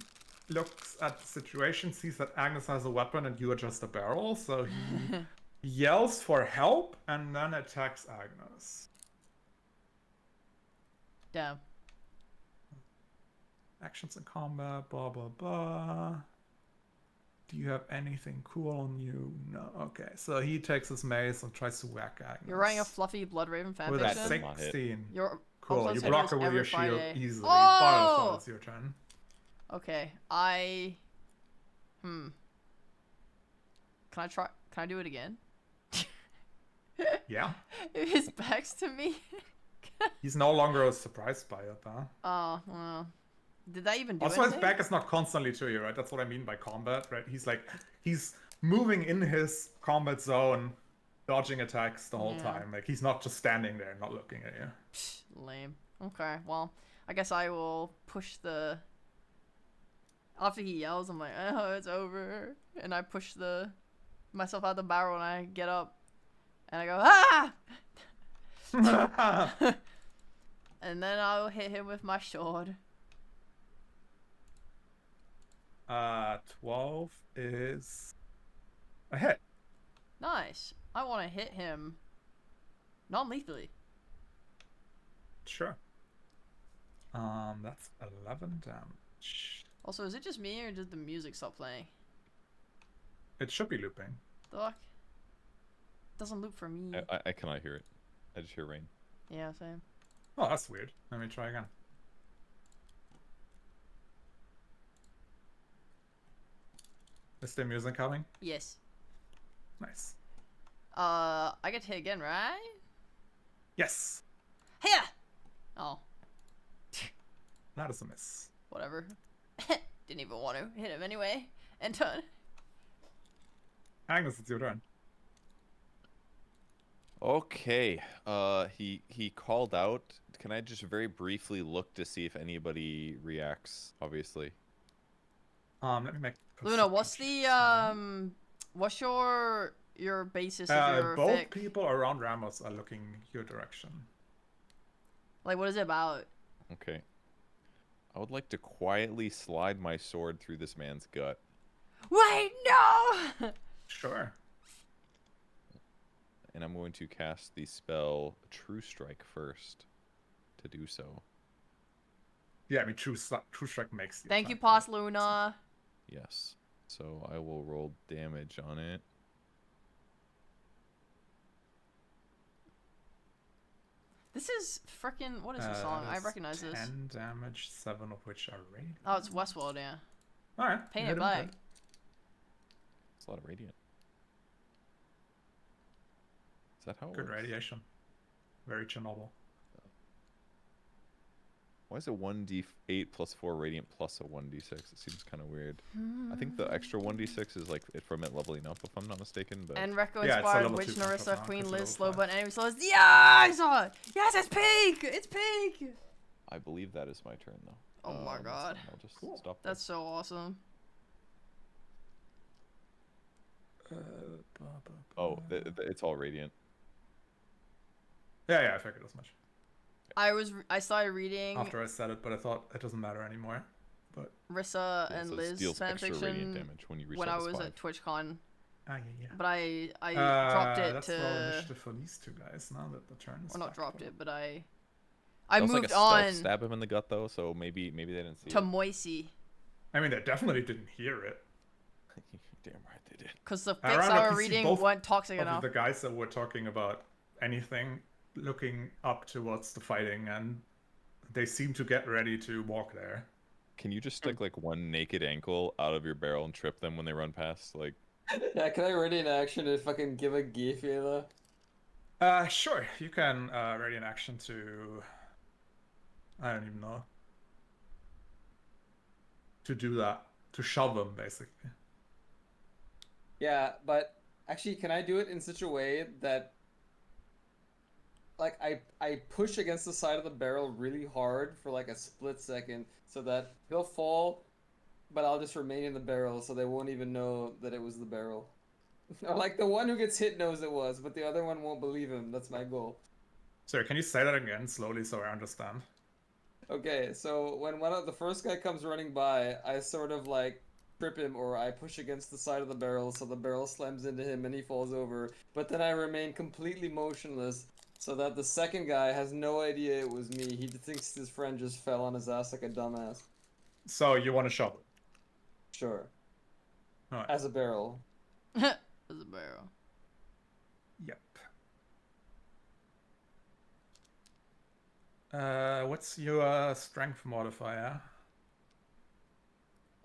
looks at the situation, sees that Agnes has a weapon and you are just a barrel, so he yells for help and then attacks Agnes. Damn. Actions in combat, blah blah blah. Do you have anything cool on you? No. Okay, so he takes his mace and tries to whack Agnes. You're writing a fluffy Blood Raven with a fanfiction? 16. You're Cool, upload you schedule block is her with every your shield Friday. easily. Oh! But it's your turn. Okay, Can I do it again? Yeah. His back's to me. He's no longer surprised by it, though. Oh, well. Did that even do Also, anything? his back is not constantly to you, right? That's what I mean by combat, right? He's moving in his combat zone, dodging attacks the whole time. Like, he's not just standing there not looking at you. Psh, lame. Okay, well, I guess I will push the... After he yells, I'm like, oh, it's over. And I push myself out the barrel and I get up. And I go, ah! And then I'll hit him with my sword. 12 is a hit. Nice. I want to hit him non-lethally. Sure. That's 11 damage. Also, is it just me or did the music stop playing? It should be looping. The fuck? Doesn't loop for me. I cannot hear it. I just hear rain. Yeah, same. Oh, that's weird. Let me try again. Is the music coming? Yes. Nice. I get to hit again, right? Yes. Here! Oh, That is a miss. whatever. Didn't even want to hit him anyway. And turn. Agnes, it's your turn. Okay. He called out. Can I just very briefly look to see if anybody reacts? Obviously. Let me make. Luna, what's the what's your basis of your both fic? people around Ramos are looking your direction. Like, what is it about? Okay. I would like to quietly slide my sword through this man's gut. Wait, no! Sure. And I'm going to cast the spell True Strike first to do so. Yeah, I mean, True Strike makes the Thank you, attack, Pos right? Luna. Yes. So I will roll damage on it. This is frickin' what is this song? I That's recognize 10 this. 10 damage, 7 of which are radiant. Oh, it's Westworld, yeah. Alright. Paint you it hit him black. good. It's a lot of radiant. Is that how it Good works? radiation. Very Chernobyl. Why is it 1d8 plus 4 radiant plus a 1d6? It seems kind of weird. I think the extra 1d6 is like it from it leveling up, if I'm not mistaken. But And Recco Yeah, it's a inspired level Witch 2 contract Narissa, now, Queen 'cause Liz, it's Slow level Button, Enemy Slows. Yeah, I saw it! Yes, it's pink! It's pink! I believe that is my turn though. Oh my god. So I'll just Cool. stop there. That's so awesome. Oh, it's all radiant. Yeah, I figured as much. I started reading After I said it, but I thought it doesn't matter anymore. But Rissa Yeah, and so it Liz deals extra radiant fanfiction damage when you reach when I level was 5. at TwitchCon, yeah. but I dropped it Let's roll to initiative for these two guys now that the turn is or not back dropped to it, but I That was moved like a stealth on stab him in the gut though, so maybe they didn't see to it. Moisey I mean, they definitely didn't hear it. Damn right they did. because the Around fics up, I you was see reading both weren't toxic Of enough. the guys that were talking about anything, looking up towards the fighting, and they seem to get ready to walk there. Can you just stick like one naked ankle out of your barrel and trip them when they run past? Like, Yeah, can I ready in action and fucking give a gif, you know? Sure. You can ready an action to I don't even know. To do that. To shove him, basically. Yeah, but actually, can I do it in such a way that, like, I push against the side of the barrel really hard for like a split second so that he'll fall, but I'll just remain in the barrel so they won't even know that it was the barrel. Or like the one who gets hit knows it was, but the other one won't believe him. That's my goal. Sorry, can you say that again slowly so I understand? Okay, so when the first guy comes running by, I sort of like trip him or I push against the side of the barrel so the barrel slams into him and he falls over. But then I remain completely motionless so that the second guy has no idea it was me. He thinks his friend just fell on his ass like a dumbass. So you want to shove it? Sure. Alright. As a barrel. As a barrel. Yep. What's your strength modifier?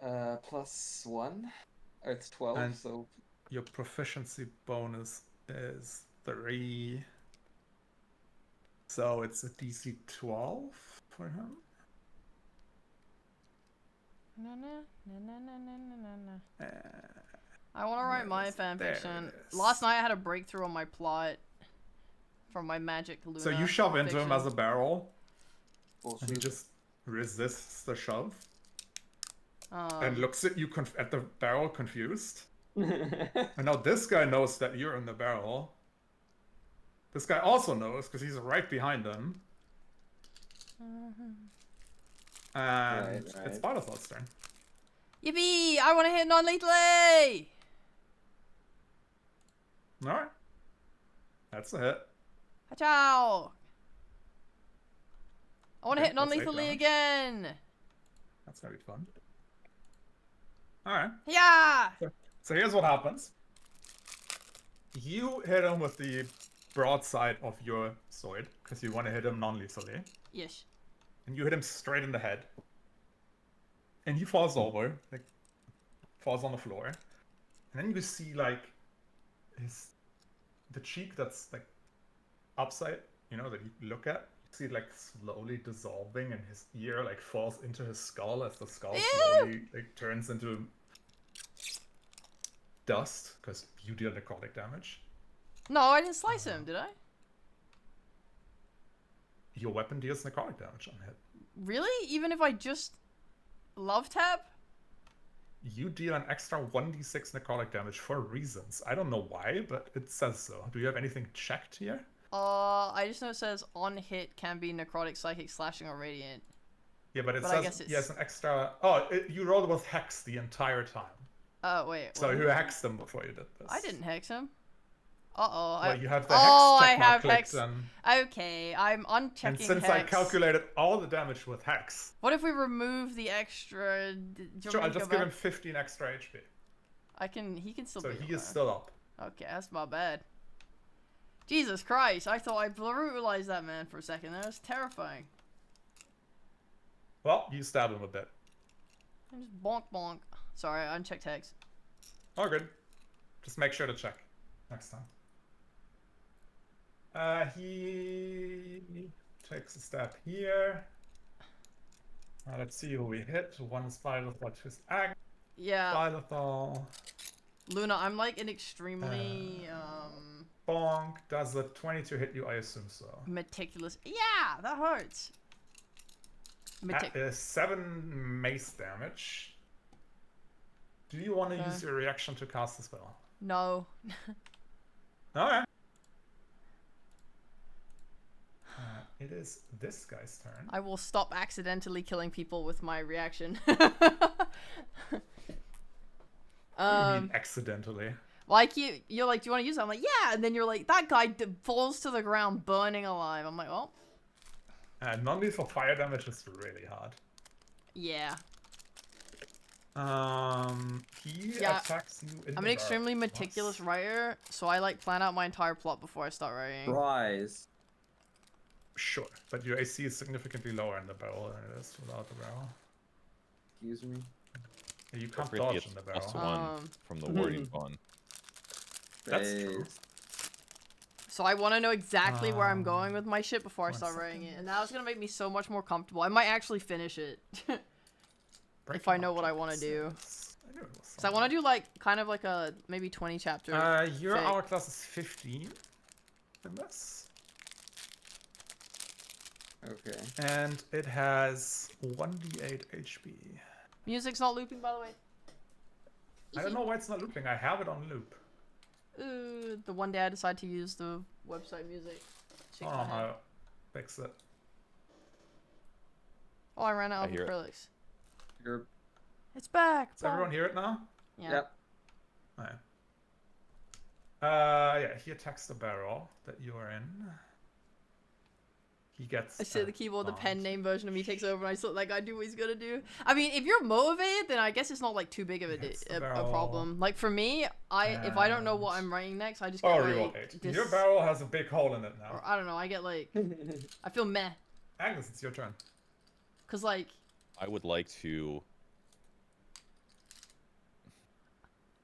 +1. Or it's 12, And so your proficiency bonus is 3. So it's a DC 12 for him. Na, na, na, na, na, na, na, na. I want to write my fanfiction. Last night I had a breakthrough on my plot from my Magic Luna. So you shove into him fiction. as a barrel, and he bullshit. just resists the shove and looks at you at the barrel confused. And now this guy knows that you're in the barrel. This guy also knows because he's right behind him. And it's Barthol's turn. Yippee! I want to hit non-lethally! Alright. That's a hit. Ciao! I want to Okay, hit that's 8 non-lethally damage. again! That's gonna be fun. Alright. Yeah! So here's what happens. You hit him with the broadside of your sword, because you want to hit him non-lethally. Yes. And you hit him straight in the head. And he falls over, like, falls on the floor. And then you see, like, the cheek that's, like, upside, you know, that you look at. You see it, like, slowly dissolving, and his ear, like, falls into his skull as the skull slowly, like, turns into dust, because you deal necrotic damage. No, I didn't slice him, did I? Your weapon deals necrotic damage on hit. Really? Even if I just love tap? You deal an extra 1d6 necrotic damage for reasons. I don't know why, but it says so. Do you have anything checked here? I just know it says on hit can be necrotic, psychic, slashing, or radiant. Yeah, but it I says guess it's... yes, an extra... Oh, you rolled with Hex the entire time. Oh, wait. So what? you hexed them before you did this. I didn't hex him. Uh-oh. Well, you have the I Hex check mark have clicked hex. and Okay, I'm unchecking and since hex. I calculated all the damage with Hex... What if we remove the extra... Sure, I'll just give him 15 extra HP. He can still So be he is alive. still up. Okay, that's my bad. Jesus Christ, I thought I brutalized that man for a second. That was terrifying. Well, you stab him a bit. And just bonk bonk. Sorry, I unchecked hex. Oh, good. Just make sure to check next time. He takes a step here. Let's see who we hit. One is Philithal, two is Ag. Yeah. Philithal. Luna, I'm like an extremely Bonk. Does the 22 hit you? I assume so. meticulous. Yeah, that hurts. That is 7 mace damage. Do you want to use your reaction to cast the spell? No. Alright. It is this guy's turn. I will stop accidentally killing people with my reaction. What do you mean accidentally? Like you're like, do you want to use it? I'm like, yeah, and then you're like, that guy falls to the ground burning alive. I'm like, well, Non-lethal fire damage is really hard. yeah. He Yeah, attacks you in I'm the an extremely barrel meticulous once. writer, so I like plan out my entire plot before I start writing. Rise. Sure, but your AC is significantly lower in the barrel than it is without the barrel. Excuse me. Yeah, you can't Really dodge gets in the barrel. +1 from the warding fun. That's true. So I want to know exactly where I'm going with my shit before I 1 start writing it. second. And that's going to make me so much more comfortable. I might actually finish it. If I know what I want to do. Because I want to do, like, kind of like a, maybe 20 chapter Your fic. hourglass is 15 in this. Okay. And it has 1d8 HP. Music's not looping, by the way. I don't know why it's not looping. I have it on loop. The one day I decide to use the website music. Shake my head. I'll fix it. Oh, I ran out of I hear it. acrylics. You're... It's back. Does everyone hear it now? Yeah. Yep. Oh, yeah, he attacks the barrel that you are in. He gets. I sit at the keyboard, the pen bombed. name version of me takes over, and I just let that guy do what he's gonna do. I mean, if you're motivated, then I guess it's not like too big of Hits the a barrel. problem. Like for me, if I don't know what And- I'm writing next, I just get Oh, like reroll 8. this, Your barrel has a big hole in it or now. I don't know. I get like I feel meh, Agnes, it's your turn. cause like I would like to.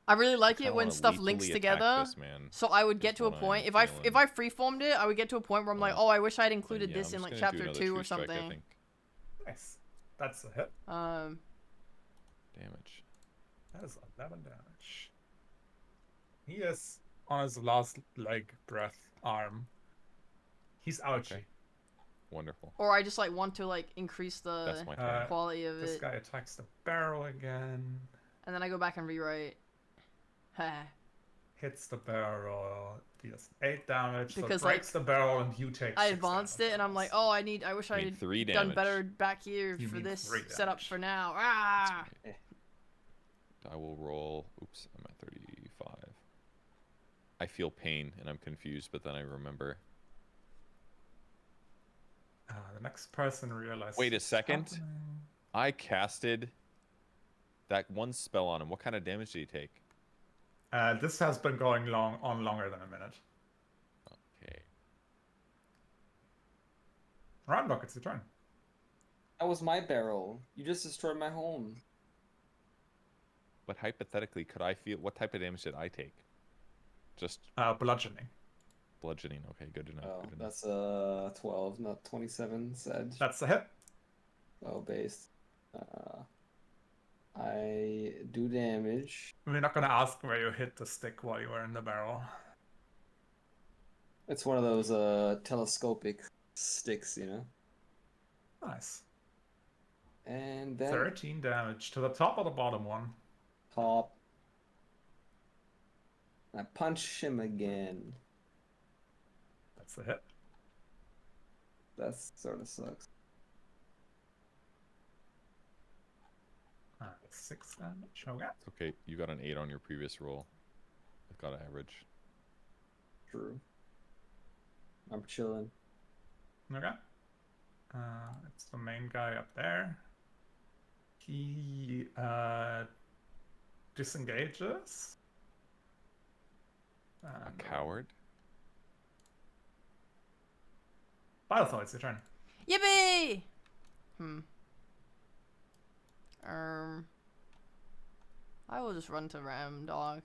I really like kinda it when wanna stuff links lethally attack together. this man. So I would is get to a what point I'm if I freeformed it, I would get to a point where I'm like, Oh. oh, I wish I had Then, included yeah, this I'm in just like gonna do chapter another 2 or true strike, I something. think. Nice. That's a hit. Damage. That is 11 damage. He is on his last leg, breath, arm. He's ouchy. Okay. Wonderful. Or I just like want to like increase the That's my turn. quality of This it, guy attacks the barrel again. and then I go back and rewrite. Hits the barrel. Deals 8 damage. Because, so it breaks the barrel and you take I 6 advanced damage it, and I'm like, almost. oh, I wish I mean had 3 done damage. better back here You for mean this 3 setup damage. for now. Ah! I will roll. Oops, I'm at 35. I feel pain and I'm confused, but then I remember. The next person realizes. Wait a what's second. happening. I casted that one spell on him. What kind of damage did he take? This has been going on longer than a minute. Okay. Roundlock, it's your turn. That was my barrel. You just destroyed my home. But hypothetically, could I feel what type of damage did I take? Just Bludgeoning. bludgeoning. Okay, good to know. Oh, Good to know. that's 12, not 27, said. That's a hit. Oh, based. I do damage. We're not gonna ask where you hit the stick while you were in the barrel. It's one of those telescopic sticks, you know? Nice. And then 13 damage to the top or the bottom one. top. I punch him again. That's a hit. That sort of sucks. 6 damage. Okay. It's okay. You got an 8 on your previous roll. I've got an average. True. I'm chilling. Okay. It's the main guy up there. He disengages. A And, coward. Biothor, it's your turn. Yippee! I will just run to Ram Dog.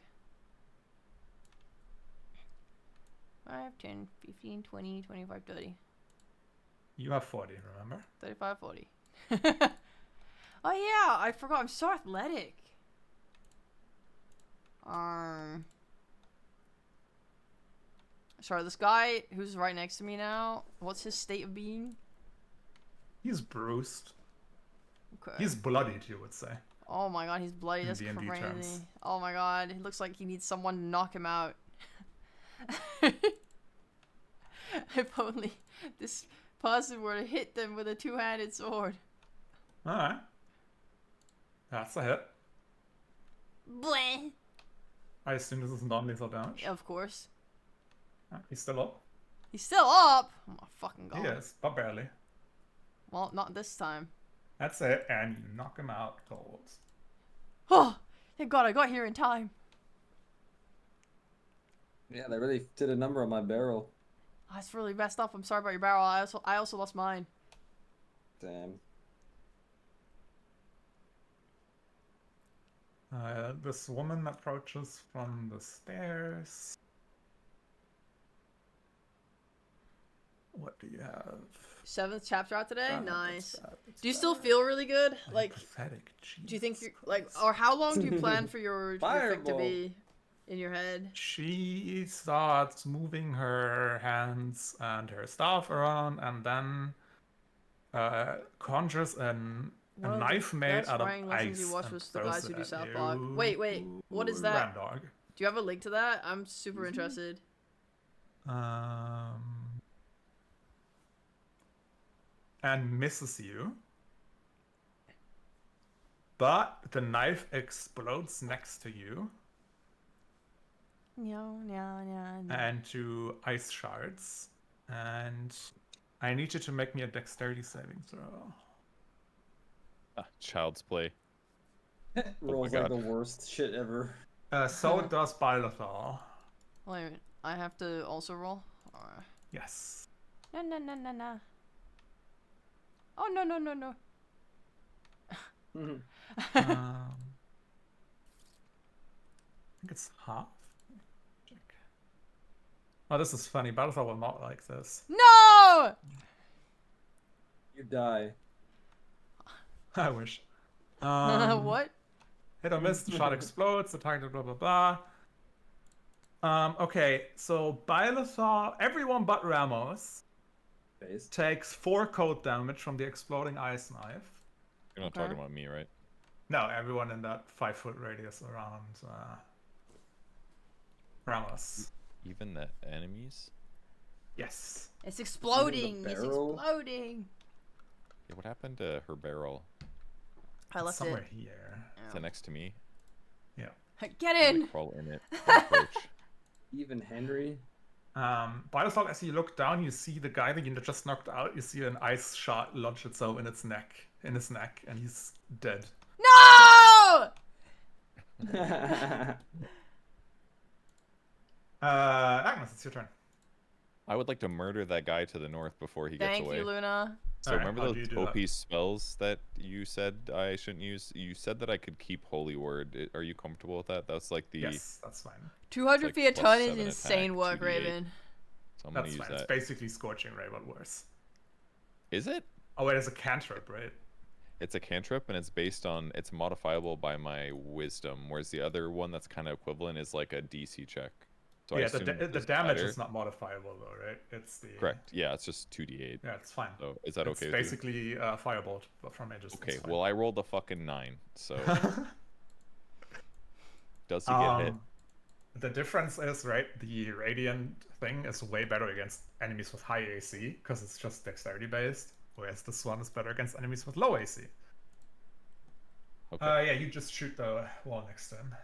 5, 10, 15, 20, 25, 30. You have 40, remember? 35, 40. Oh yeah, I forgot. I'm so athletic. Sorry, this guy who's right next to me now, what's his state of being? He's bruised. Okay. He's bloodied, you would say. Oh my god, he's bloody. In That's D&D crazy. terms. Oh my god, he looks like he needs someone to knock him out. If only this person were to hit them with a two-handed sword. Alright. That's a hit. Bleh. I assume this is non-lethal damage. Of course. He's still up. He's still up. Oh my fucking god. He is, but barely. Well, not this time. That's it, and you knock him out cold. Oh, thank god I got here in time. Yeah, they really did a number on my barrel. Oh, that's really messed up. I'm sorry about your barrel. I also lost mine. Damn. This woman approaches from the stairs. What do you have? 7th chapter out today. Ah, Nice. that's bad, that's Do you still bad. feel really good? Like, Pathetic. do you think Jesus you're like, Christ. or how long do you plan for your fic to Fireball. be in your head? She starts moving her hands and her staff around, and then conjures a One of the knife made best out of writing lessons you ice watched and was the throws guys who it do at South you. Park. Wait, what is that? Ramdog. Do you have a link to that? I'm super interested. And misses you. But the knife explodes next to you and to ice shards. And I need you to make me a dexterity saving throw. Child's play. Rolls like the worst shit ever. So does Balthazar. Wait a minute. I have to also roll? Or... Yes. No. Oh, no. I think it's half. Check. Oh, this is funny. Balthazar will not like this. No! You die. I wish. What? Hit or miss, the shot explodes, the target, blah, blah, blah. Okay, so Balthazar, everyone but Ramos, takes 4 cold damage from the exploding ice knife. You're not talking about me, right? No, everyone in that 5-foot radius around Ramos. Even the enemies? Yes. It's exploding. It's barrel? exploding. Yeah, what happened to her barrel? I left somewhere it. here. Is it next to me? Yeah. Get I'm in. gonna crawl in it. and approach. Even Henry. Balthazar, as you look down, you see the guy that you just knocked out. You see an ice shot lodge itself in his neck, and he's dead. No! Agnes, it's your turn. I would like to murder that guy to the north before he gets Thank away. you, Luna. So Alright, remember how do you those do that? OP spells that you said I shouldn't use? You said that I could keep Holy Word. Are you comfortable with that? That's like the... Yes, that's fine. 200 like feet a plus ton is 7 insane attack, work, 2d8. Raven. So I'm gonna That's use fine. It's that. basically Scorching Ray, but worse. Is it? Oh, wait, it's a cantrip, right? It's a cantrip, and it's based on... It's modifiable by my wisdom, whereas the other one that's kind of equivalent is like a DC check. So I yeah, assume the this damage better. is not modifiable, though, right? It's the... Correct. Yeah, it's just 2d8. Yeah, it's fine. So is that It's okay with you? basically Firebolt, but from mages. Okay, well, I rolled a fucking 9, so... Does he get hit? The difference is, right, the Radiant thing is way better against enemies with high AC, because it's just dexterity based, whereas this one is better against enemies with low AC. Okay. Yeah, you just shoot the wall next to him.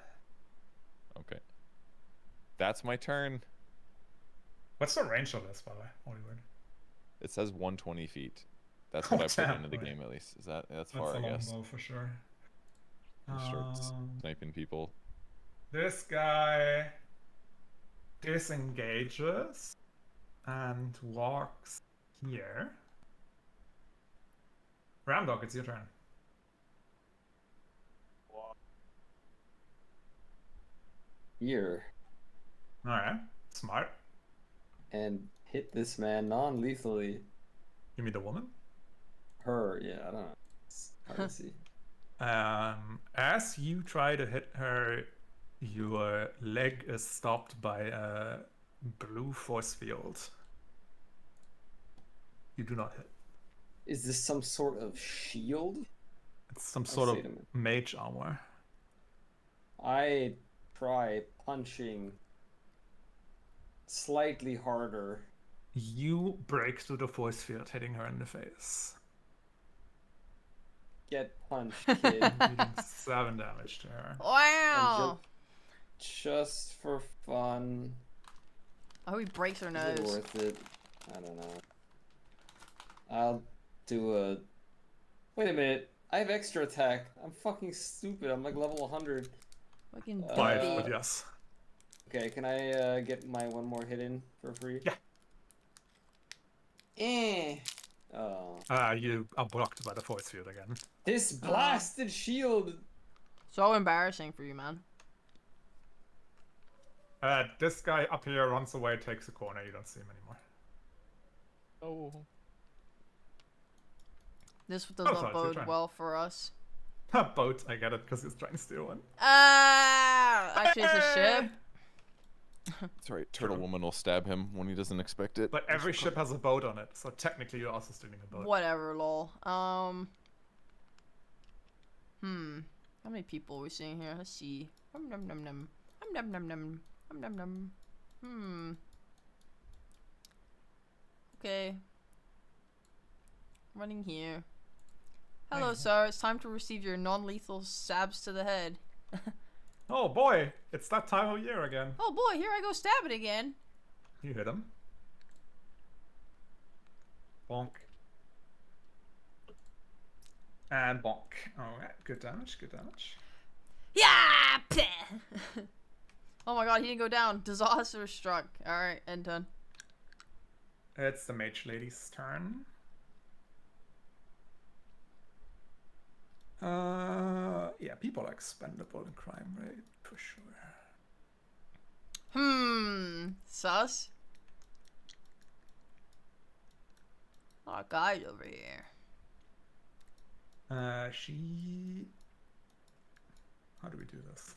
Okay. That's my turn. What's the range of this, by the way? Holy word. It says 120 feet. That's what I put damn, into the wait. game, at least. Is that's That's far, a I long guess. bow for sure. Start sniping people. This guy disengages and walks here. Ramdog, it's your turn. Here. Alright, smart. And hit this man non-lethally. You mean the woman? Her, yeah, I don't know. It's hard to see. As you try to hit her, your leg is stopped by a blue force field. You do not hit. Is this some sort of shield? It's some sort of mage armor. I try punching slightly harder. You break through the force field, hitting her in the face. Get punched, kid. Dealing 7 damage to her. Wow. Just for fun. I hope he breaks her Is it nose. worth it? I don't know. I'll do a... Wait a minute. I have extra attack. I'm fucking stupid. I'm like level 100. Fucking 5, deadbeat. but yes. Okay, can I get my one more hit in for free? Yeah. Oh. You are blocked by the force field again. This blasted shield! So embarrassing for you, man. This guy up here runs away, takes a corner. You don't see him anymore. Oh. This does Oh, not sorry, it's your bode turn. well for us. Boat, I get it, because he's trying to steal one. Actually, it's a ship. That's right. Turtle Woman will stab him when he doesn't expect it. But every ship has a boat on it, so technically you're also stealing a boat. Whatever, lol. How many people are we seeing here? Let's see. Num num num num. Num num num num num num. Okay. Running here. Hello, Hey. sir. It's time to receive your non-lethal stabs to the head. Oh boy, it's that time of year again. Oh boy, here I go stabbing again. You hit him. Bonk. And bonk. Alright, good damage, good damage. Yeah! Oh my god, he didn't go down. Disaster struck. Alright, end turn. It's the mage lady's turn. Yeah, people are expendable in crime rate, for sure. Sus. A lot of guys over here. She... How do we do this?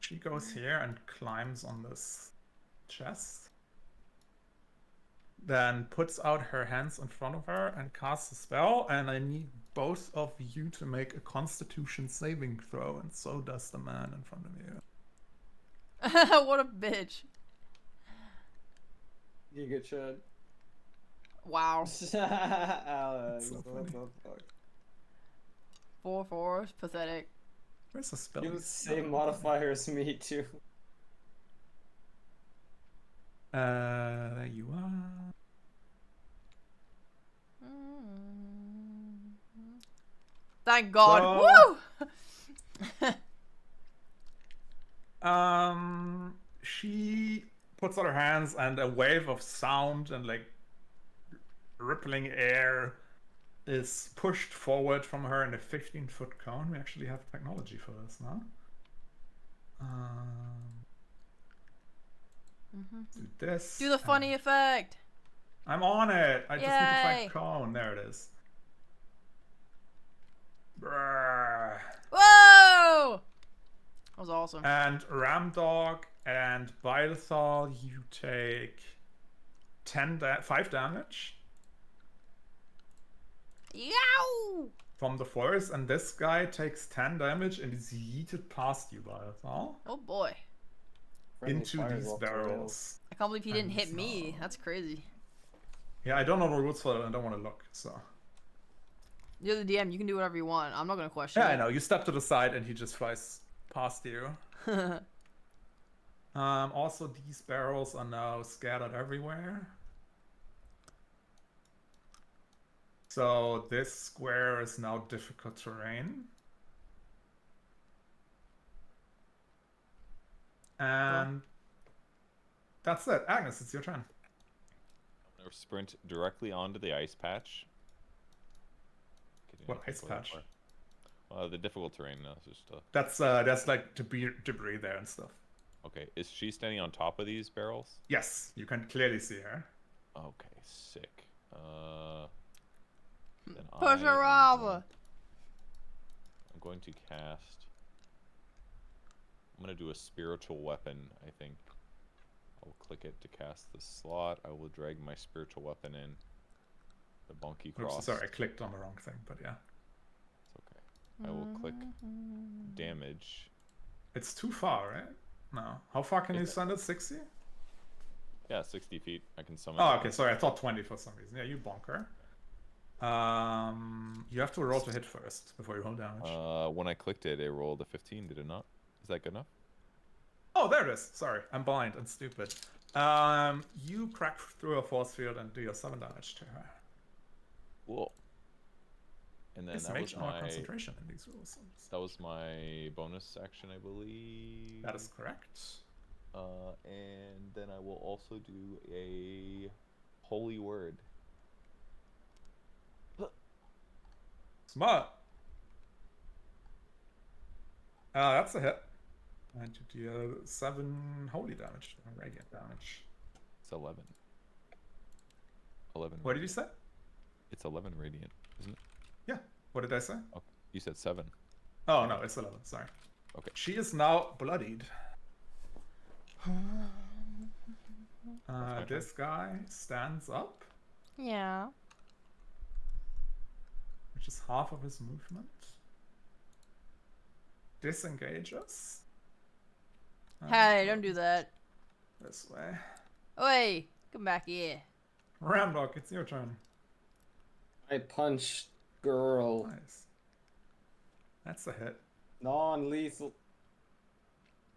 She goes here and climbs on this chest. Then puts out her hands in front of her and casts a spell, and I need both of you to make a Constitution saving throw, and so does the man in front of you. What a bitch. You get shot. Wow. Alex, So what the funny. fuck? 4-4 is pathetic. Where's the spell? You have the same modifier as me too. There you are. Thank God. So- Woo! She puts out her hands, and a wave of sound and like rippling air is pushed forward from her in a 15-foot cone. We actually have technology for this now. Do this. Do the funny and- effect. I'm on it. I just need to Yay. find cone. There it is. Brrr. Whoa! That was awesome. And Ramdog and Bylethal, you take 5 damage Yow! from the force, and this guy takes 10 damage and is yeeted past you, Bylethal, Oh boy. Friendly into fire these off the rails. barrels. I can't believe he didn't And hit me. so- That's crazy. Yeah, I don't know the rules for it, and I don't want to look, so. You're the DM. You can do whatever you want. I'm not gonna question Yeah, it. I know. You step to the side, and he just flies past you. Also, these barrels are now scattered everywhere. So this square is now difficult terrain. And that's it. Agnes, it's your turn. I'm gonna sprint directly onto the ice patch. What ice patch? The difficult terrain. No, it's just That's like debris there and stuff. okay. Is she standing on top of these barrels? Yes, you can clearly see her. Okay, sick. Then Push her over. I'm going to cast. I'm gonna do a spiritual weapon. I think. I'll click it to cast the slot. I will drag my spiritual weapon in. The bonky cross. Oops, sorry, I clicked on the wrong thing, but yeah. It's okay. I will click damage. It's too far, right? No. How far can you Is it? send it? 60? Yeah, 60 feet. I can summon. Oh, it. okay. Sorry, I thought 20 for some reason. Yeah, you bonker. You have to roll to hit first before you roll damage. When I clicked it, it rolled a 15. Did it not? Is that good enough? Oh, there it is. Sorry, I'm blind and stupid. You crack through a force field and do your 7 damage to her. Cool. And then It's that mage was armor my concentration in these rules. that was my bonus action, I believe. That is correct. And then I will also do a holy word. Smart. That's a hit. And you deal 7 holy damage, radiant damage. It's 11. 11. What did you say? It's 11 radiant, isn't it? Yeah. What did I say? Oh, you said 7. Oh, no, it's 11. Sorry. Okay. She is now bloodied. This guy stands up, Yeah. which is half of his movement. Disengages. Hey, don't do that. This way. Oi, come back here. Ramdog, it's your turn. I punch girl. Nice. That's a hit. Non-lethal.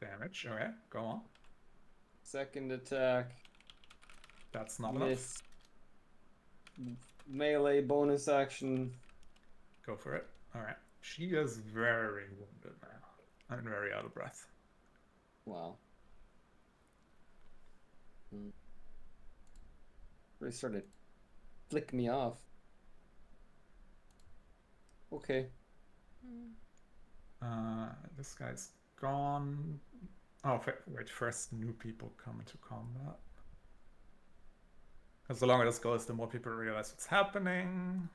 Damage. Okay, go on. Second attack. That's not enough. Miss. Melee bonus action. Go for it. Alright. She is very wounded now. And very out of breath. Wow. Really started to flick me off. Okay. This guy's gone. Oh, wait, first new people come into combat. Because the longer this goes, the more people realize what's happening.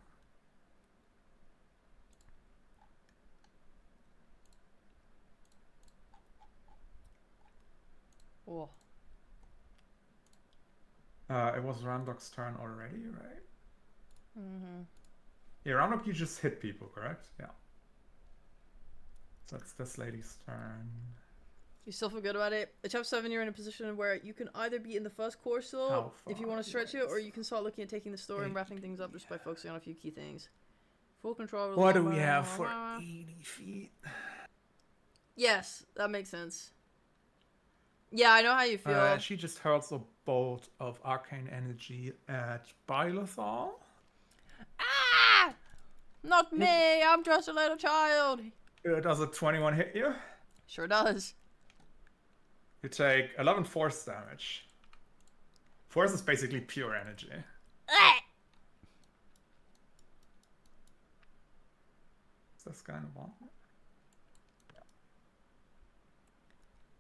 Oh. It was Randok's turn already, right? Mm-hmm. Yeah, Randok, you just hit people, correct? Yeah. So it's this lady's turn. You still feel good about it? At chapter 7, you're in a position where you can either be in the first core still, How if you far? want to stretch it, or you can start looking at taking the story and 80. wrapping things up just by focusing on a few key things. Full control. of the What do lava, we have for blah, blah. 80 feet? Yes, that makes sense. Yeah, I know how you feel. She just hurls a bolt of arcane energy at Bylethal. Ah! Not me! I'm just a little child! Does a 21 hit you? Sure does. You take 11 force damage. Force is basically pure energy. Ah! Is this kind of one?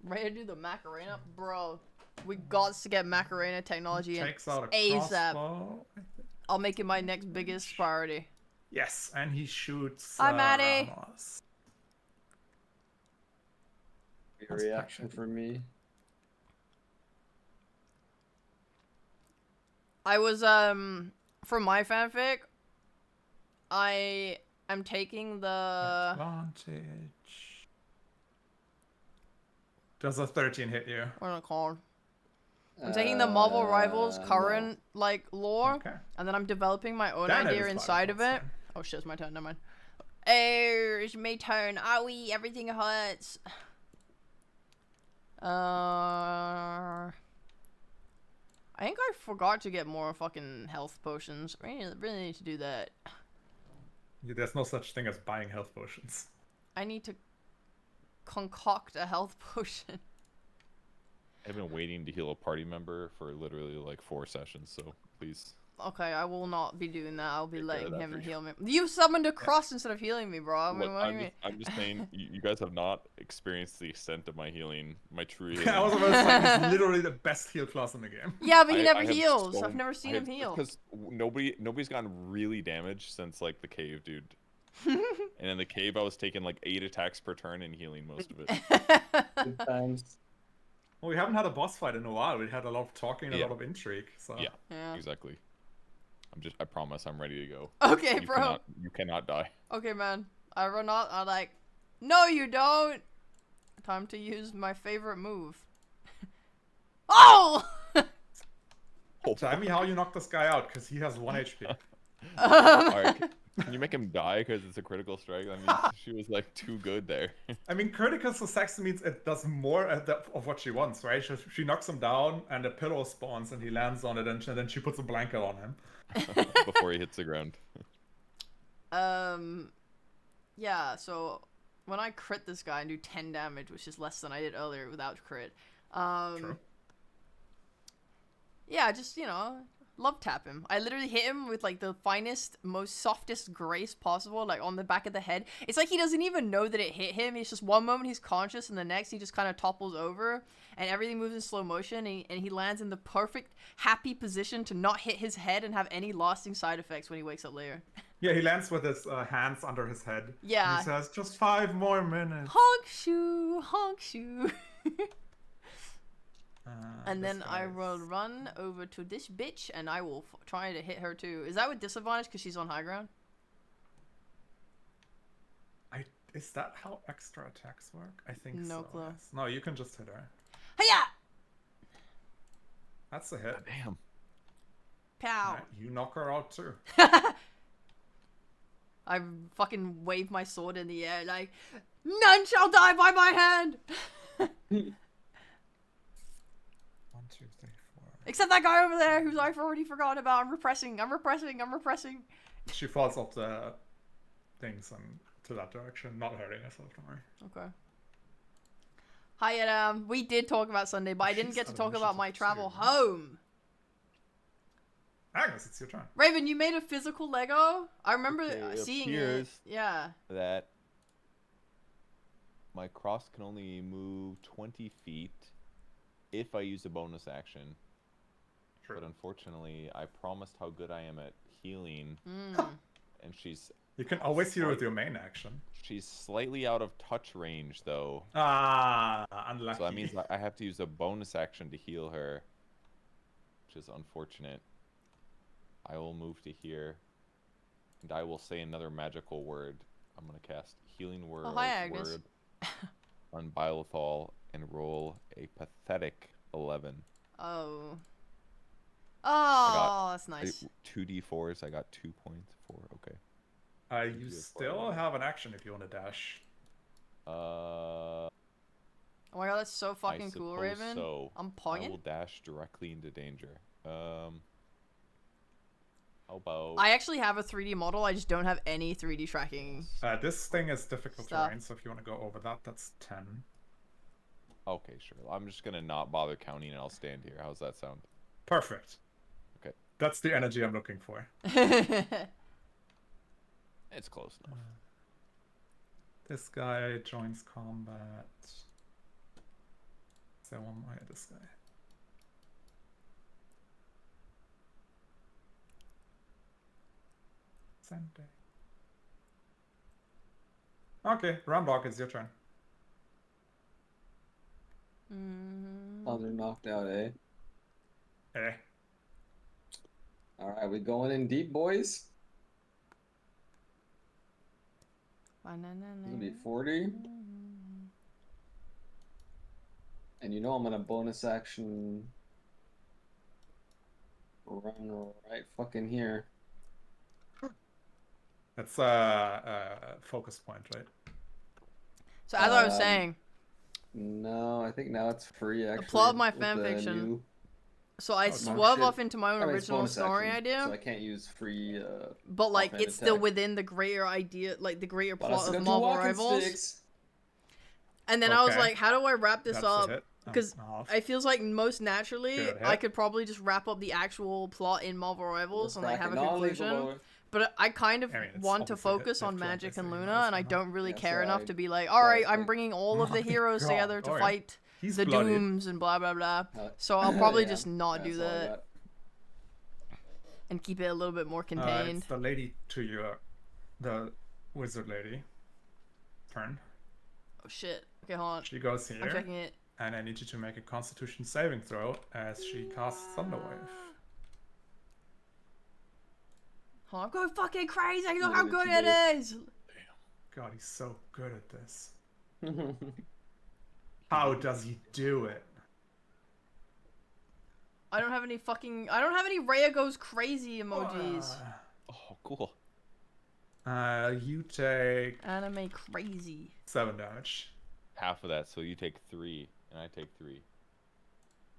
Ready to do the Macarena? Bro, we got to get Macarena technology in Takes out a ASAP. crossbow. I'll make it my next biggest priority. Yes, and he shoots Hi, Maddie. Ramos. A reaction from me. I was, for my fanfic, I am taking the... Advantage. Does a 13 hit you? What am I called? I'm taking the Marvel Rivals current, like, lore, Okay. and then I'm developing my own Then it idea is inside of Byleth's it. turn. Oh shit, it's my turn, never mind. It's my turn. Owie, everything hurts. I think I forgot to get more fucking health potions. I really need to do that. Yeah, there's no such thing as buying health potions. I need to concoct a health potion. I've been waiting to heal a party member for literally like 4 sessions, so please. Okay, I will not be doing that. I'll be Take care of letting that him for you. heal me. You summoned a cross instead of healing me, bro. I mean, Look, what do you mean? I'm just saying, you guys have not experienced the extent of my healing, my true healing. I was about to say, he's literally the best heal class in the game. Yeah, but he I never have heals. so- I've never seen him heal. Because nobody's gotten really damaged since like the cave, dude. And in the cave, I was taking like 8 attacks per turn and healing most of it. Good times. Well, we haven't had a boss fight in a while. We had a lot of talking, a Yeah. lot of intrigue. So Yeah. Yeah. Exactly. I promise I'm ready to go. Okay, You bro. You cannot die. Okay, man. I run out. I'm like, no, you don't. Time to use my favorite move. Oh! tell me how you knock this guy out, because he has 1 HP. Alright, can you make him die because it's a critical strike? I mean, she was like too good there. I mean, critical success means it does more of what she wants, right? She knocks him down, and a pillow spawns, and he lands on it, and then she puts a blanket on him. Before he hits the ground. Yeah, so when I crit this guy and do 10 damage, which is less than I did earlier without crit, True. yeah, just, you know, love tap him. I literally hit him with like the finest, most softest grace possible, like on the back of the head. It's like he doesn't even know that it hit him. It's just one moment he's conscious, and the next he just kind of topples over, and everything moves in slow motion, and he lands in the perfect, happy position to not hit his head and have any lasting side effects when he wakes up later. Yeah, he lands with his hands under his head. Yeah. And he says, "Just 5 more minutes." Honk shoe, honk shoe. And This then I guy's- will run over to this bitch, and I will try to hit her too. Is that with disadvantage because she's on high ground? Is that how extra attacks work? I think No so. clue. Yes. No, you can just hit her. Hiya! That's a hit. Damn. Pow. You knock her out too. I fucking wave my sword in the air like, none shall die by my hand! 1, 2, 3, 4. Except that guy over there who's I've already forgotten about. I'm repressing. She falls off the things and to that direction, not hurting herself, don't worry. Okay. Hi, Adam. We did talk about Sunday, but I didn't She's get to out of talk about initiative my too, travel right? home. Agnes, it's your turn. Raven, you made a physical Lego? I remember Okay, it seeing appears- it. Yeah. That my cross can only move 20 feet if I use a bonus action. Sure. But unfortunately, I promised how good I am at healing, Mm. and she's You can always heal with your main action. slightly out of touch range though. Ah, unlucky. So that means I have to use a bonus action to heal her, which is unfortunate. I will move to here, and I will say another magical word. I'm gonna cast Healing Word, hi, Agnes. word on Bylethal and roll a pathetic 11. Oh. Oh, that's nice. 2d4s. I got 2 points. 4. Okay. You still have an action if you want to dash. Uh, Oh my god, that's so fucking cool, suppose Raven. so. I'm I will pogging. dash directly into danger. How about? I actually have a 3D model, I just don't have any 3D tracking. This thing is difficult Stop. terrain, so if you want to go over that, that's 10. Okay, sure. I'm just gonna not bother counting, and I'll stand here. How's that sound? Perfect. Okay. That's the energy I'm looking for. It's close enough. This guy joins combat. Is there one more? This guy. Sunday. Okay, Rambok, it's your turn. Oh, they're knocked out, eh? Eh. Alright, we going in deep, boys? It's gonna be 40. And you know I'm gonna bonus action run right fucking here. That's focus point, right? So as I was Um, saying, No, I think now it's free actually. Applaud my with the fanfiction. new- so I no swerve shit. off into my own I mean, it's original bonus story action, idea, so I can't use free. but like offhand it's still attack. within the greater idea, like the greater But I plot still of got two Marvel walking Rivals. sticks. And then I was Okay. like, how do I wrap this That's a up? hit. Because Half. it feels like most naturally, Good I hit. could probably just wrap up the actual plot in Marvel Rivals and like have a Non-lethal conclusion. bonus. But I kind of I mean, it's want to obviously hit focus on if you want Magic to and say Luna, nice and I or not. don't really Yeah, care so enough I to be like, all right, thought, I'm like, bringing all of the my heroes God, together to alright. fight He's the bloody. Dooms and blah blah blah. Uh, So I'll probably yeah, just not do that's all I that got. and keep it a little bit more contained. It's the lady to your, the wizard lady. Turn. Oh shit. Okay, hold on. She goes I'm here, checking it. and I need you to make a Constitution saving throw as she casts Thunderwave. Hold on. I'm going fucking crazy. Look Look how at good you, it babe. is. God, he's so good at this. How does he do it? I don't have any fucking. I don't have any Rhea goes crazy emojis. Oh, cool. You take Anime crazy. 7 damage. Half of that, so you take 3, and I take 3.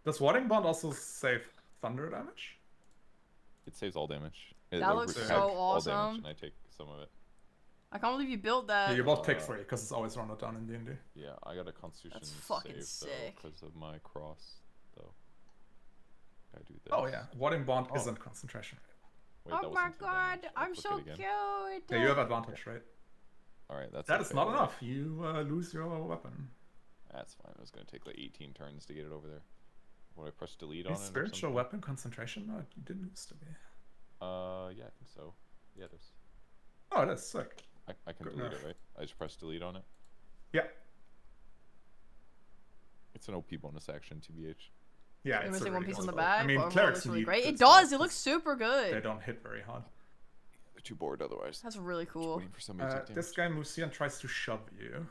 Does Warding Bond also save thunder damage? It saves all damage. That looks so all damage, awesome. and I take some of it. I can't believe you built that. Yeah, you both take 3 because it's always rounded down in D&D. Yeah, I got a Constitution That's fucking save sick. because of my cross, though. I do this. Oh yeah, Warding Bond Oh. isn't concentration. Wait, Oh that my wasn't too god, damage. I'm Let's so look at it cute. again. Yeah, you have advantage, right? All right, that's That a is fail, not right? enough. You lose your weapon. That's fine. It was gonna take like 18 turns to get it over there. Would I press delete on Is it? Or spiritual something? weapon concentration? No, it didn't used to be. Yeah, I think so. Yeah, it is. Oh, that's sick. I can Good delete enough. it, right? I just press delete on it. Yeah, It's an OP bonus action, TBH. yeah. You're it's a missing one really piece on good the spell. back. I mean, but overall it clerics looks really need great. good It does. spells It looks 'cause super They good. don't hit very hard. They're too bored otherwise. That's really cool. Waiting for somebody to take This damage. guy moves here and tries to shove you.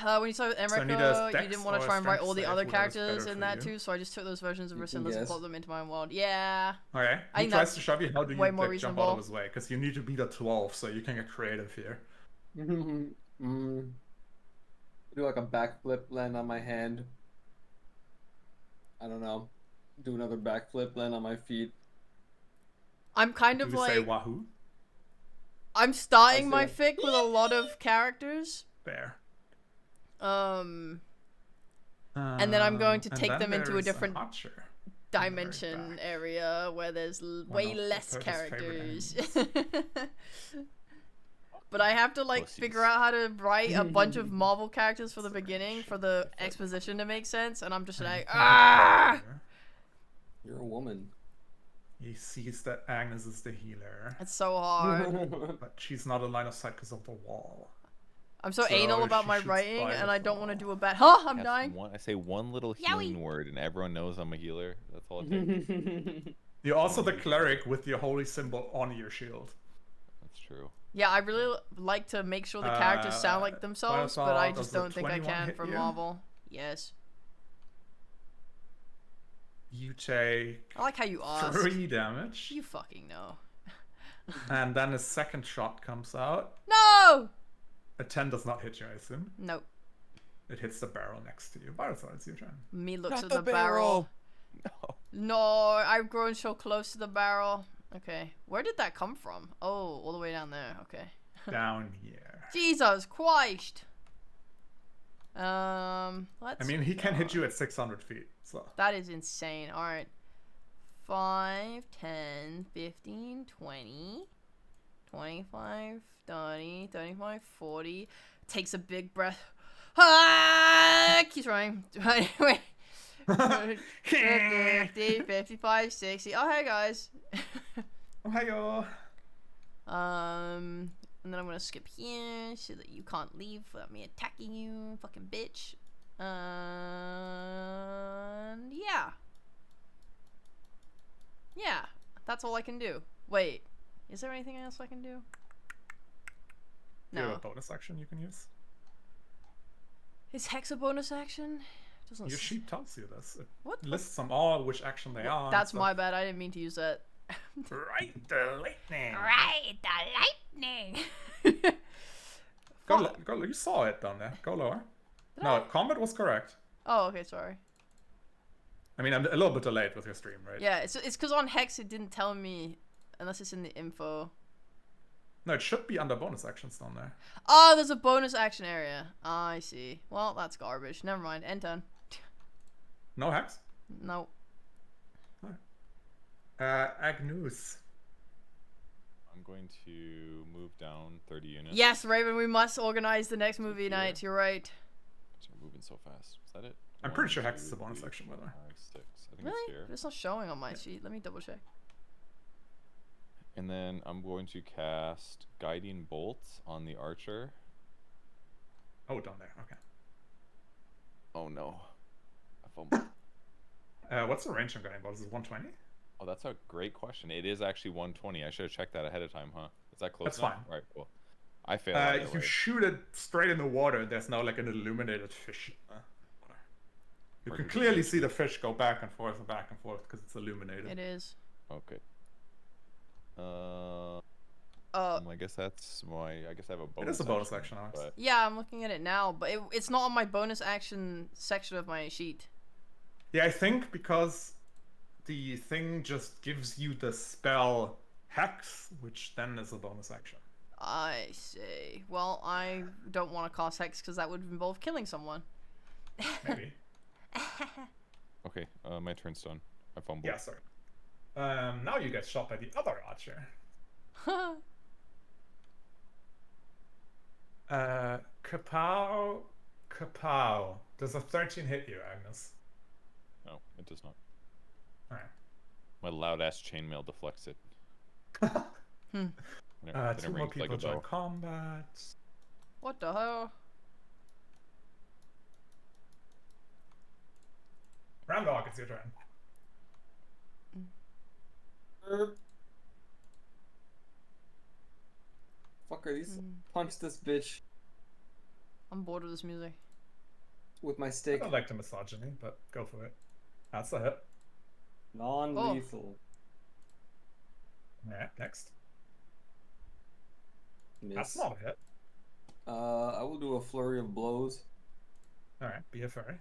When you saw with So I Emrico, need a you dex didn't want or to a try and write strength all the save, other whatever's characters better in for that you. too, so I just took those versions of You can Resindless and guess. put them into my world. Yeah. Okay, I he think tries that's to shove you. How do you way more like, jump reasonable. out of his way? Because you need to beat a 12, so you can get creative here. Do like a backflip, land on my hand. I don't know. Do another backflip, land on my feet. I'm kind Do of you say like wahoo? I'm starting my I fic with a lot of characters. There. And then I'm going to And take then them into a there's an different archer. dimension back. area where there's way of the less Turtle's favorite characters. But I have to like Pussies. figure out how to write a bunch of Marvel characters for the beginning for the exposition to make sense, and I'm just like, ah! You're a woman. He sees that Agnes is the healer, It's so hard. but she's not in line of sight because of the wall. I'm so So anal about she my shoots writing, by and with I the don't want to wall. do a bad. Huh? I'm Cast dying. I say one little Yowie. healing word, and everyone knows I'm a healer. That's all it takes. You're also the cleric with your holy symbol on your shield. That's true. Yeah, I really like to make sure the characters sound like themselves, but I Firestar, just does don't the think I 21 can hit for you? Marvel. Yes. You take I like how you ask. 3 damage, You fucking know. and then a second shot comes out. No! A 10 does not hit you, I assume. Nope. It hits the barrel next to you. Firestar, it's your turn. Me looks Not at the barrel. No. No, I've grown so close to the barrel. Okay. Where did that come from? Oh, all the way down there. Okay. Down here. Jesus Christ. Let's. I mean, he can hit you at 600 feet, so. That is insane. Alright. 5, 10, 15, 20, 25, 30, 35, 40. Takes a big breath. Ah! Keeps running. Wait. 50, 55, 60. Oh, hey, guys. Oh, hi-yo. And then I'm gonna skip here so that you can't leave without me attacking you, fucking bitch. And yeah. Yeah, that's all I can do. Wait, is there anything else I can do? Do you have No. a bonus action you can use? Is Hex a bonus action? Doesn't Your s- sheet tells you this. It What? lists them all, which action they are. and That's stuff. my bad. I didn't mean to use that. Right, the lightning. Right, the lightning. Go, you saw it down there. Go lower. No, combat was correct. Oh, okay, sorry. I mean, I'm a little bit delayed with your stream, right? Yeah, it's because on Hex it didn't tell me unless it's in the info. No, it should be under bonus actions down there. Oh, there's a bonus action area. I see. Well, that's garbage. Never mind. End turn. No hacks? No. Agnus. I'm going to move down 30 units. Yes, Raven, we must organize the next movie Yeah. night. You're right. You're moving so fast. Is that it? I'm pretty sure 1, Hex is a 2, bonus 3, action, by the way. 4, 5, 6. I think Really? it's here. It's not showing on my sheet. Let me double check. And then I'm going to cast Guiding Bolt on the archer. Oh, down there. Okay. Oh no. I fumbled. What's the range on Guiding Bolt? Is it 120? Oh, that's a great question. It is actually 120. I should have checked that ahead of time, huh? Is that close That's enough? fine. Right, cool. I failed. either You way. shoot it straight in the water. There's now like an illuminated fish. You Where can did you clearly shoot? see the fish go back and forth because it's illuminated. It is. Okay. I guess that's my. I guess I have a bonus. It is a bonus action, Alex. But Yeah, I'm looking at it now, but it's not on my bonus action section of my sheet. Yeah, I think because the thing just gives you the spell Hex, which then is a bonus action. I see. Well, I don't want to cast Hex because that would involve killing someone. Maybe. Okay, my turn's done. I fumbled. Yeah, sorry. Now you get shot by the other archer. Kapow. Kapow. Does a 13 hit you, Agnes? No, it does not. Alright. My loud ass chainmail deflects it. Two more rings like people a join bow. combat. What the hell? Ramdog, it's your turn. Fucker, these punch this bitch I'm bored of this music. with my I stick. don't like the misogyny, but go for it. That's a hit. Non-lethal. Alright, next. Miss. That's not a hit. I will do a flurry of blows. Alright, be a fairy.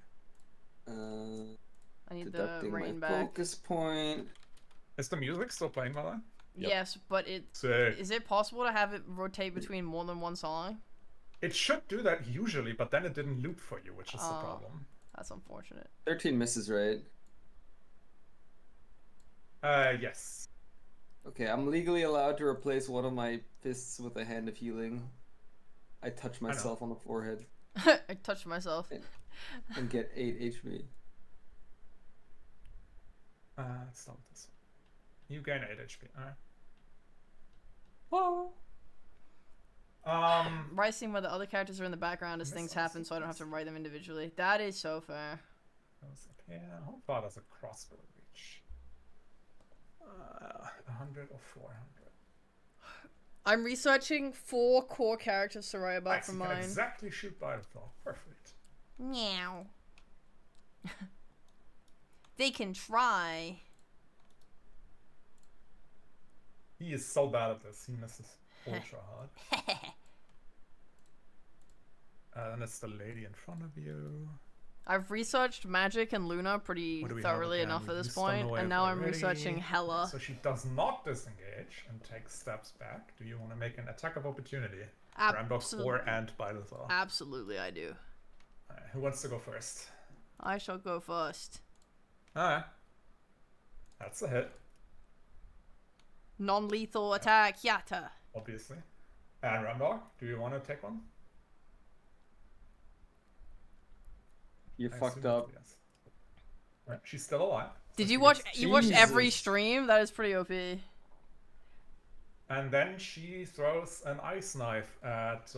I need the Deducting rain my back. focus point. Is the music still playing, by the way? Yep. Yes, but Sick. is it possible to have it rotate between more than one song? It should do that usually, but then it didn't loop for you, which is the problem. That's unfortunate. 13 misses, right? Yes. Okay, I'm legally allowed to replace one of my fists with a hand of healing. I touch myself on the forehead I touched myself. and get 8 HP. Let's start with this one. You gain 8 HP. Oh. Alright. Writing where the other characters are in the background as things happen, so I don't have to write them individually. That is so fair. Goes up here. How far does a crossbow reach? 100 or 400? I'm researching 4 core characters to write about Nice, for you can mine. exactly shoot by the fall. Perfect. Meow. They can try. He is so bad at this. He misses ultra hard. Then it's the lady in front of you. I've researched Magic and Luna pretty What do we have thoroughly again? enough at You this stun point, away and now I'm already. researching Hela. So she does not disengage and takes steps back. Do you want to make an attack of opportunity? Rambox or and Bylethal. Absolutely, I do. Alright, who wants to go first? I shall go first. Alright. That's a hit, Non-lethal attack, Yatta. obviously. And Ramdog, do you want to take one? You I fucked assume up. yes. Right, she's still alive. so Did she you watch? gets- You watched every Jesus. stream? That is pretty OP. And then she throws an ice knife at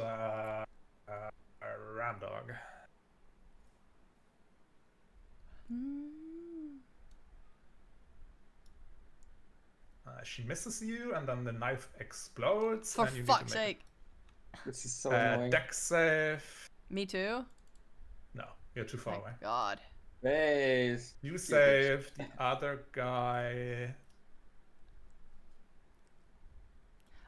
Ramdog. She misses you, and then the knife explodes. For and you fuck's need to make sake. This is so a annoying. dex save. Me too? No, you're too far Thank away. God. Base. You save the other guy.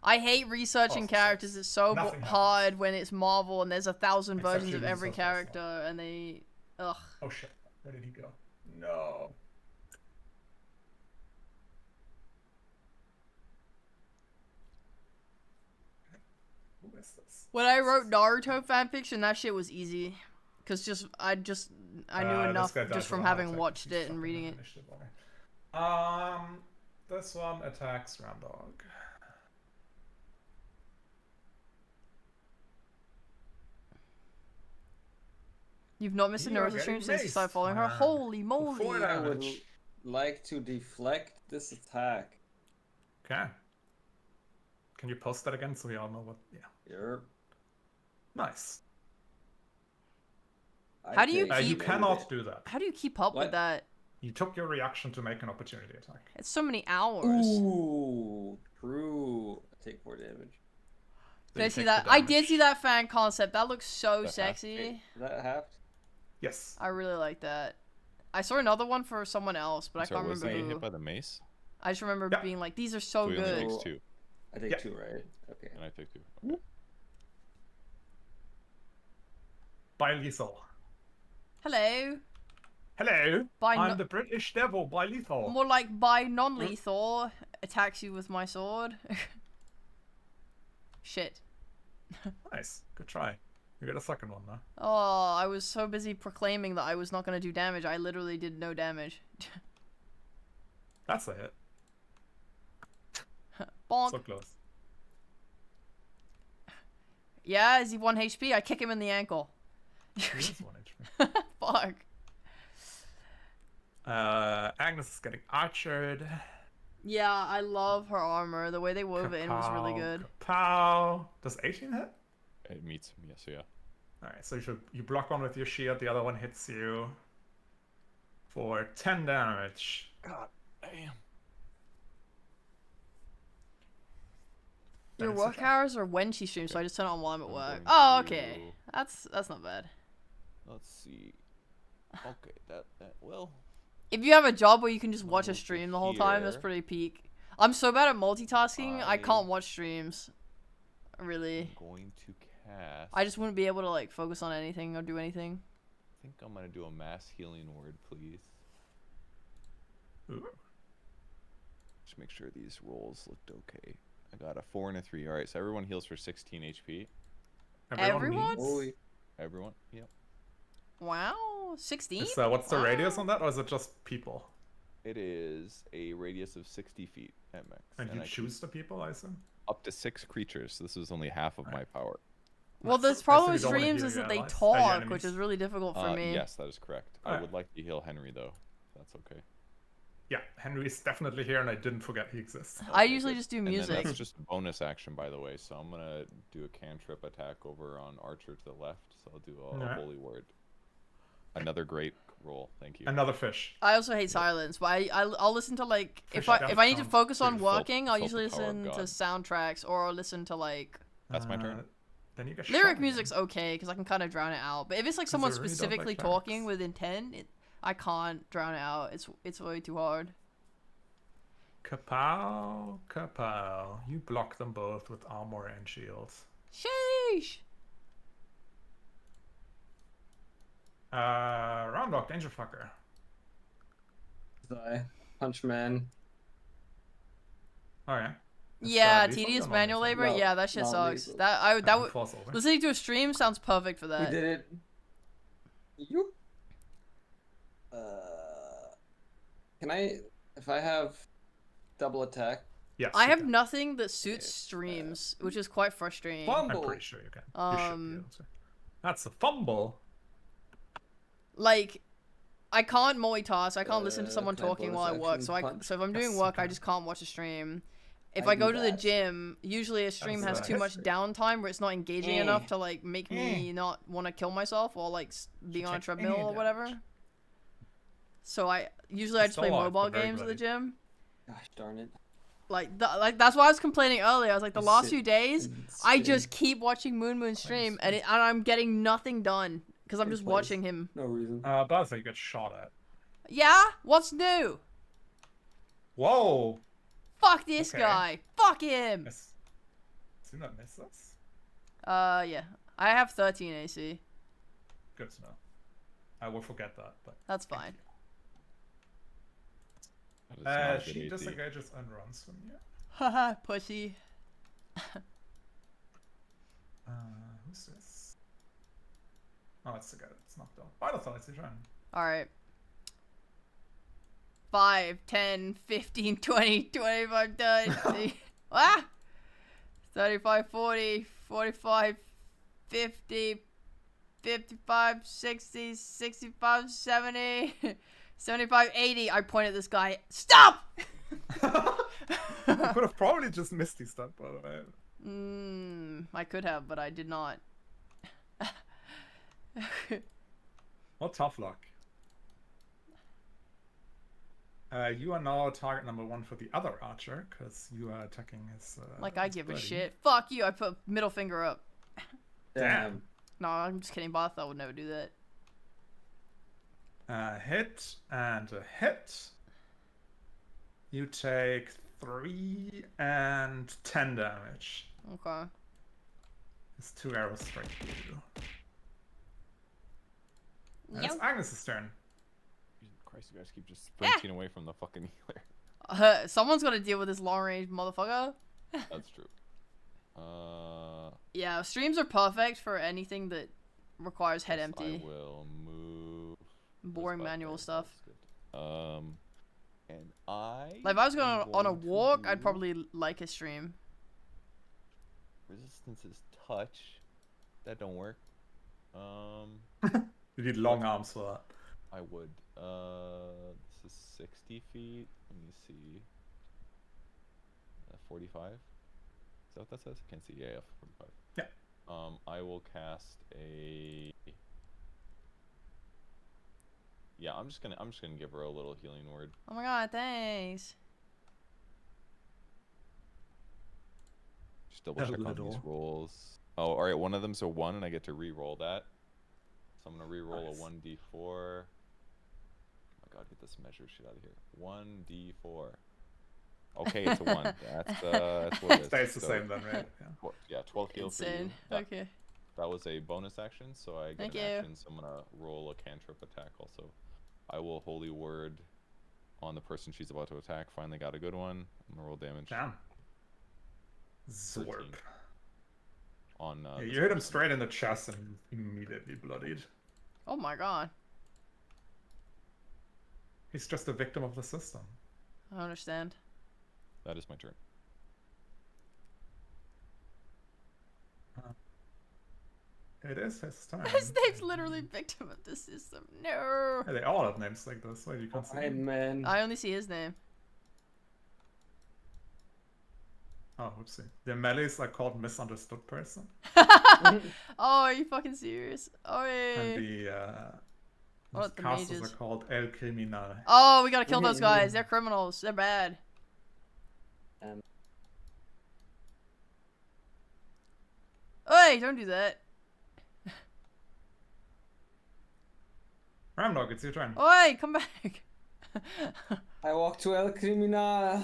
I hate researching Oh, characters. It's so nothing hard when it's Marvel and there's 1,000 Except versions she of loses every her first one. character, and they... Ugh. Oh shit, where did he go? No. Who is this? When I wrote Naruto fanfiction, that shit was easy. Cause I knew This enough guy died just with from a heart having attack. watched He's it and fucking reading it. initiative order. This one attacks Ramdog. You've not missed a You are Naruto stream getting since you started maced, following her? my man. Holy For moly! 4 I would damage. like to deflect this attack. Okay. Can you post that again so we all know what? Yeah. Here. Nice. How do you You keep- cannot do that. How do you keep up with What? that? You took your reaction to make an opportunity attack. It's so many hours. Ooh, true. I take 4 damage. Did I you see take that? the I did damage. see that fan concept. That looks so That sexy. Wait, is that halved? Yes. I really like that. I saw another one for someone else, but I Sorry, can't was he remember getting who. hit by the mace? I just remember Yeah. being like, these are so So he only good. takes So- 2, I take Yeah. 2, right? Okay. and I take 2. Okay. Bilethal. Hello. Hello. By I'm no- the British Devil, Bilethal. More like by non-lethal attacks you with my sword. Shit. Nice. Good try. You get a second one though. Oh, I was so busy proclaiming that I was not gonna do damage. I literally did no damage. That's a hit. Bonk. So close. Yeah, is he 1 HP? I kick him in the ankle. He is 1 HP. Fuck. Agnes is getting archered. Yeah, I love her armor. The way they wove it in was really good. Kapow. Does 18 hit? It meets him, yes, yeah. Alright, so you block one with your shield, the other one hits you for 10 damage. God damn. Your That's work okay. hours are when she streams, so I just turn it on while I'm at I'm work. going Oh, to- okay. That's not bad. Let's see. Okay, that well. If you have a job where you can just watch a Move to stream the whole time, that's here. pretty peak. I'm so bad at multitasking, I I- can't watch streams. Really. I'm going to cast. I just wouldn't be able to like focus on anything or do anything. I think I'm gonna do a mass healing word, please. Ooh. Just make sure these rolls looked okay. I got a 4 and a 3. All right, so everyone heals for 16 HP. Everyone? meets? Everyone. Yep. Wow. 16? What's the radius Wow. on that, or is it just people? It is a radius of 60 feet at max. And you I can choose the people, I assume? up to 6 creatures. So this is only half of my power. Well, the Nice. problem I with assume you don't wanna streams heal is your that they allies, your talk, enemies. which is really difficult for me. Yes, that is correct. I Alright. would like to heal Henry though. That's okay. Yeah, Henry's definitely here, and I didn't forget he exists. I Okay, usually good. just do And then music. that's just a bonus action, by the way. So I'm gonna do a cantrip attack over on Archer to the left. So I'll do a Alright. holy word. Another great roll. Thank you. Another fish. I also hate silence, but I'll listen to like if Fish I need to does focus sound on pretty working, I'll felt the usually power of listen to God. soundtracks or I'll listen to like That's my turn. Then you get lyric shot music's again. okay because I can kind of drown it out. But if it's like 'Cause someone I really don't like specifically clerics. talking with intent, I can't drown it out. It's way too hard. Kapow, kapow. You block them both with armor and shields. Sheesh. Roundlock, danger fucker. Die. Punch man. Oh yeah. It's, Yeah, lethal tedious or manual non-lethal? labor. No, Yeah, that shit not sucks. lethal. That would Falls over. listening to a stream sounds perfect for We that. did it. You. Can I, if I have double attack, Yes, I you have can. nothing that suits If, streams, which is quite frustrating. I'm fumble. pretty sure you can. You should be Um, able to. That's a fumble. Like, I can't multitask. I can't listen to someone can I talking while I bonus work. action So punch? if I'm doing Yes, work, you I can. just can't watch a stream. If I I do go to the that. gym, usually a stream has That's too much history. downtime where it's not engaging enough to like make me not want to kill myself or like be on a take treadmill any or whatever. damage. So I just play Still alive, mobile but very games at the bloody. gym. gosh darn it. Like that's why I was complaining earlier. I was like the Just last sit few days and I spin. just keep watching Moon stream and I'm getting nothing done because I'm In just place. watching him. No reason. Buzzer, you get shot at. Yeah, what's new? Whoa! Fuck this Okay. guy. Fuck him. Yes. Did not miss us? Yeah. I have 13 AC. Good to know. I will forget that, but. That's fine. That is not a She good AC. disengages and runs from you. Haha, pussy. Who's this? Oh, it's the guy that's knocked out. Final thoughts, your turn. Alright. 5, 10, 15, 20, 25, 30. Ah! 35, 40, 45, 50, 55, 60, 65, 70, 75, 80. I point at this guy. Stop! You could have probably just missed his stunt, by the way. I could have, but I did not. Well, tough luck. You are now target number 1 for the other archer, because you are attacking his. Like I his give a buddy. shit. Fuck you, I put middle finger up. Damn. No, I'm just kidding. Bartha would never do that. Hit and a hit. You take 3 and 10 damage. Okay. It's 2 arrows straight through you. And Yep. it's Agnes's turn. Jesus Christ, you guys keep just sprinting away from the fucking healer. Someone's got to deal with this long range motherfucker. That's true. Yeah, streams are perfect for anything that requires head Yes, empty. I will move. Boring Where's manual there? stuff. That's good. And I. Like if I was am going on a going to walk, I'd do- probably like a stream. Resistance is touch. That don't work. You need long arms for that. I would. This is 60 feet. Let me see. 45. Is that what that says? I can't see. Yeah, 45. Yeah. I will cast a. Yeah, I'm just gonna give her a little healing word. Oh my god, thanks. Just double check on these rolls. Oh, all right. One of them's a 1, and I get to re-roll that. So I'm gonna re-roll a 1d4. Oh my god, get this measure shit out of here. 1d4. Okay, it's a 1. That's what it is. Stays the same then, right? Yeah, 12 heal for you. Insane. Okay. That was a bonus action, so I get Thank an you. action, so I'm gonna roll a cantrip attack also. I will holy word on the person she's about to attack. Finally got a good one. I'm gonna roll damage. Damn. Zorp. On yeah, you hit him straight in the chest and immediately bloodied. Oh my god. He's just a victim of the system. I understand. That is my turn. It is his turn. His name's literally victim of the system. No. Yeah, they all have names like this. Why you can't see? Man. I only see his name. Oh, whoopsie. The melees are called misunderstood person. Oh, are you fucking serious? Oh, And yeah. the What, the casters mages? are called El Criminal. Oh, we gotta kill those guys. They're criminals. They're bad. Hey, don't do that. Ramdog, it's your turn. Oi, come back. I walk to El Criminal.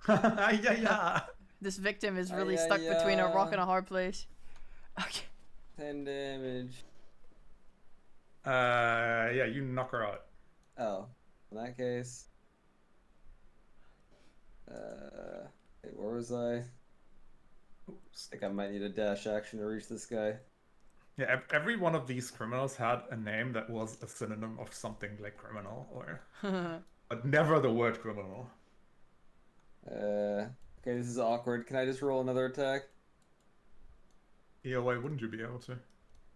yeah. This victim is really Ay, stuck ay, between a ay. rock and a hard place. Okay. 10 damage. Yeah, you knock her out. Oh, in that case. Wait, where was I? Oops. I think I might need a dash action to reach this guy. Yeah, every one of these criminals had a name that was a synonym of something like criminal, or but never the word criminal. Okay, this is awkward. Can I just roll another attack? Yeah, why wouldn't you be able to?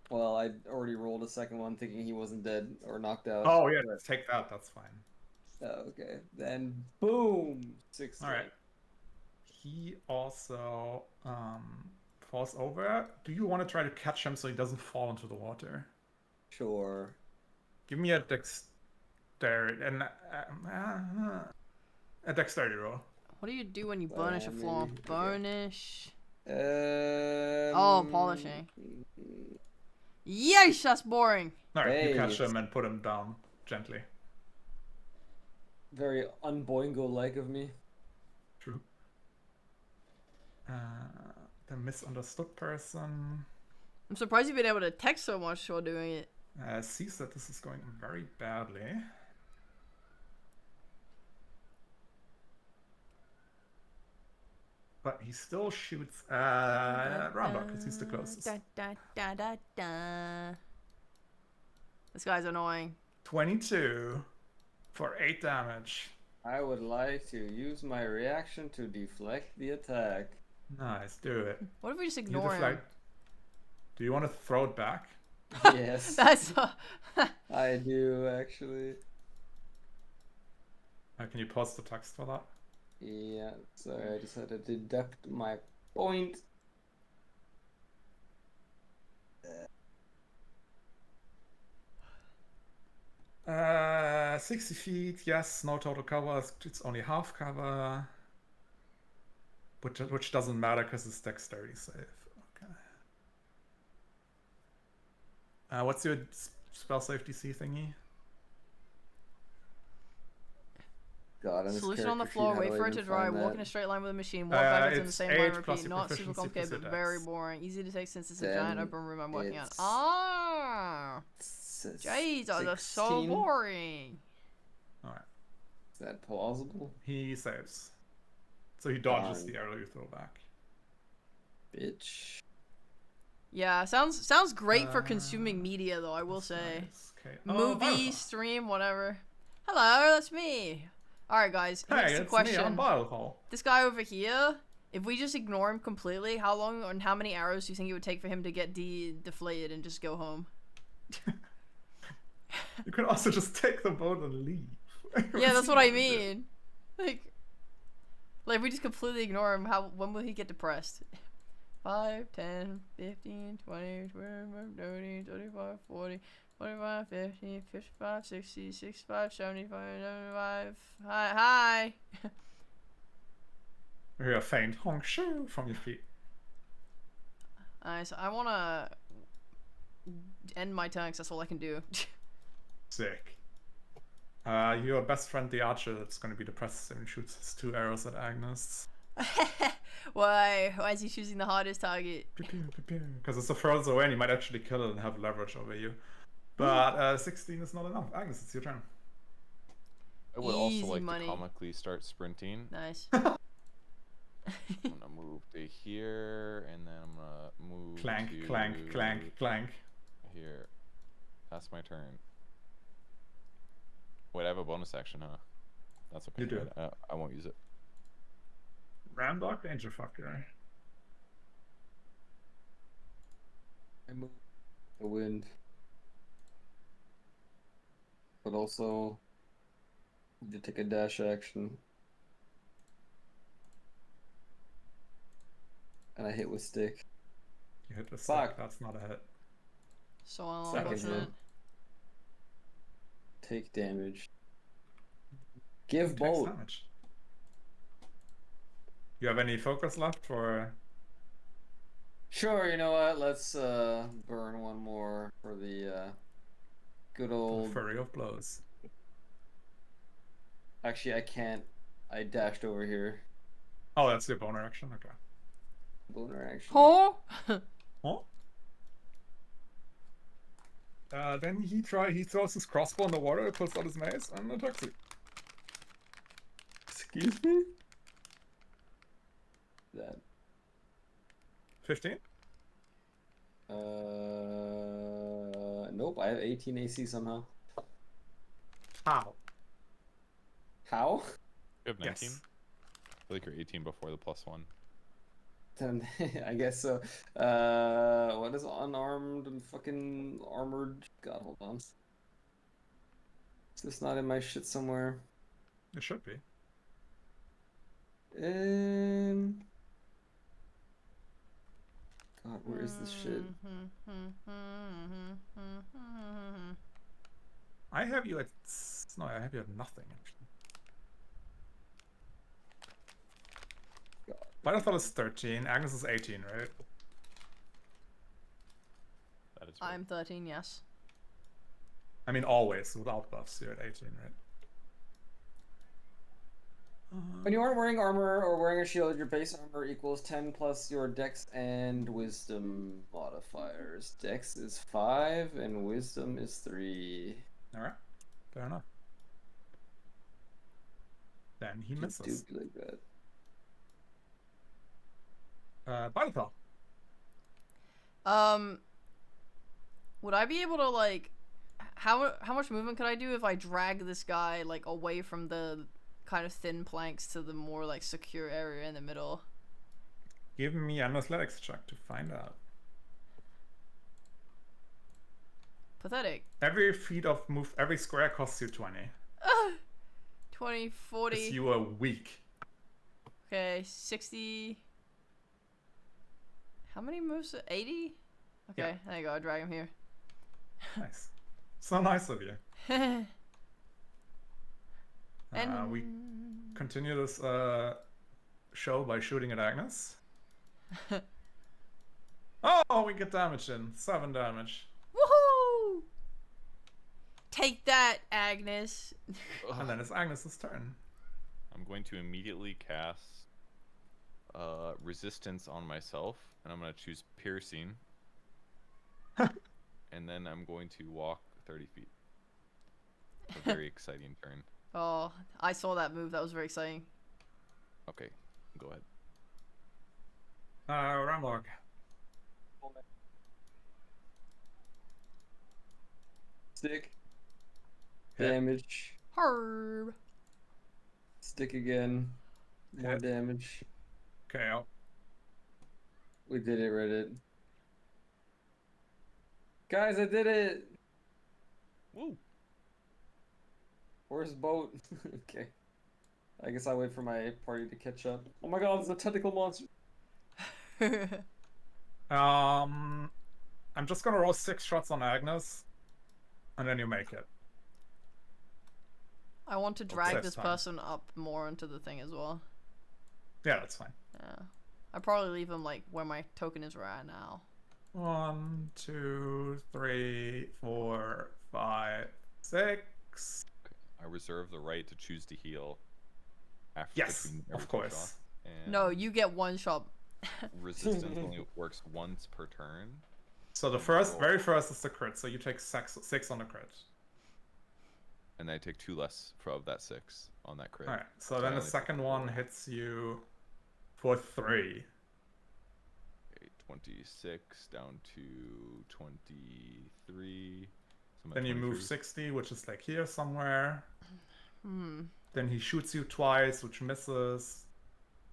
Well, I already rolled a second one thinking he wasn't dead or knocked out. Oh yeah, take that. That's fine. Oh, okay. Then boom, 6. All right. He also falls over. Do you want to try to catch him so he doesn't fall into the water? Sure. Give me a dexterity and a dexterity roll. What do you do when you burnish a floor? maybe. Burnish. Oh, Oh, polishing. Yeesh, that's boring. All right, you Hey, catch it's- him and put him down gently. Very unboingo-like of me. True. The misunderstood person I'm surprised you've been able to text so much while doing it. sees that this is going very badly. But he still shoots Roundok because he's the closest. Da, da, da, da, da. This guy's annoying. 22 for 8 damage. I would like to use my reaction to deflect the attack. Nice, do it. What if we just You ignore him? deflect. Do you want to throw it back? Yes, That's I do actually. Can you post the text for that? Yeah, sorry, I just had to deduct my point. 60 feet, yes, no total cover, it's only half cover. Which doesn't matter because it's dexterity save. Okay. What's your spell save DC thingy? God, and this solution on the character sheet, floor. how Wait do I for it even to dry. find Walk that? in a straight line with a machine. Walk backwards in the It's same 8 line. plus Repeat. your Not super proficiency complicated, plus but your very dex. boring. Easy to take since it's a Then giant open room I'm working on. it's- Ah, jeez, those are so 16? boring. Alright. Is that plausible? He saves. So he dodges Darn. the arrow you throw back. Bitch. Yeah, sounds great for consuming media, though. I will say, Okay. movie, stream, whatever. Hello, that's me. All right, guys. Here's Hey, the it's me. I'm question. Bile. This guy over here. If we just ignore him completely, how long and how many arrows do you think it would take for him to get deflated and just go home? You could also just take the boat and leave. Yeah, that's what I mean. Like if we just completely ignore him, when will he get depressed? 5, 10, 15, 20, 25, 30, 35, 40, 45, 50, 55, 60, 65, 75, 75. Hi. You hear a faint honk shoo from your feet. Alright, so I wanna end my turn 'cause that's all I can do. Sick. Your best friend, the archer, that's going to be depressed and shoots his 2 arrows at Agnes. Why? Why is he choosing the hardest target? Because it's a further away and he might actually kill it and have leverage over you. But 16 is not enough. Agnes, it's your turn. I would Easy also like money. to comically start sprinting. Nice. I'm gonna move to here, and then I'm gonna move Clank, to clank, clank, clank. here. That's my turn. Wait, I have a bonus action, huh? That's okay. You do. I won't use it. Ramdog Danger Fucker. I move the wind, but also need to take a dash action, and I hit with stick. You hit the Fuck. stick. That's not a hit. So Second unfortunate. move. Take damage. Give Who takes bolt. damage? You have any focus left, or Sure, you know what? Let's burn one more for the good old. Flurry of Blows? Actually, I can't. I dashed over here. Oh, that's your boner action. Okay. Boner action. Oh. Oh. Then he throws his crossbow in the water, pulls out his mace, and attacks you. Excuse me. That. 15. Nope. I have 18 AC somehow. How? How? You have 19? Yes. I feel like you're 18 before the +1. Then I guess so. What is unarmed and fucking armored? God, hold on. Is this not in my shit somewhere? It should be. God, where is this shit? I have you at no, I have you at nothing actually. Biothal is 13. Agnes is 18, right? That is right. I'm 13, yes. I mean, always without buffs. You're at 18, right? When you aren't wearing armor or wearing a shield, your base armor equals 10 plus your dex and wisdom modifiers. Dex is 5 and wisdom is 3. Alright, fair enough. Then he You misses. do be like that. Biothal. Would I be able to like, how much movement could I do if I drag this guy like away from the kind of thin planks to the more like secure area in the middle? Give me an athletics check to find out. Pathetic. Every feet of move, every square costs you 20. 20, 40. Because you are weak. Okay, 60. How many moves? 80? Okay, Yeah. there you go. I drag him here. Nice. So nice of you. And We continue this show by shooting at Agnes. Oh, we get damage in. 7 damage. woohoo! Take that, Agnes. And then it's Agnes's turn. I'm going to immediately cast resistance on myself, and I'm going to choose piercing. And then I'm going to walk 30 feet. A very exciting turn. Oh, I saw that move. That was very exciting. Okay, go ahead. Ramlog. Stick. Hit. Damage. Herb. Stick again. More Hit. damage. KO. We did it, Reddit. Guys, I did it! Woo. Where's the boat? Okay. I guess I'll wait for my party to catch up. Oh my god, it's a tentacle monster! I'm just gonna roll 6 shots on Agnes, and then you make it. I want to drag That's this fine. person up more into the thing as well. Yeah, that's fine. Yeah. I'd probably leave him like where my token is right now. 1, 2, 3, 4, 5, 6. I reserve the right to choose to heal. After Yes, between every of 2 course. shots, and No, you get one shot. resistance only works once per turn. So the very first is the crit, so you take 6 on the crit. And then I take 2 less of that 6 on that crit. Alright, so I then the only take second 4. one hits you for 3. Okay, 26 down to 23. So I'm at Then you move 23. 60, which is like here somewhere. Hmm. Then he shoots you twice, which misses.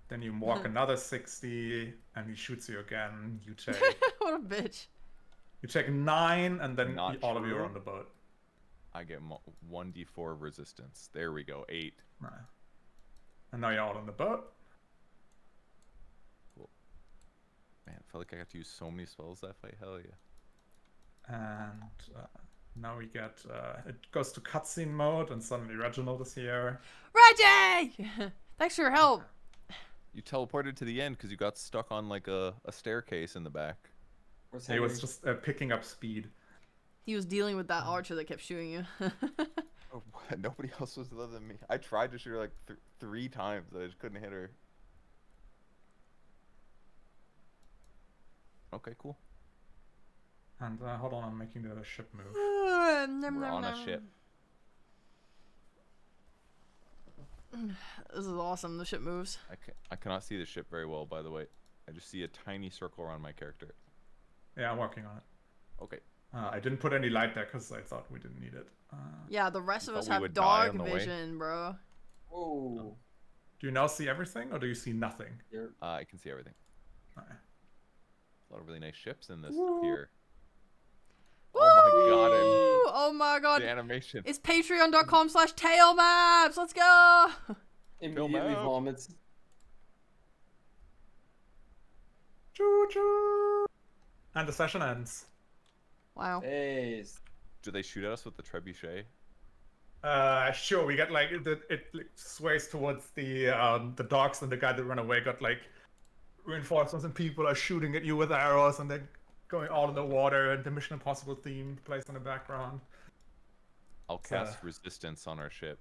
Then you walk another 60, and he shoots you again. You take What a bitch. 9, and then Not all of you are true. on the boat. I get 1d4 of resistance. There we go, 8. Right. And now you're all on the boat. Cool. Man, I felt like I got to use so many spells that fight. Hell yeah. And now we get it goes to cutscene mode, and suddenly Reginald is here. Reggie! Thanks for your help. You teleported to the end because you got stuck on like a staircase in the back. Where's He was Henry? just picking up speed. He was dealing with that archer that kept shooting you. Oh, what? Nobody else was other than me. I tried to shoot her like 3 times, but I just couldn't hit her. Okay, cool. And hold on, I'm making the ship move. We're on a ship. This is awesome. The ship moves. I cannot see the ship very well, by the way. I just see a tiny circle around my character. Yeah, I'm working on it. Okay. I didn't put any light there because I thought we didn't need it. Yeah, the rest of Thought us we have would die dark on the way. vision, bro. Whoa. Do you now see everything, or do you see nothing? You're... I can see everything. Alright. A lot of really nice ships in this Woo. pier. Woo! Oh my god, Oh my god. the animation. It's patreon.com/tailmaps. Let's go. Immediately map. vomits. Choo choo! And the session ends. Wow. Hey. Do they shoot at us with the trebuchet? Sure. We get like it like, sways towards the dogs, and the guy that ran away got like reinforcements, and people are shooting at you with arrows, and they're going all in the water, and the Mission Impossible theme plays in the background. I'll So- cast resistance on our ship.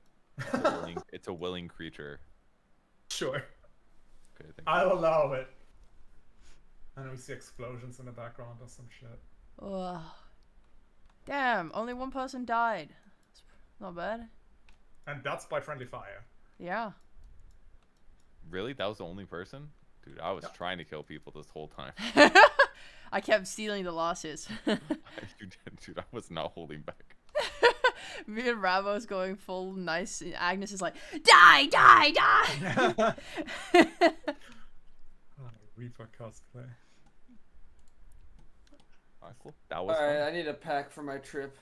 It's a willing creature. Sure, Okay, thank you. I'll allow it. And we see explosions in the background or some shit. Ugh. Damn, only one person died. It's not bad. And that's by friendly fire. Yeah. Really? That was the only person? Dude, I was Yeah. trying to kill people this whole time. I kept stealing the losses. Dude, I was not holding back. Me and Ramos going full nice. Agnes is like, die, die, die. Reaper cosplay. Alright, cool. That was Alright, fun. I need a pack for my trip.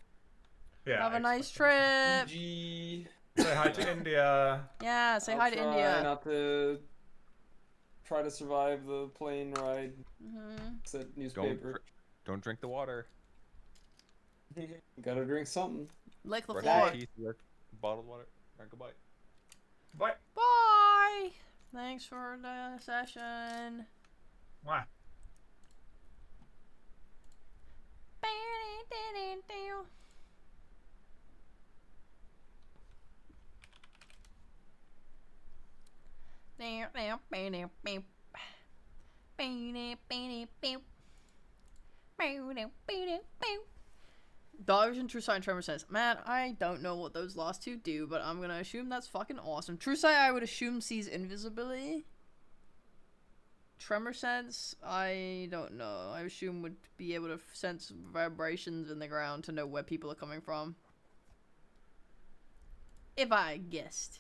Yeah. Have a I nice expect trip. G. that. Say hi to India. Yeah, say I'll hi to try India. Not to try to survive the plane ride. Mhm. Said newspaper. Don't drink the water. Gotta drink something. Lick the Brush floor. your teeth with bottled water. Alright, goodbye. Bye. Bye. Thanks for the session. Mwah. Dodge and True Sight Tremor says, man, I don't know what those last two do, but I'm gonna assume that's fucking awesome. True Sight, I would assume, sees invisibility. tremor sense, I don't know. I assume would be able to sense vibrations in the ground to know where people are coming from. If I guessed.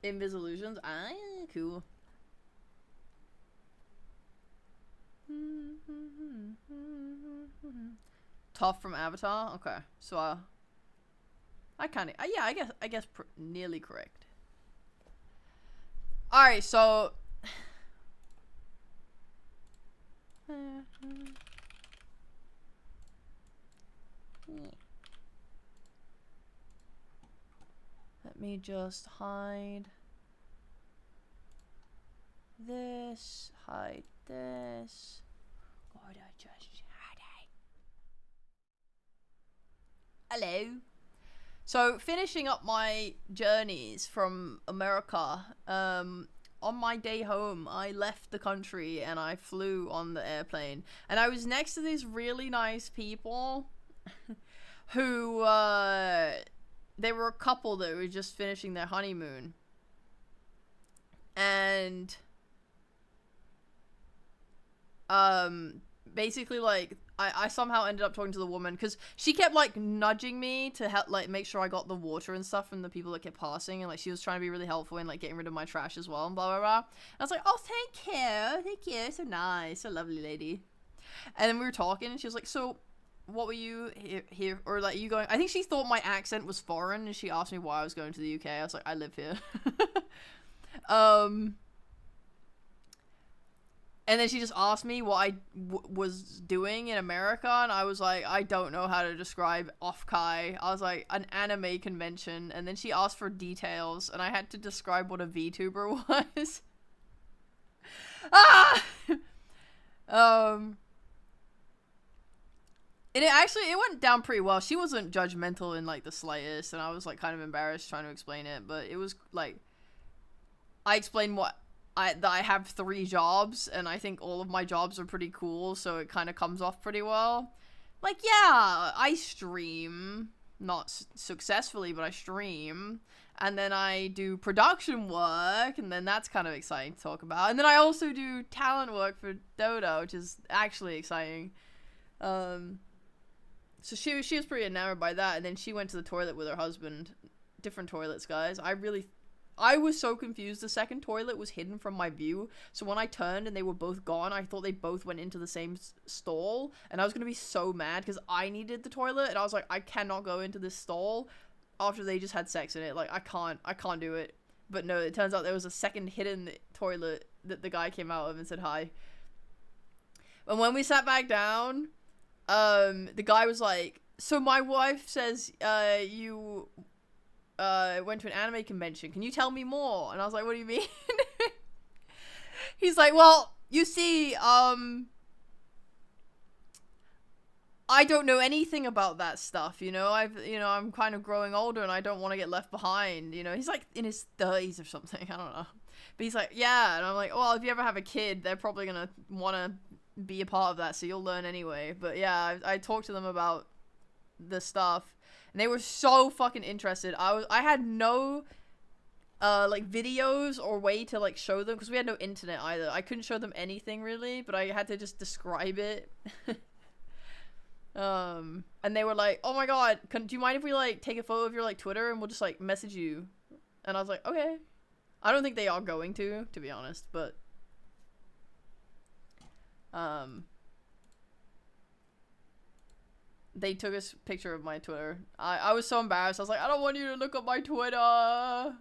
Invisillusions? Ah, cool. Toph from Avatar? Okay, so I kind of, yeah, I guess nearly correct. Alright, so let me just hide this, hide this. Gotta just hide it. Hello. So, finishing up my journeys from America, on my day home, I left the country and I flew on the airplane. And I was next to these really nice people who, they were a couple that were just finishing their honeymoon. And, basically, like, I somehow ended up talking to the woman because she kept like nudging me to help, like, make sure I got the water and stuff from the people that kept passing, and like she was trying to be really helpful in like getting rid of my trash as well and blah blah blah. And I was like, oh, thank you, so nice, so lovely lady. And then we were talking and she was like, so what were you here or like you going? I think she thought my accent was foreign and she asked me why I was going to the UK. I was like, I live here. And then she just asked me what I was doing in America, and I was like, I don't know how to describe Offkai. I was like, an anime convention, and then she asked for details, and I had to describe what a VTuber was. Ah! And it went down pretty well. She wasn't judgmental in like the slightest, and I was like kind of embarrassed trying to explain it, but it was like, I explained that I have 3 jobs, and I think all of my jobs are pretty cool, so it kind of comes off pretty well. Like, yeah, I stream, not successfully, but I stream, and then I do production work, and then that's kind of exciting to talk about, and then I also do talent work for Dota, which is actually exciting. So she was pretty enamored by that, and then she went to the toilet with her husband. Different toilets, guys. I was so confused. The second toilet was hidden from my view, so when I turned and they were both gone, I thought they both went into the same stall, and I was gonna be so mad because I needed the toilet, and I was like, I cannot go into this stall after they just had sex in it. Like, I can't do it. But no, it turns out there was a second hidden toilet that the guy came out of and said hi. And when we sat back down, the guy was like, so my wife says, you went to an anime convention. Can you tell me more? And I was like, what do you mean? He's like, well, you see, I don't know anything about that stuff, you know? I'm kind of growing older and I don't want to get left behind, you know? He's like in his 30s or something, I don't know. But he's like, yeah, and I'm like, well, if you ever have a kid, they're probably gonna want to be a part of that, so you'll learn anyway. But yeah, I talked to them about the stuff, and they were so fucking interested. I had no like videos or way to like show them because we had no internet either. I couldn't show them anything really, but I had to just describe it. And they were like, oh my god, do you mind if we like take a photo of your like Twitter and we'll just like message you? And I was like, okay. I don't think they are going to be honest, but they took a picture of my Twitter. I was so embarrassed. I was like, I don't want you to look up my Twitter.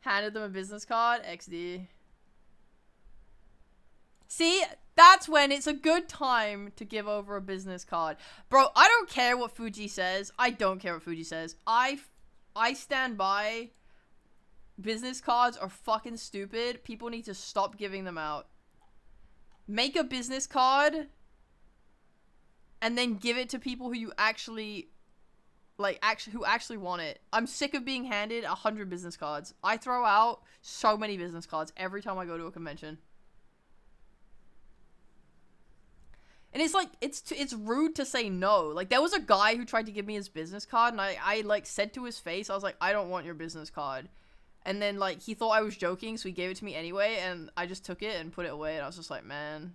Handed them a business card. XD. See, that's when it's a good time to give over a business card. Bro, I don't care what Fuji says. I don't care what Fuji says. I stand by. Business cards are fucking stupid. People need to stop giving them out. Make a business card and then give it to people who you actually like who actually want it. I'm sick of being handed 100 business cards. I throw out so many business cards every time I go to a convention. And it's like, it's rude to say no. Like, there was a guy who tried to give me his business card, and I like, said to his face, I was like, I don't want your business card. And then, like, he thought I was joking, so he gave it to me anyway, and I just took it and put it away, and I was just like, man.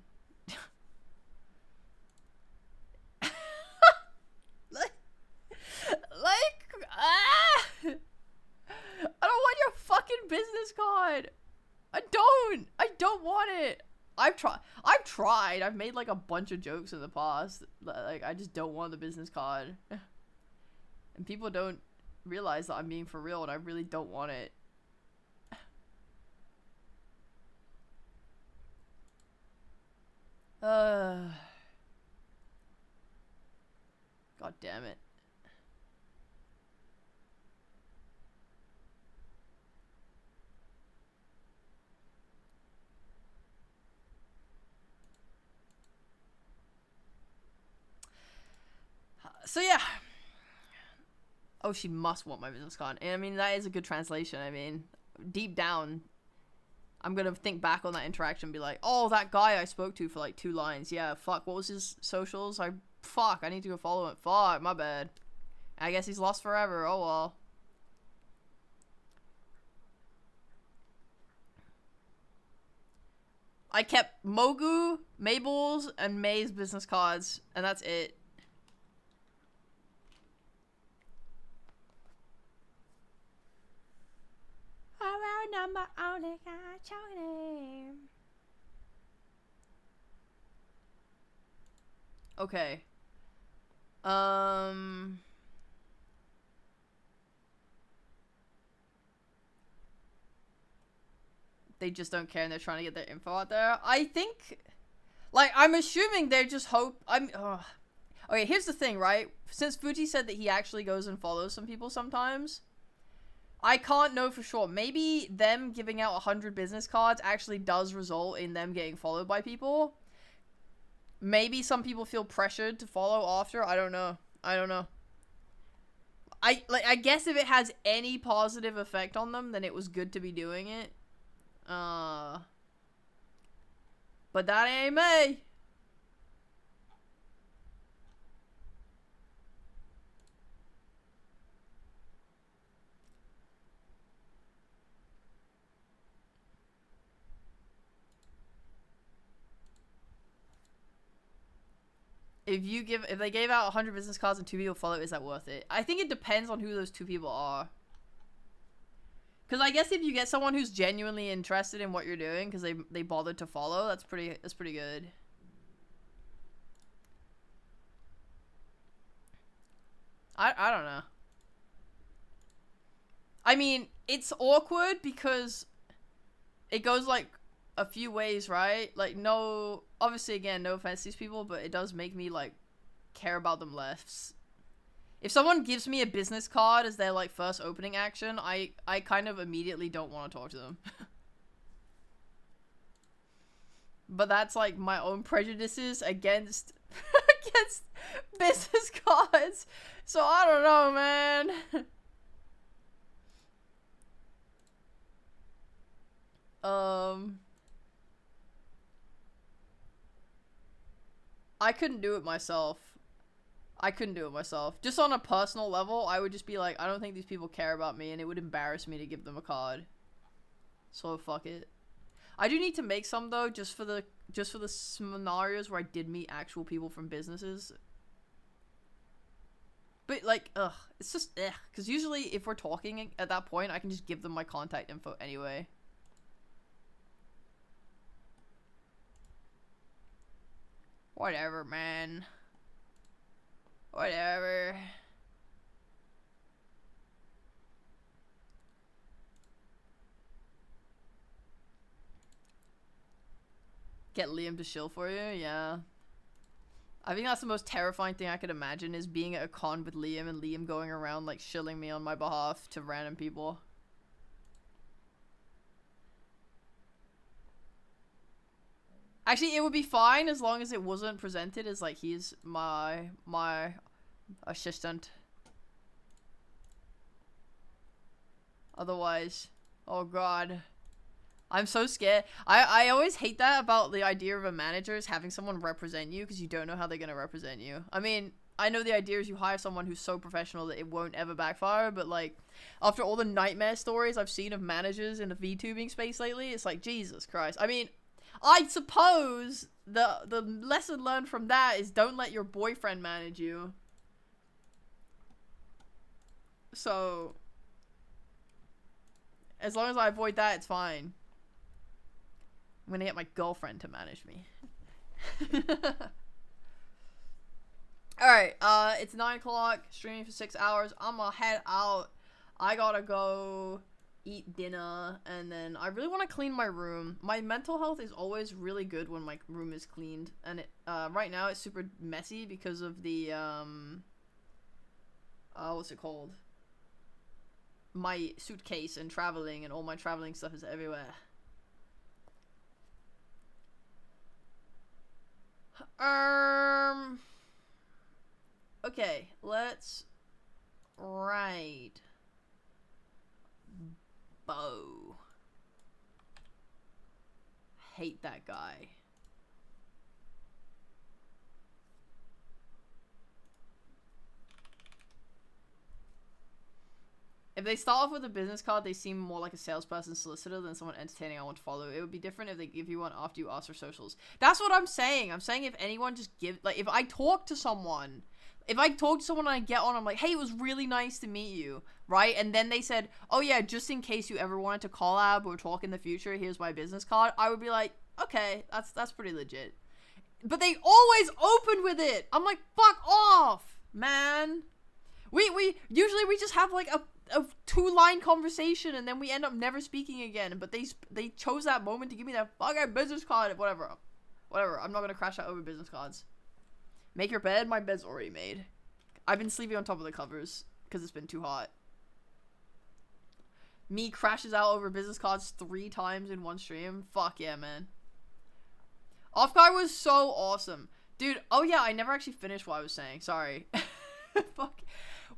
I don't want your fucking business card. I don't want it. I've tried. I've made like a bunch of jokes in the past. Like, I just don't want the business card. And people don't realize that I'm being for real and I really don't want it. God damn it. So yeah. Oh, she must want my business card. And I mean, that is a good translation. I mean, deep down, I'm gonna think back on that interaction and be like, oh, that guy I spoke to for like 2 lines. Yeah, fuck, what was his socials? I need to go follow him. Fuck, my bad. I guess he's lost forever. Oh well. I kept Mogu, Mabel's, and May's business cards, and that's it. Number only got your name. Okay. They just don't care and they're trying to get their info out there. I think, like, I'm assuming they're just okay, here's the thing, right? Since Fuji said that he actually goes and follows some people sometimes, I can't know for sure. Maybe them giving out 100 business cards actually does result in them getting followed by people. Maybe some people feel pressured to follow after. I don't know. I guess if it has any positive effect on them, then it was good to be doing it. But that ain't me. If they gave out 100 business cards and 2 people follow, is that worth it? I think it depends on who those 2 people are. Because I guess if you get someone who's genuinely interested in what you're doing because they bothered to follow, that's pretty good. I don't know. I mean, it's awkward because it goes like a few ways, right? Like, no, obviously, again, no offense to these people, but it does make me like care about them less. If someone gives me a business card as their like first opening action, I kind of immediately don't want to talk to them. But that's like my own prejudices against against business cards. So I don't know, man. I couldn't do it myself. Just on a personal level, I would just be like, I don't think these people care about me, and it would embarrass me to give them a card. So fuck it. I do need to make some though, just for the scenarios where I did meet actual people from businesses. But like, it's just because usually if we're talking at that point, I can just give them my contact info anyway. Whatever, man. Whatever. Get Liam to shill for you? Yeah. I think that's the most terrifying thing I could imagine, is being at a con with Liam and Liam going around like shilling me on my behalf to random people. Actually, it would be fine as long as it wasn't presented as like he's my assistant. Otherwise, oh god. I'm so scared. I always hate that about the idea of a manager is having someone represent you because you don't know how they're going to represent you. I mean, I know the idea is you hire someone who's so professional that it won't ever backfire, but like, after all the nightmare stories I've seen of managers in the VTubing space lately, it's like, Jesus Christ. I mean, I suppose the lesson learned from that is don't let your boyfriend manage you. So, as long as I avoid that, it's fine. I'm gonna get my girlfriend to manage me. Alright, it's 9 o'clock, streaming for 6 hours. I'm gonna head out. I gotta go eat dinner, and then I really want to clean my room. My mental health is always really good when my room is cleaned, and it, right now it's super messy because of the, what's it called? My suitcase and traveling, and all my traveling stuff is everywhere. Okay, let's ride Bo. Hate that guy. If they start off with a business card, they seem more like a salesperson solicitor than someone entertaining I want to follow. It would be different if they give you one after you ask for socials. That's what I'm saying. I'm saying if anyone just like, if I talk to someone and I get on, I'm like, hey, it was really nice to meet you, right? And then they said, oh yeah, just in case you ever wanted to collab or talk in the future, here's my business card. I would be like, okay, that's pretty legit. But they always open with it. I'm like, fuck off, man. We usually just have like a 2-line conversation and then we end up never speaking again. But they chose that moment to give me that fucking business card. Whatever. I'm not gonna crash out over business cards. Make your bed. My bed's already made. I've been sleeping on top of the covers because it's been too hot. Me crashes out over business cards 3 times in one stream. Fuck yeah, man. Off guy was so awesome, dude. Oh yeah, I never actually finished what I was saying. Sorry. Fuck.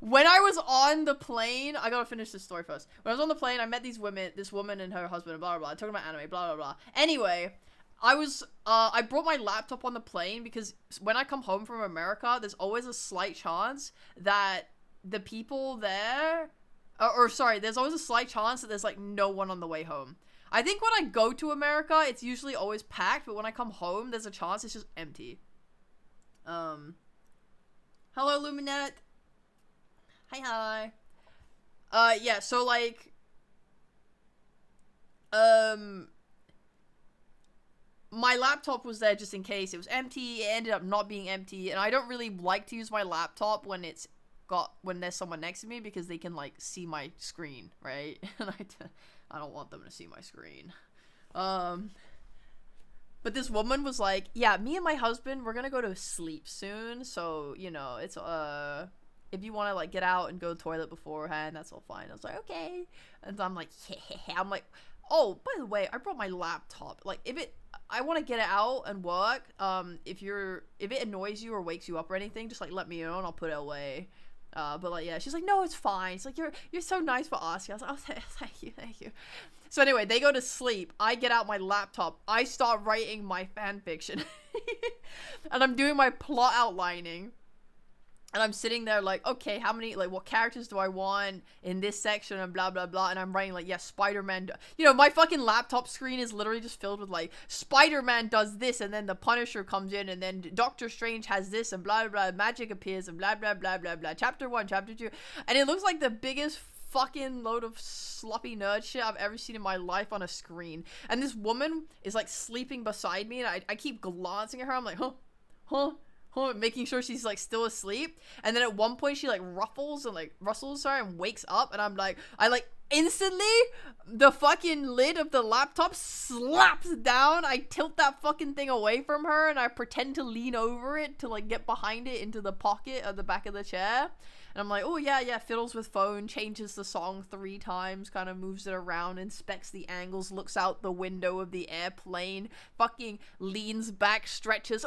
When I was on the plane, I gotta finish this story first. When I was on the plane, I met this woman and her husband, blah, blah, blah. I talked about anime, blah, blah, blah. Anyway, I brought my laptop on the plane because when I come home from America, there's always a slight chance that the people there, there's always a slight chance that there's like no one on the way home. I think when I go to America, it's usually always packed, but when I come home, there's a chance it's just empty. Hello, Luminette. Hi. Yeah, so, like, my laptop was there just in case. It was empty, it ended up not being empty, and I don't really like to use my laptop when there's someone next to me because they can, like, see my screen, right? And I don't want them to see my screen. But this woman was like, yeah, me and my husband, we're gonna go to sleep soon, so, you know, it's, if you want to, like, get out and go to the toilet beforehand, that's all fine. I was like, okay. And so I'm like, yeah. I'm like, oh, by the way, I brought my laptop. Like, I want to get it out and work. If it annoys you or wakes you up or anything, just, like, let me know and I'll put it away. But, like, yeah, she's like, no, it's fine. It's like, you're so nice for asking. I was like, oh, thank you. So anyway, they go to sleep. I get out my laptop. I start writing my fan fiction. And I'm doing my plot outlining. And I'm sitting there like, okay, how many, like, what characters do I want in this section and blah, blah, blah. And I'm writing like, yeah, Spider-Man. You know, my fucking laptop screen is literally just filled with like, Spider-Man does this and then the Punisher comes in and then Doctor Strange has this and blah, blah, blah. Magic appears and blah, blah, blah, blah, blah. Chapter 1, Chapter 2. And it looks like the biggest fucking load of sloppy nerd shit I've ever seen in my life on a screen. And this woman is like sleeping beside me and I keep glancing at her. I'm like, huh? Making sure she's like still asleep, and then at one point she like rustles and wakes up, and I'm like, instantly the fucking lid of the laptop slaps down. I tilt that fucking thing away from her and I pretend to lean over it to like get behind it into the pocket of the back of the chair. And I'm like, oh yeah, fiddles with phone, changes the song 3 times, kind of moves it around, inspects the angles, looks out the window of the airplane, fucking leans back, stretches,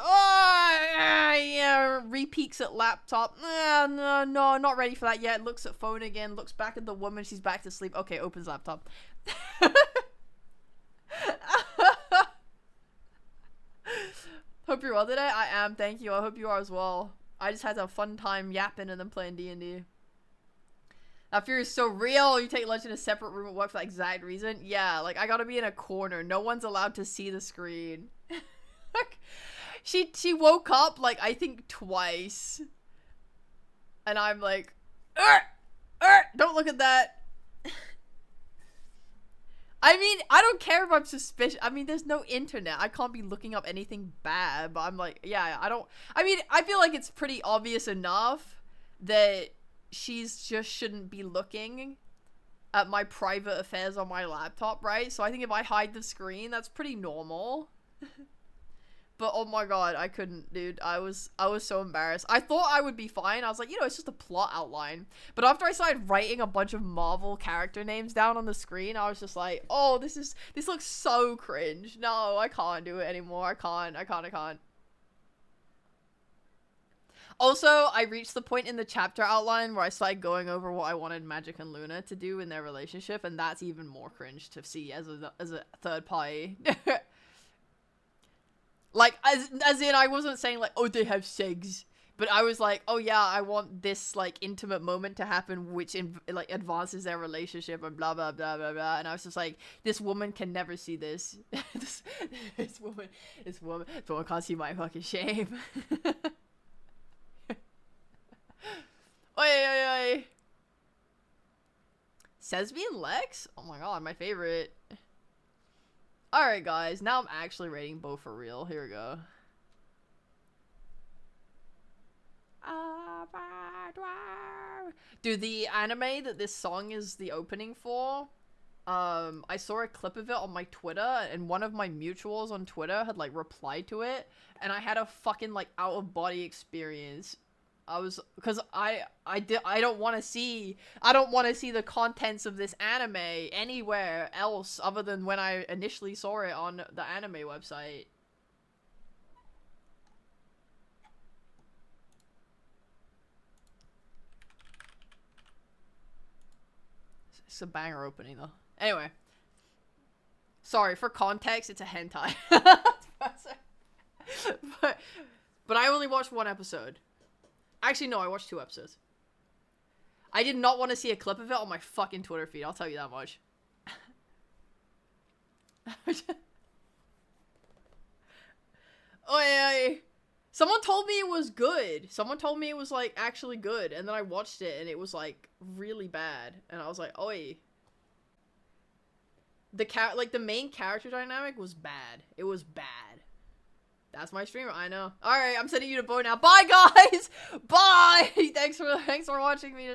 re-peeks at laptop, no, not ready for that yet, looks at phone again, looks back at the woman, she's back to sleep. Okay, opens laptop. Hope you're well today. I am, thank you. I hope you are as well. I just had a fun time yapping and then playing D&D. That fear is so real. You take lunch in a separate room at work for that exact reason. Yeah, like I gotta be in a corner. No one's allowed to see the screen. She woke up like I think twice. And I'm like, don't look at that. I mean, I don't care if I'm suspicious. I mean, there's no internet. I can't be looking up anything bad, but I'm like, yeah, I mean, I feel like it's pretty obvious enough that she's just shouldn't be looking at my private affairs on my laptop, right? So I think if I hide the screen, that's pretty normal. But oh my god, I couldn't, dude. I was so embarrassed. I thought I would be fine. I was like, you know, it's just a plot outline. But after I started writing a bunch of Marvel character names down on the screen, I was just like, oh, this looks so cringe. No, I can't do it anymore. I can't. Also, I reached the point in the chapter outline where I started going over what I wanted Magic and Luna to do in their relationship, and that's even more cringe to see as a third party. Like, as in, I wasn't saying, like, oh, they have sex. But I was like, oh, yeah, I want this, like, intimate moment to happen which, like, advances their relationship and blah, blah, blah, blah, blah. And I was just like, this woman can never see this. this woman can't see my fucking shame. Oi. Sesame and Lex? Oh my god, my favorite. Alright guys, now I'm actually rating Bo for real. Here we go. Dude, the anime that this song is the opening for, I saw a clip of it on my Twitter, and one of my mutuals on Twitter had, like, replied to it, and I had a fucking, like, out-of-body experience. Because I don't want to see the contents of this anime anywhere else other than when I initially saw it on the anime website. It's a banger opening though. Anyway. Sorry, for context, it's a hentai. but I only watched one episode. Actually, no, I watched 2 episodes. I did not want to see a clip of it on my fucking Twitter feed, I'll tell you that much. Oi. Someone told me it was good. Someone told me it was, like, actually good. And then I watched it, and it was, like, really bad. And I was like, oi. The main character dynamic was bad. It was bad. That's my streamer, I know. Alright, I'm sending you to Bo now. Bye, guys! Bye! Thanks for watching me.